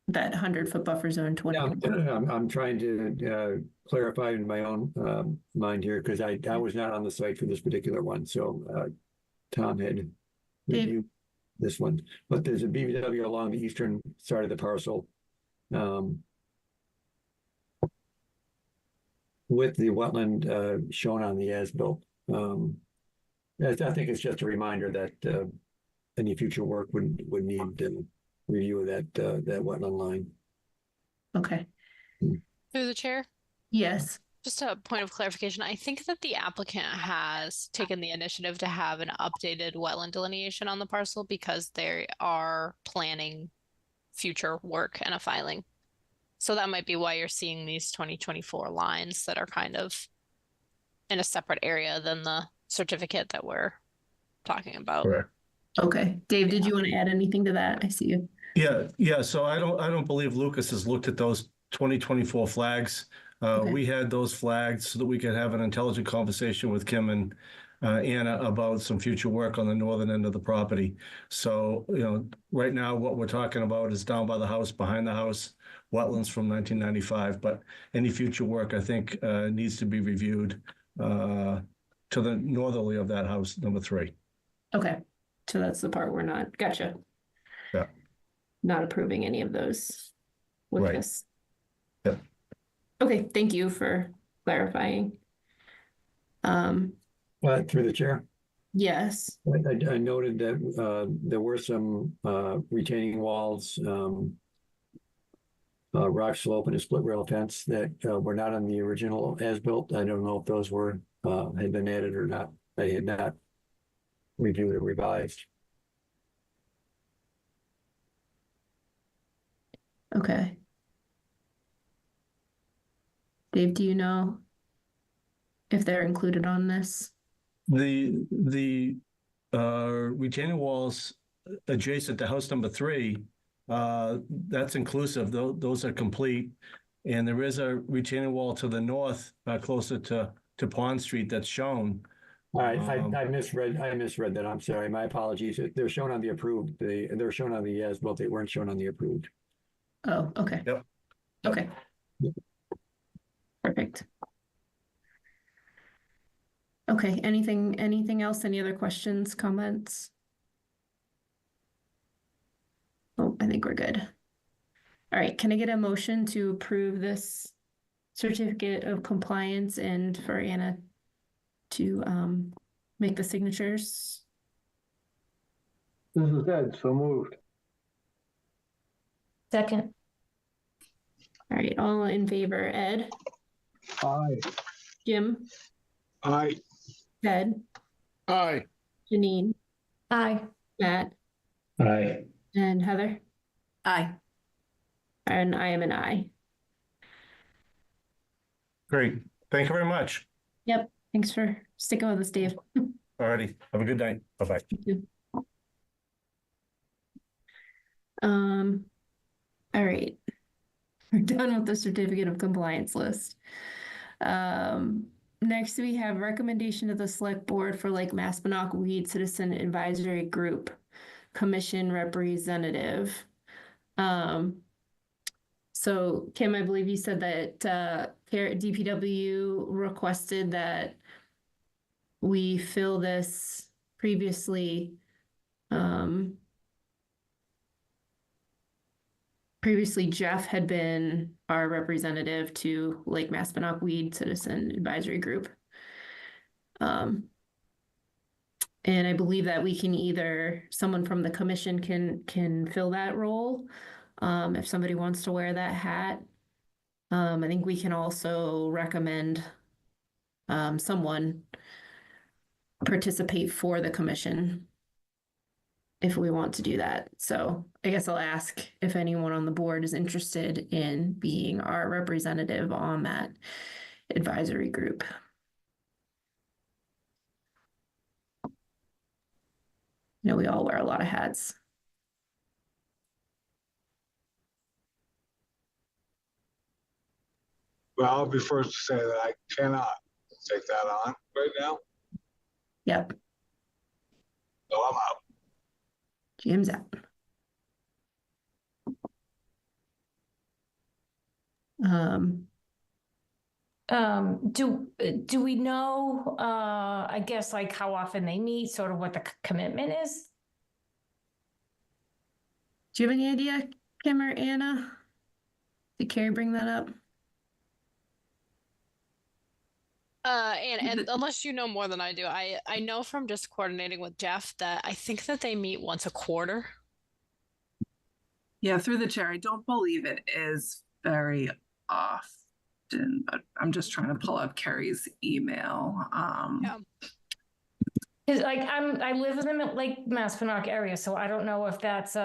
that 100-foot buffer zone 20. I'm trying to clarify in my own mind here because I was not on the site for this particular one. So Tom had reviewed this one, but there's a BVW along the eastern side of the parcel with the wetland shown on the as-built. I think it's just a reminder that any future work would need review of that wetland line. Okay. Through the chair? Yes. Just a point of clarification. I think that the applicant has taken the initiative to have an updated wetland delineation on the parcel because they are planning future work and a filing. So that might be why you're seeing these 2024 lines that are kind of in a separate area than the certificate that we're talking about. Correct. Okay. Dave, did you want to add anything to that? I see you. Yeah. So I don't believe Lucas has looked at those 2024 flags. We had those flags so that we could have an intelligent conversation with Kim and Anna about some future work on the northern end of the property. So, right now what we're talking about is down by the house, behind the house, wetlands from 1995. But any future work, I think, needs to be reviewed to the northerly of that house, number 3. Okay. So that's the part we're not. Gotcha. Yeah. Not approving any of those with Right. this. Yeah. Okay, thank you for clarifying. Through the chair. Yes. I noted that there were some retaining walls, rock slope, and a split rail fence that were not on the original as-built. I don't know if those were had been added or not. I had not reviewed or revised. Okay. Dave, do you know if they're included on this? the retaining walls adjacent to house number 3, that's inclusive. Those are complete. And there is a retaining wall to the north, closer to Pond Street that's shown. All right, I misread that. I'm sorry. My apologies. They're shown on the approved. They're shown on the as-built. They weren't shown on the approved. Oh, okay. Yep. Okay. Perfect. Okay, anything else? Any other questions, comments? Oh, I think we're good. All right, can I get a motion to approve this certificate of compliance and for Anna to make the signatures? This is Ed, so moved. Second. All right, all in favor, Ed? Aye. Jim? Aye. Ed? Aye. Janine? Aye. Matt? Aye. And Heather? Aye. And I am an aye. Great. Thank you very much. Yep, thanks for sticking with us, Dave. Alrighty. Have a good night. Bye-bye. All right. We're done with the certificate of compliance list. Next we have recommendation of the select board for Lake Maspinock Weed Citizen Advisory Group Commission representative. So Kim, I believe you said that DPW requested that we fill this previously. Previously, Jeff had been our representative to Lake Maspinock Weed Citizen Advisory Group. And I believe that we can someone from the commission can fill that role. If somebody wants to wear that hat. I think we can also recommend someone participate for the commission if we want to do that. So I guess I'll ask if anyone on the board is interested in being our representative on that advisory group. You know, we all wear a lot of hats. Well, I'll be first to say that I cannot take that on right now. Yep. So I'm out. Jim's out. Do we know, I guess, like how often they meet, sort of what the commitment is? Do you have any idea, Kim or Anna? Did Carrie bring that up? And unless you know more than I do, I know from just coordinating with Jeff that I think that they meet once a quarter. Yeah, through the chair, I don't believe it is very often, but I'm just trying to pull up Carrie's email. Yeah. Cause like I live in the Lake Maspinock area, so I don't know if that's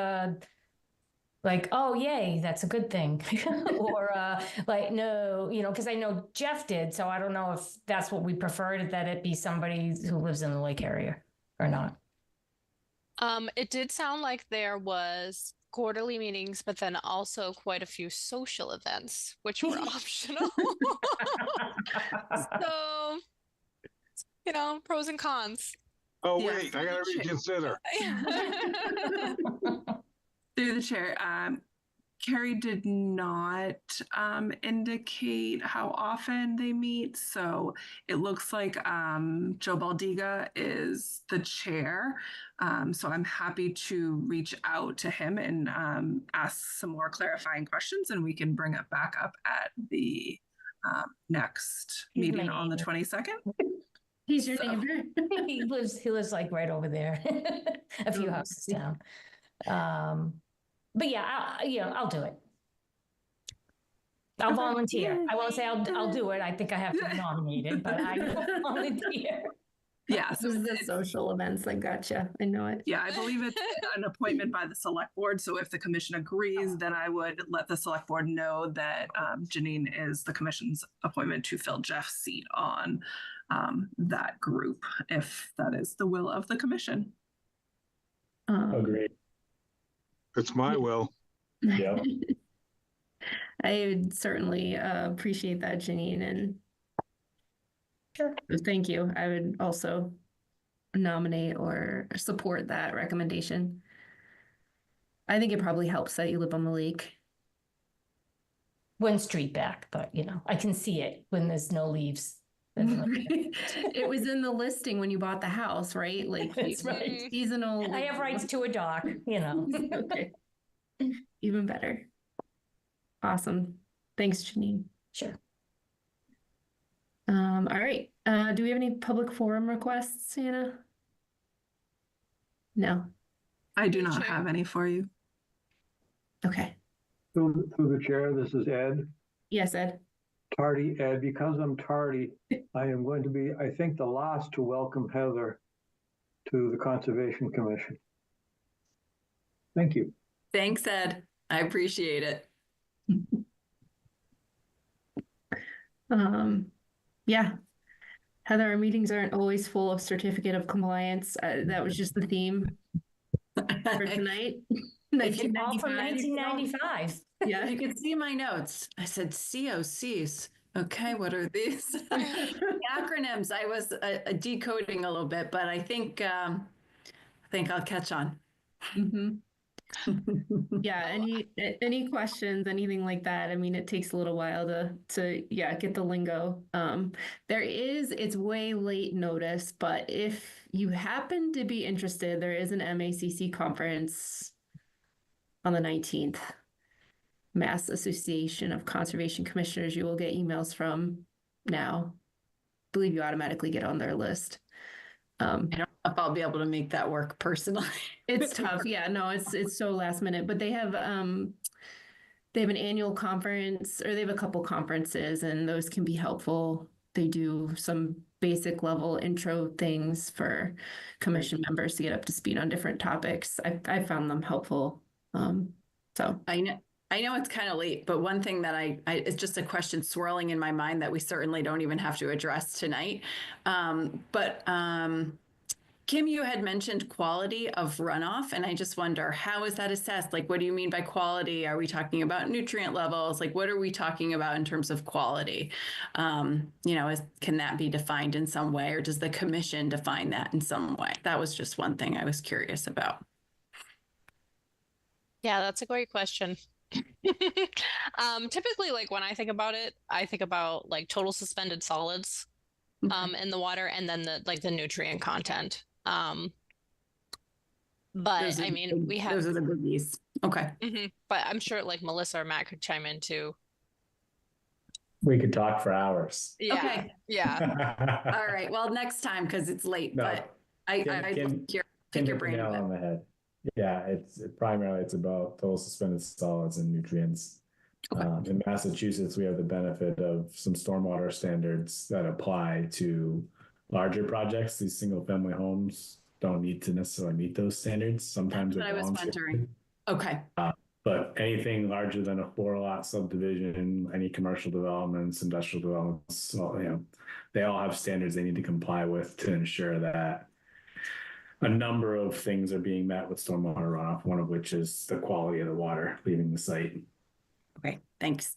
like, oh yay, that's a good thing, or like no, you know, because I know Jeff did, so I don't know if that's what we preferred, that it be somebody who lives in the lake area or not. It did sound like there was quarterly meetings, but then also quite a few social events, which were optional. So, you know, pros and cons. Oh, wait, I gotta reconsider. Through the chair, Carrie did not indicate how often they meet, so it looks like Joe Baldiga is the chair. So I'm happy to reach out to him and ask some more clarifying questions, and we can bring it back up at the next meeting on the 22nd. He's your neighbor. he lives like right over there, a few houses down. But yeah, I'll do it. I'll volunteer. I won't say I'll do it. I think I have to be nominated, but I will volunteer. Yeah, so the social events. I gotcha. I know it. Yeah, I believe it's an appointment by the select board. So if the commission agrees, then I would let the select board know that Janine is the commission's appointment to fill Jeff's seat on that group, if that is the will of the commission. Agreed. It's my will. Yeah. I would certainly appreciate that, Janine, and thank you. I would also nominate or support that recommendation. I think it probably helps that you live on the lake. One street back, but I can see it when there's no leaves. It was in the listing when you bought the house, right? Like That's right. Seasonal. I have rights to a dock, Okay. Even better. Awesome. Thanks, Janine. Sure. All right. Do we have any public forum requests, Anna? No. I do not have any for you. Okay. Through the chair, this is Ed. Yes, Ed. Tardy, Ed. Because I'm tardy, I am going to be, I think, the last to welcome Heather to the Conservation Commission. Thank you. Thanks, Ed. I appreciate it. Yeah. Heather, our meetings aren't always full of certificate of compliance. That was just the theme for tonight. All from 1995. Yeah. You can see my notes. I said COCs. Okay, what are these? The acronyms. I was decoding a little bit, but I think I'll catch on. Mm-hmm. Yeah. Any questions, anything like that? I mean, it takes a little while to get the lingo. It's way late notice, but if you happen to be interested, there is an MACC conference on the 19th. Mass Association of Conservation Commissioners. You will get emails from now. I believe you automatically get on their list. I don't know if I'll be able to make that work personally. It's tough. Yeah, no, it's so last minute, but they have an annual conference, or they have a couple conferences, and those can be helpful. They do some basic level intro things for commission members to get up to speed on different topics. I found them helpful. So I know it's kind of late, but one thing that it's just a question swirling in my mind that we certainly don't even have to address tonight. Kim, you had mentioned quality of runoff, and I just wonder, how is that assessed? Like, what do you mean by quality? Are we talking about nutrient levels? Like, what are we talking about in terms of quality? Can that be defined in some way, or does the commission define that in some way? That was just one thing I was curious about. Yeah, that's a great question. Typically, like when I think about it, I think about like total suspended solids in the water, and then the nutrient content. But I mean, we have those are the biggies. Okay. But I'm sure like Melissa or Matt could chime in too. We could talk for hours. Yeah. Okay. Yeah. All right. Well, next time, because it's late, but I pick your brain nail on the head. Yeah, it's about total suspended solids and nutrients. Okay. In Massachusetts, we have the benefit of some stormwater standards that apply to larger projects. These single-family homes don't need to necessarily meet those standards. Sometimes I was wondering. Okay. But anything larger than a 4-lot subdivision, any commercial developments, industrial developments, they all have standards they need to comply with to ensure that a number of things are being met with stormwater runoff, one of which is the quality of the water leaving the site. Okay, thanks.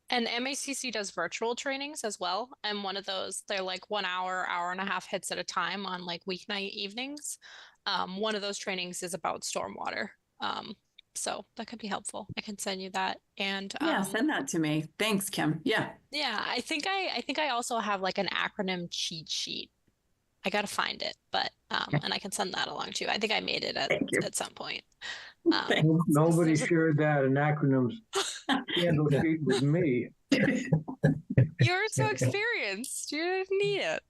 And MACC does virtual trainings as well. And one of those, they're like 1 hour, hour and a half hits at a time on like weeknight evenings. One of those trainings is about stormwater. So that could be helpful. I can send you that. And send that to me. Thanks, Kim. Yeah. Yeah, I think I also have like an acronym cheat sheet. I got to find it, but and I can send that along too. I think I made it at some point. Nobody shared that an acronyms handle sheet with me. You're so experienced. You didn't need it.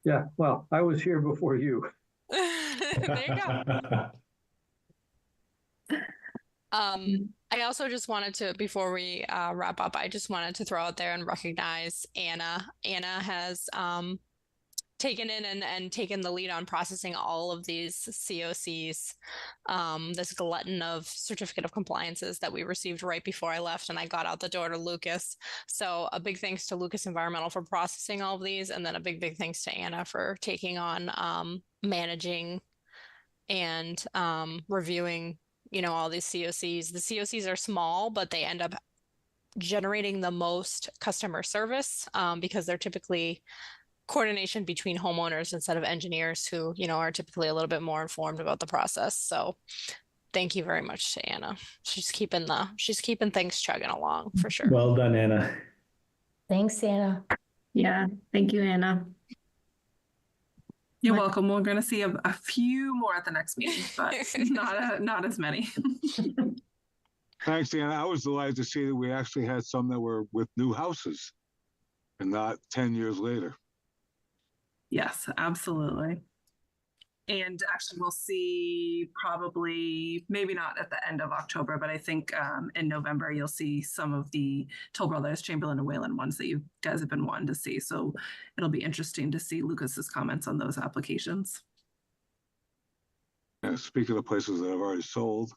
Yeah, well, I was here before you. There you go. I also just wanted to, before we wrap up, I just wanted to throw out there and recognize Anna. Anna has taken in and taken the lead on processing all of these COCs, this glutton of certificate of compliances that we received right before I left and I got out the door to Lucas. So a big thanks to Lucas Environmental for processing all of these, and then a big thanks to Anna for taking on managing and reviewing, all these COCs. The COCs are small, but they end up generating the most customer service because they're typically coordination between homeowners instead of engineers who, are typically a little bit more informed about the process. So thank you very much to Anna. She's keeping things chugging along for sure. Well done, Anna. Thanks, Anna. Yeah, thank you, Anna. You're welcome. We're going to see a few more at the next meeting, but not as many. Thanks, Anna. I was delighted to see that we actually had some that were with new houses and not 10 years later. Yes, absolutely. And actually, we'll see probably, maybe not at the end of October, but I think in November, you'll see some of the Toll Brothers, Chamberlain, and Wayland ones that you guys have been wanting to see. So it'll be interesting to see Lucas's comments on those applications. Yeah, speaking of places that have already sold.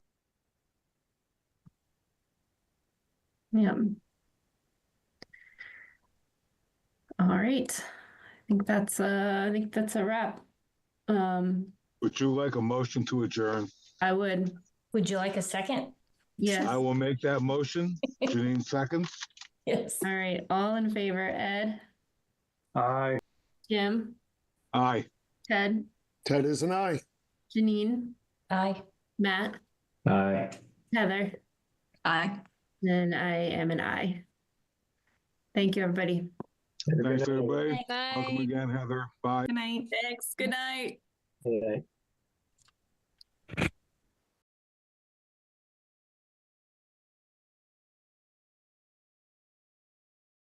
Yeah. All right. I think that's a wrap. Would you like a motion to adjourn? I would. Would you like a second? Yes. I will make that motion. Janine seconds. Yes. All right. All in favor, Ed? Aye. Jim? Aye. Ted? Ted is an aye. Janine? Aye. Matt? Aye. Heather? Aye. And I am an aye. Thank you, everybody. Thanks, everybody. Good night. Welcome again, Heather. Bye. Good night. Thanks. Good night. Good night.